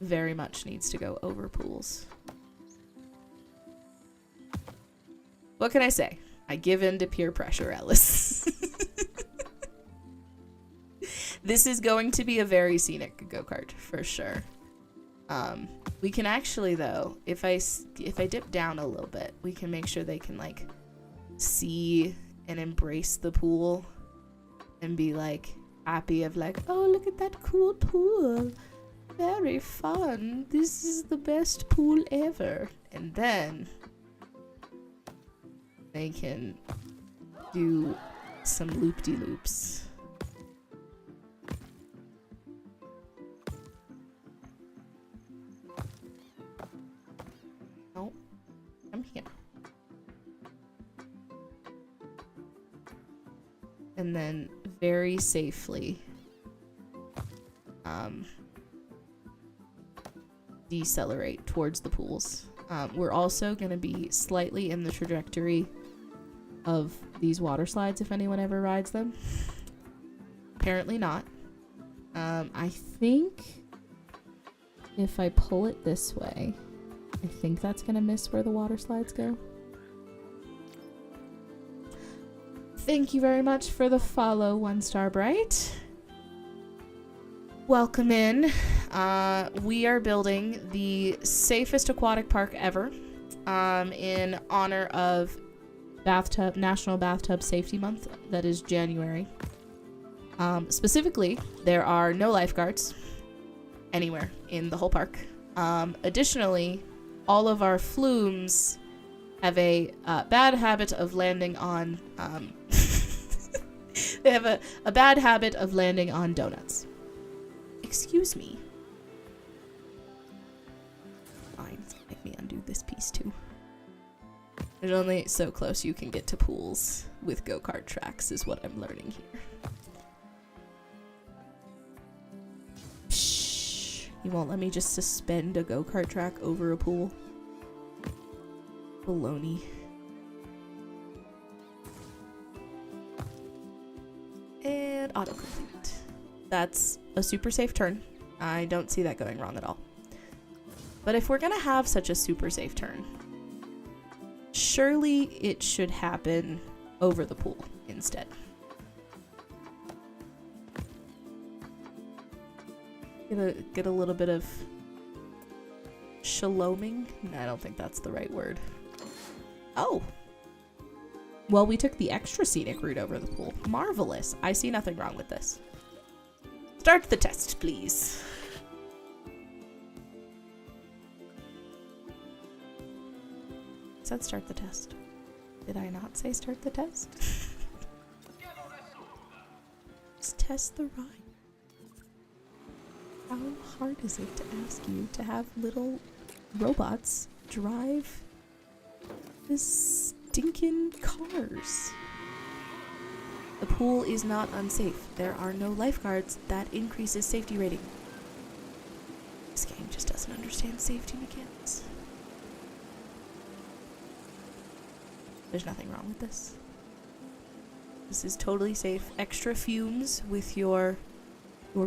[SPEAKER 1] very much needs to go over pools. What can I say? I give in to peer pressure, Ellis. This is going to be a very scenic go-kart, for sure. We can actually, though, if I dip down a little bit, we can make sure they can, like, see and embrace the pool and be, like, happy of, like, oh, look at that cool pool. Very fun. This is the best pool ever. And then they can do some loop-de-loops. Oh, come here. And then very safely decelerate towards the pools. We're also going to be slightly in the trajectory of these water slides if anyone ever rides them. Apparently not. I think if I pull it this way, I think that's going to miss where the water slides go. Thank you very much for the follow, 1-star Bright. Welcome in. We are building the safest aquatic park ever in honor of National Bathtub Safety Month. That is January. Specifically, there are no lifeguards anywhere in the whole park. Additionally, all of our flumes have a bad habit of landing on they have a bad habit of landing on donuts. Excuse me. Fine, make me undo this piece too. There's only so close you can get to pools with go-kart tracks is what I'm learning here. Shh. You won't let me just suspend a go-kart track over a pool? Baloney. And autocomplete. That's a super safe turn. I don't see that going wrong at all. But if we're gonna have such a super safe turn, surely it should happen over the pool instead. Get a little bit of shaloming? I don't think that's the right word. Oh. Well, we took the extra scenic route over the pool. Marvelous. I see nothing wrong with this. Start the test, please. It said start the test. Did I not say start the test? Let's test the ride. How hard is it to ask you to have little robots drive this stinking cars? The pool is not unsafe. There are no lifeguards. That increases safety rating. This game just doesn't understand safety mechanics. There's nothing wrong with this. This is totally safe. Extra fumes with your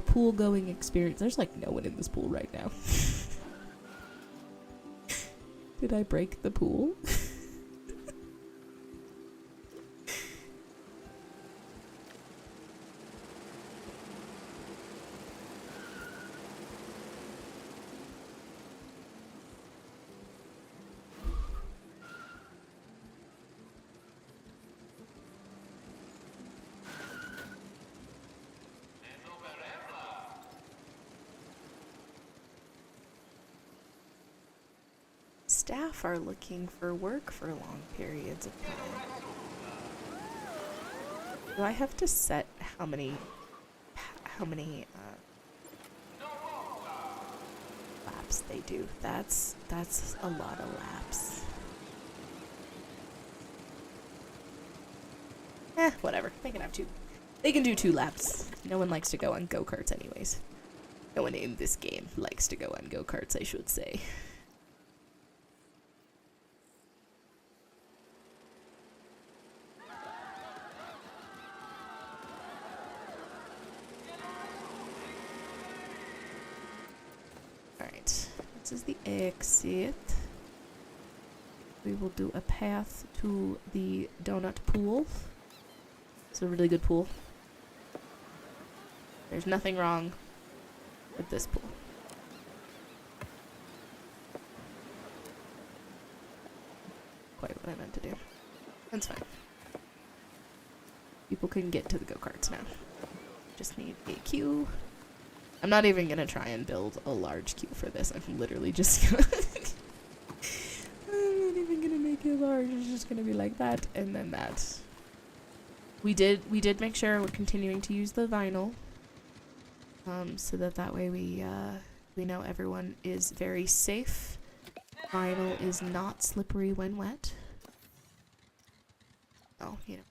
[SPEAKER 1] pool going experience. There's like no one in this pool right now. Did I break the pool? Staff are looking for work for long periods of time. Do I have to set how many laps they do? That's a lot of laps. Whatever. They can have two. They can do 2 laps. No one likes to go on go-karts anyways. No one in this game likes to go on go-karts, I should say. This is the exit. We will do a path to the donut pool. It's a really good pool. There's nothing wrong with this pool. Quite what I meant to do. That's fine. People can get to the go-karts now. Just need a queue. I'm not even gonna try and build a large queue for this. I'm literally just gonna I'm not even gonna make it large. It's just gonna be like that and then that. We did make sure we're continuing to use the vinyl. So that way we know everyone is very safe. Vinyl is not slippery when wet. Oh, you know,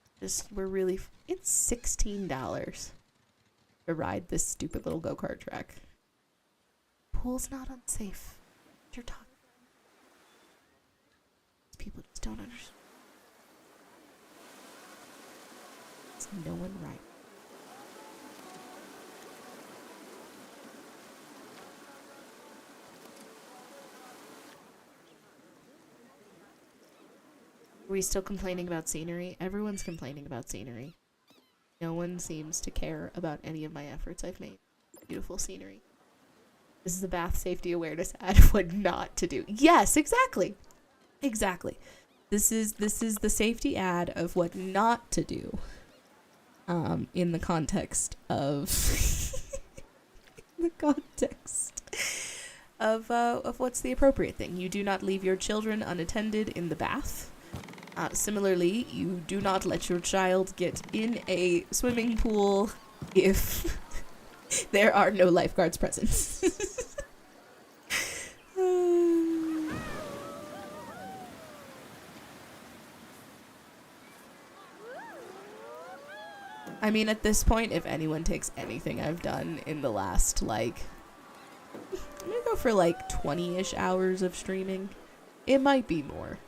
[SPEAKER 1] we're really it's $16. To ride this stupid little go-kart track. Pool's not unsafe. What you're talking about? People just don't understand. It's no one right. Are we still complaining about scenery? Everyone's complaining about scenery. No one seems to care about any of my efforts I've made. Beautiful scenery. This is a bath safety awareness ad of what not to do. Yes, exactly. Exactly. This is the safety ad of what not to do. In the context of the context of what's the appropriate thing. You do not leave your children unattended in the bath. Similarly, you do not let your child get in a swimming pool if there are no lifeguards present. I mean, at this point, if anyone takes anything I've done in the last, like, I'm gonna go for like 20-ish hours of streaming. It might be more.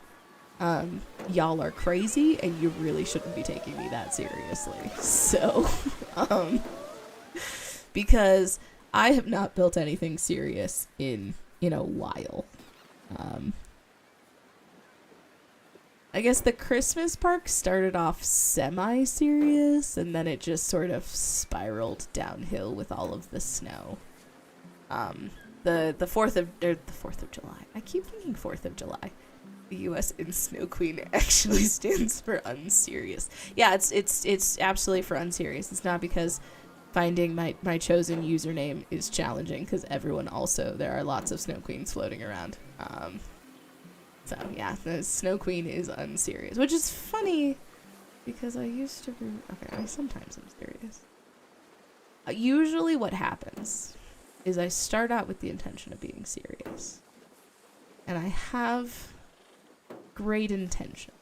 [SPEAKER 1] Y'all are crazy, and you really shouldn't be taking me that seriously. So, because I have not built anything serious in a while. I guess the Christmas park started off semi-serious, and then it just sort of spiraled downhill with all of the snow. The 4th of July. I keep thinking 4th of July. The U.S. in Snow Queen actually stands for unserious. Yeah, it's absolutely for unserious. It's not because finding my chosen username is challenging, because there are lots of Snow Queens floating around. So yeah, the Snow Queen is unserious, which is funny because I used to be. Okay, I sometimes am serious. Usually, what happens is I start out with the intention of being serious, and I have great intention,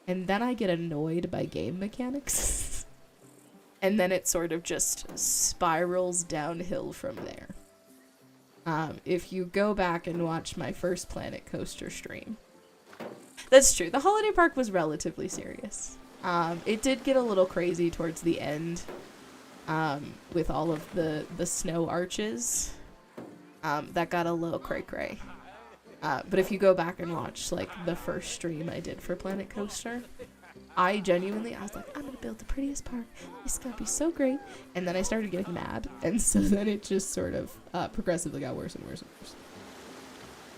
[SPEAKER 1] and then I get annoyed by game mechanics, and then it sort of just spirals downhill from there. If you go back and watch my first Planet Coaster stream, that's true. The holiday park was relatively serious. It did get a little crazy towards the end, with all of the snow arches. That got a little cray-cray. But if you go back and watch, like, the first stream I did for Planet Coaster, I was like, I'm gonna build the prettiest park. It's gonna be so great. And then I started getting mad. And so then it just sort of progressively got worse and worse and worse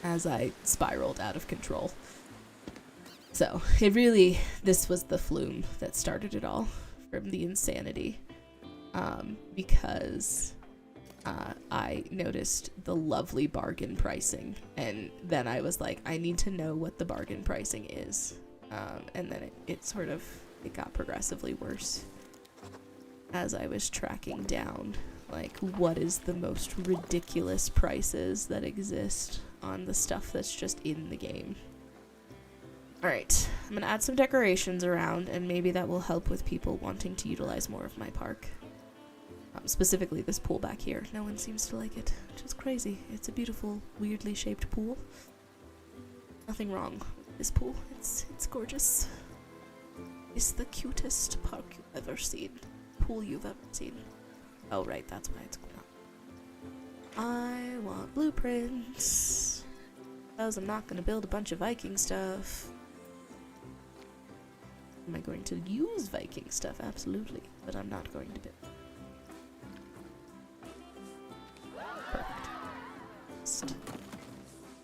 [SPEAKER 1] as I spiraled out of control. So this was the flume that started it all, from the insanity. Because I noticed the lovely bargain pricing. And then I was like, I need to know what the bargain pricing is. And then it got progressively worse as I was tracking down, like, what is the most ridiculous prices that exist on the stuff that's just in the game. Alright, I'm gonna add some decorations around, and maybe that will help with people wanting to utilize more of my park. Specifically this pool back here. No one seems to like it, which is crazy. It's a beautiful, weirdly shaped pool. Nothing wrong with this pool. It's gorgeous. It's the cutest park you've ever seen. Pool you've ever seen. Oh, right, that's why it's going on. I want blueprints. Because I'm not going to build a bunch of Viking stuff. Am I going to use Viking stuff? Absolutely. But I'm not going to build. Perfect. Just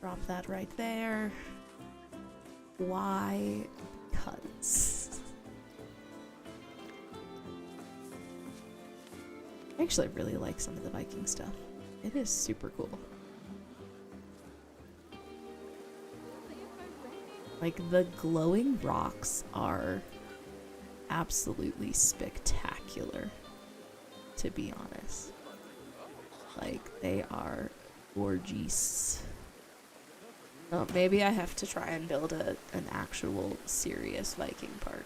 [SPEAKER 1] drop that right there. Why? Because. I actually really like some of the Viking stuff. It is super cool. Like, the glowing rocks are absolutely spectacular, to be honest. Like, they are gorgeous. Oh, maybe I have to try and build an actual serious Viking park.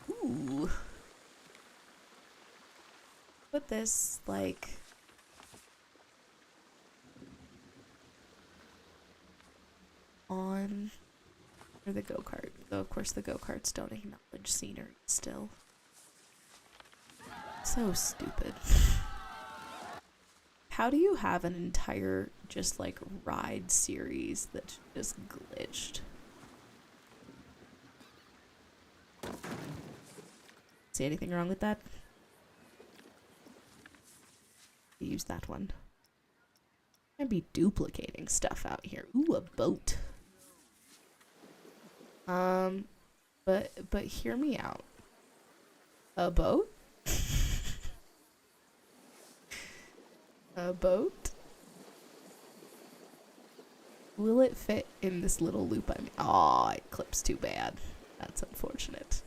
[SPEAKER 1] Ooh. Put this, like, on for the go-kart. Though, of course, the go-karts don't acknowledge scenery still. So stupid. How do you have an entire, just, like, ride series that just glitched? See anything wrong with that? Use that one. I'd be duplicating stuff out here. Ooh, a boat. But hear me out. A boat? A boat? Will it fit in this little loop? I mean, oh, it clips too bad. That's unfortunate.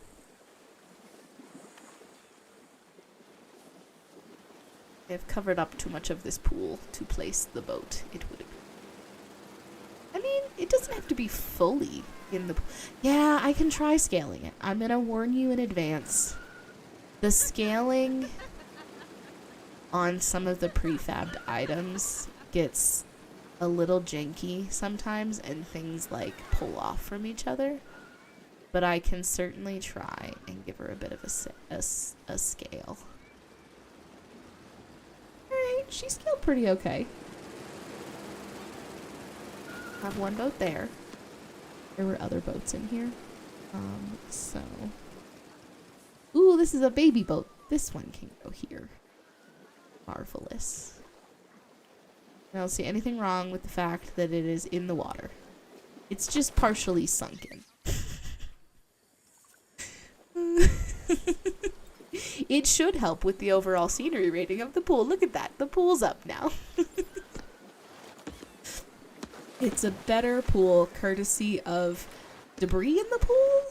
[SPEAKER 1] I've covered up too much of this pool to place the boat. It would. I mean, it doesn't have to be fully in the. Yeah, I can try scaling it. I'm gonna warn you in advance. The scaling on some of the prefabbed items gets a little janky sometimes, and things like pull off from each other. But I can certainly try and give her a bit of a scale. Alright, she scaled pretty okay. Have one boat there. There were other boats in here. So. Ooh, this is a baby boat. This one can go here. Marvelous. I don't see anything wrong with the fact that it is in the water. It's just partially sunken. It should help with the overall scenery rating of the pool. Look at that. The pool's up now. It's a better pool courtesy of debris in the pool.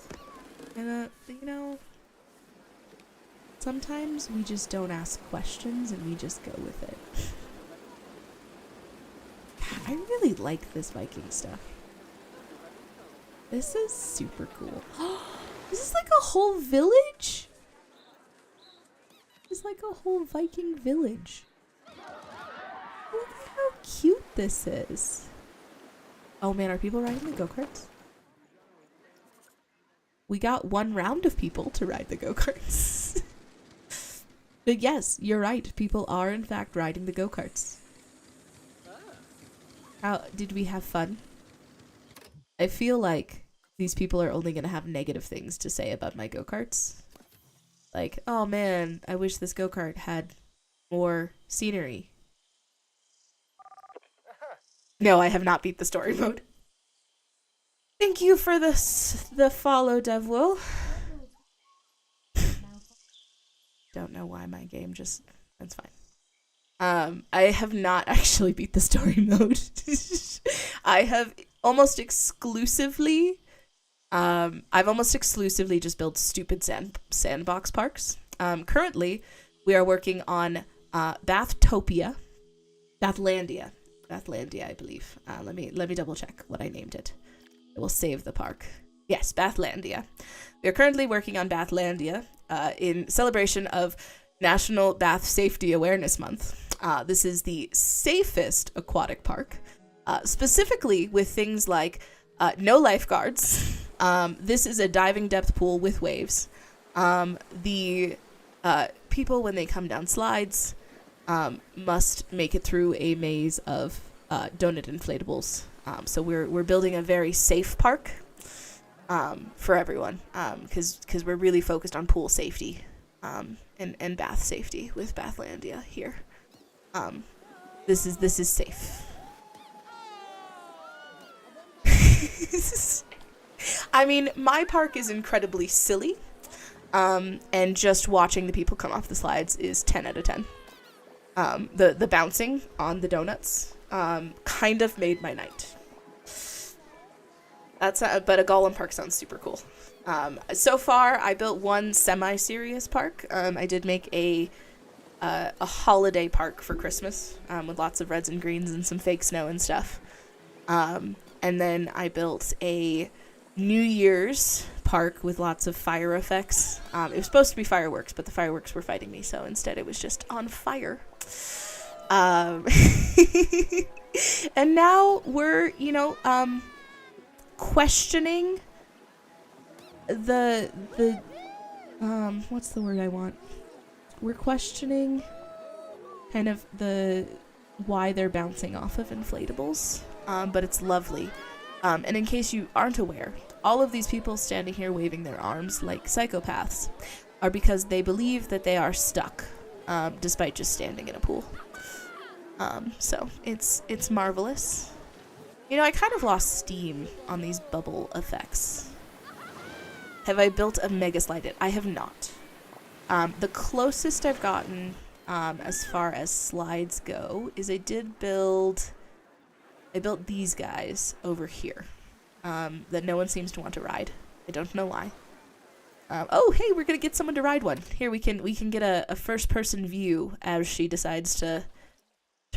[SPEAKER 1] And, you know, sometimes we just don't ask questions and we just go with it. I really like this Viking stuff. This is super cool. This is like a whole village? It's like a whole Viking village. Look at how cute this is. Oh man, are people riding the go-karts? We got one round of people to ride the go-karts. But yes, you're right. People are in fact riding the go-karts. How did we have fun? I feel like these people are only going to have negative things to say about my go-karts. Like, oh man, I wish this go-kart had more scenery. No, I have not beat the story mode. Thank you for the follow, Devil. Don't know why my game just... That's fine. I have not actually beat the story mode. I have almost exclusively... I've almost exclusively just built stupid sandbox parks. Currently, we are working on Bathlandia, I believe. Let me double check what I named it. I will save the park. Yes, Bathlandia. We are currently working on Bathlandia in celebration of National Bath Safety Awareness Month. This is the safest aquatic park, specifically with things like no lifeguards. This is a diving depth pool with waves. The people, when they come down slides, must make it through a maze of donut inflatables. So we're building a very safe park for everyone, because we're really focused on pool safety and bath safety with Bathlandia here. This is safe. I mean, my park is incredibly silly, and just watching the people come off the slides is 10 out of 10. The bouncing on the donuts kind of made my night. But a Gollum park sounds super cool. So far, I built one semi-serious park. I did make a holiday park for Christmas with lots of reds and greens and some fake snow and stuff. And then I built a New Year's park with lots of fire effects. It was supposed to be fireworks, but the fireworks were fighting me, so instead it was just on fire. And now we're, questioning the what's the word I want? We're questioning kind of why they're bouncing off of inflatables, but it's lovely. And in case you aren't aware, all of these people standing here waving their arms like psychopaths are because they believe that they are stuck, despite just standing in a pool. So it's marvelous. I kind of lost steam on these bubble effects. Have I built a mega slide? I have not. The closest I've gotten, as far as slides go, is I did build I built these guys over here that no one seems to want to ride. I don't know why. Oh, hey, we're gonna get someone to ride one. Here, we can get a first-person view as she decides to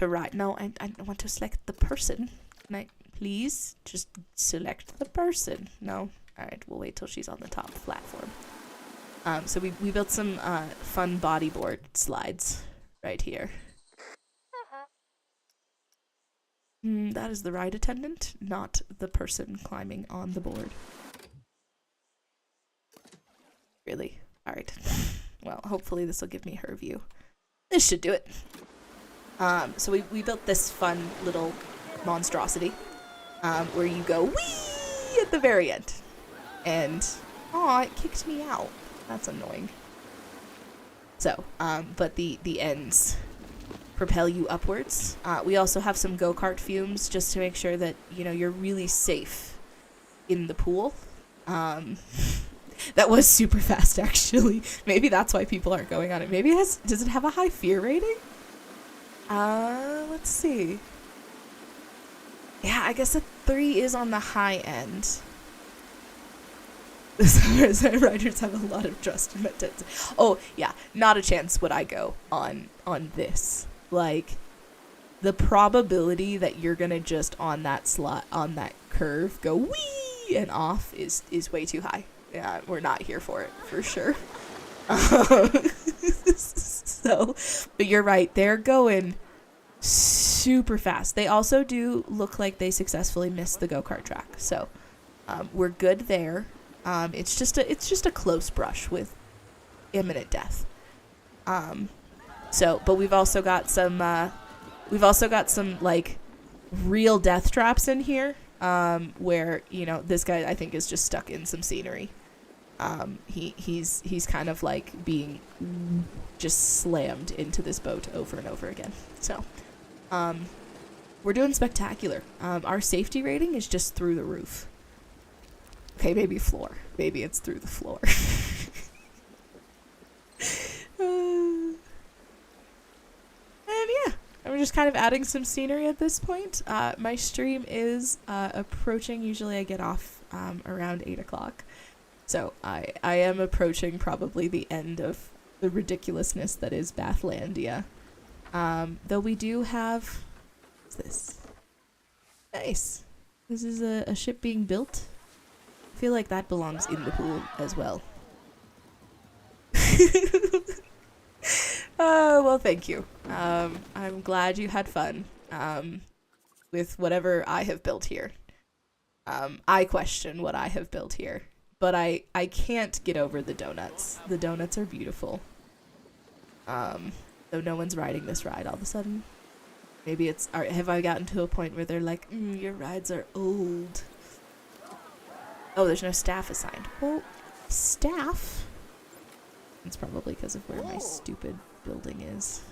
[SPEAKER 1] ride. No, I want to select the person. Can I please just select the person? No. All right, we'll wait till she's on the top platform. So we built some fun bodyboard slides right here. That is the ride attendant, not the person climbing on the board. Really? Alright. Well, hopefully this will give me her view. This should do it. So we built this fun little monstrosity where you go whee at the very end. And, aw, it kicked me out. That's annoying. So, but the ends propel you upwards. We also have some go-kart fumes just to make sure that, you know, you're really safe in the pool. That was super fast, actually. Maybe that's why people aren't going on it. Maybe does it have a high fear rating? Let's see. Yeah, I guess a 3 is on the high end. The riders have a lot of trust in that. Oh, yeah, not a chance would I go on this. Like, the probability that you're gonna just on that curve go whee and off is way too high. Yeah, we're not here for it, for sure. So, but you're right, they're going super fast. They also do look like they successfully missed the go-kart track, so we're good there. It's just a close brush with imminent death. So, but we've also got some like real death traps in here, where, you know, this guy I think is just stuck in some scenery. He's kind of like being just slammed into this boat over and over again. So, we're doing spectacular. Our safety rating is just through the roof. Okay, maybe floor. Maybe it's through the floor. And yeah, I'm just kind of adding some scenery at this point. My stream is approaching. Usually I get off around 8 o'clock. So I am approaching probably the end of the ridiculousness that is Bathlandia. Though we do have... What's this? Nice. This is a ship being built. I feel like that belongs in the pool as well. Oh, well, thank you. I'm glad you had fun with whatever I have built here. I question what I have built here, but I can't get over the donuts. The donuts are beautiful. Though no one's riding this ride all of a sudden. Maybe it's... have I gotten to a point where they're like, your rides are old? Oh, there's no staff assigned. Well, staff? It's probably because of where my stupid building is.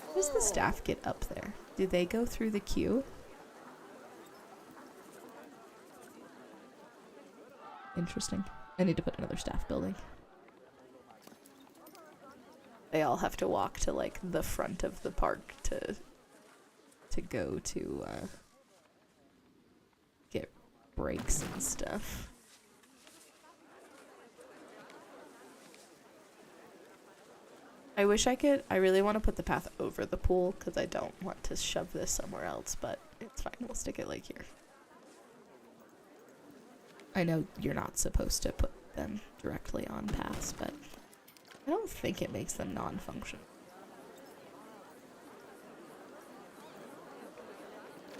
[SPEAKER 1] How does the staff get up there? Do they go through the queue? Interesting. I need to put another staff building. They all have to walk to, like, the front of the park to go to, get breaks and stuff. I wish I could. I really want to put the path over the pool because I don't want to shove this somewhere else, but it's fine. We'll stick it like here. I know you're not supposed to put them directly on paths, but I don't think it makes them non-functional.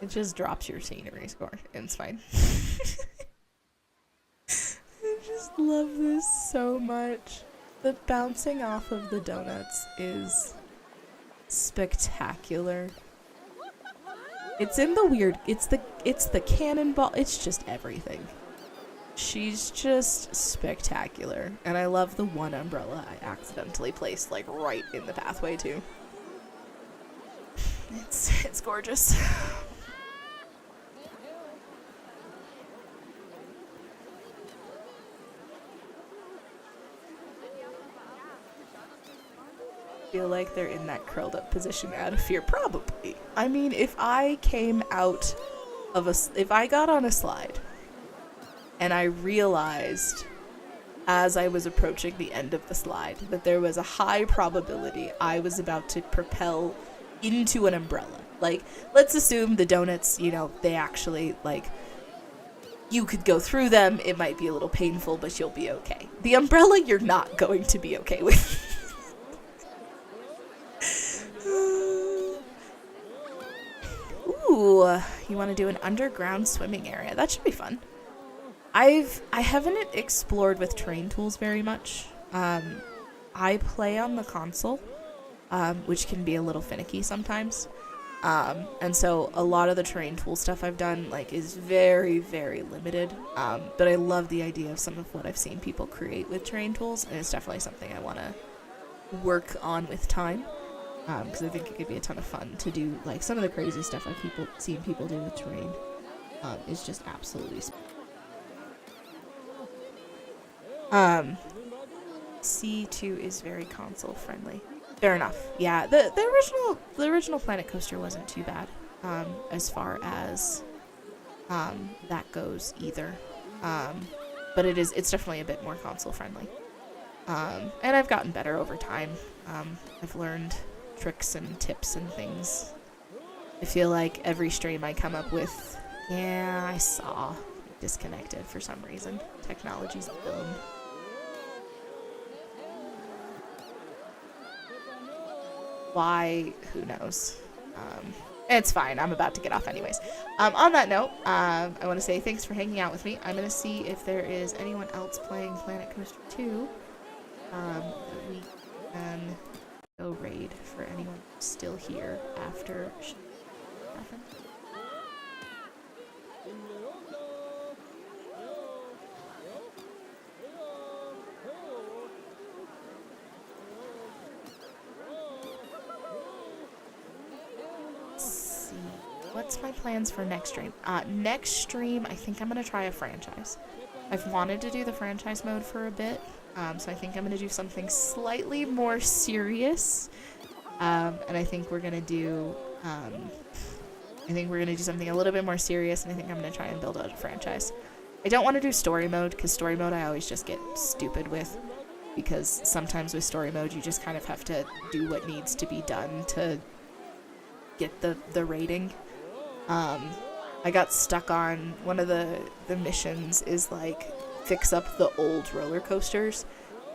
[SPEAKER 1] It just drops your scenery score, and it's fine. I just love this so much. The bouncing off of the donuts is spectacular. It's in the weird, it's the cannonball, it's just everything. She's just spectacular. And I love the one umbrella I accidentally placed, like, right in the pathway, too. It's gorgeous. feel like they're in that curled up position out of fear? Probably. I mean, if I came out of if I got on a slide and I realized as I was approaching the end of the slide that there was a high probability I was about to propel into an umbrella. Like, let's assume the donuts, you know, they actually, like, you could go through them. It might be a little painful, but you'll be okay. The umbrella, you're not going to be okay with. Ooh, you want to do an underground swimming area? That should be fun. I haven't explored with terrain tools very much. I play on the console, which can be a little finicky sometimes. And so a lot of the terrain tool stuff I've done, like, is very, very limited. But I love the idea of some of what I've seen people create with terrain tools, and it's definitely something I want to work on with time. Because I think it could be a ton of fun to do, like, some of the crazy stuff I've seen people do with terrain. Is just absolutely C2 is very console friendly. Fair enough. Yeah, the original Planet Coaster wasn't too bad, as far as that goes either. But it's definitely a bit more console friendly. And I've gotten better over time. I've learned tricks and tips and things. I feel like every stream I come up with, yeah, I saw disconnected for some reason. Technology's dumb. Why? Who knows? It's fine. I'm about to get off anyways. On that note, I want to say thanks for hanging out with me. I'm going to see if there is anyone else playing Planet Coaster 2. That we can go raid for anyone still here after happened. What's my plans for next stream? Next stream, I think I'm going to try a franchise. I've wanted to do the franchise mode for a bit, so I think I'm going to do something slightly more serious. And I think we're going to do, something a little bit more serious, and I think I'm going to try and build out a franchise. I don't want to do story mode, because story mode I always just get stupid with, because sometimes with story mode you just kind of have to do what needs to be done to get the rating. I got stuck on one of the missions is like fix up the old roller coasters,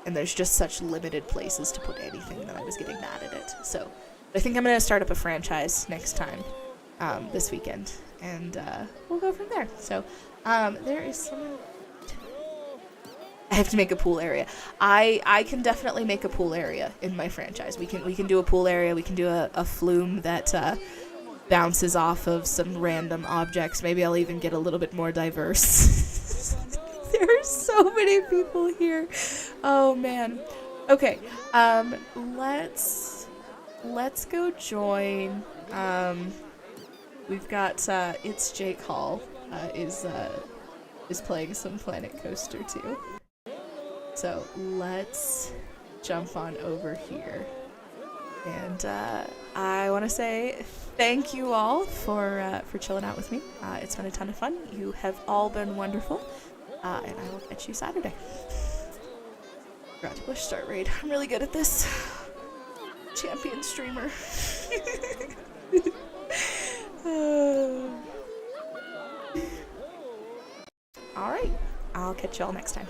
[SPEAKER 1] and there's just such limited places to put anything that I was getting mad at it. So I think I'm gonna start up a franchise next time, this weekend, and we'll go from there. So there is someone. I have to make a pool area. I can definitely make a pool area in my franchise. We can do a pool area. We can do a flume that bounces off of some random objects. Maybe I'll even get a little bit more diverse. There are so many people here. Oh man. Okay. Let's go join. We've got It's Jake Hall is playing some Planet Coaster 2. So let's jump on over here. And I want to say thank you all for chilling out with me. It's been a ton of fun. You have all been wonderful. And I will catch you Saturday. Forgot to push start raid. I'm really good at this. Champion streamer. Alright. I'll catch y'all next time.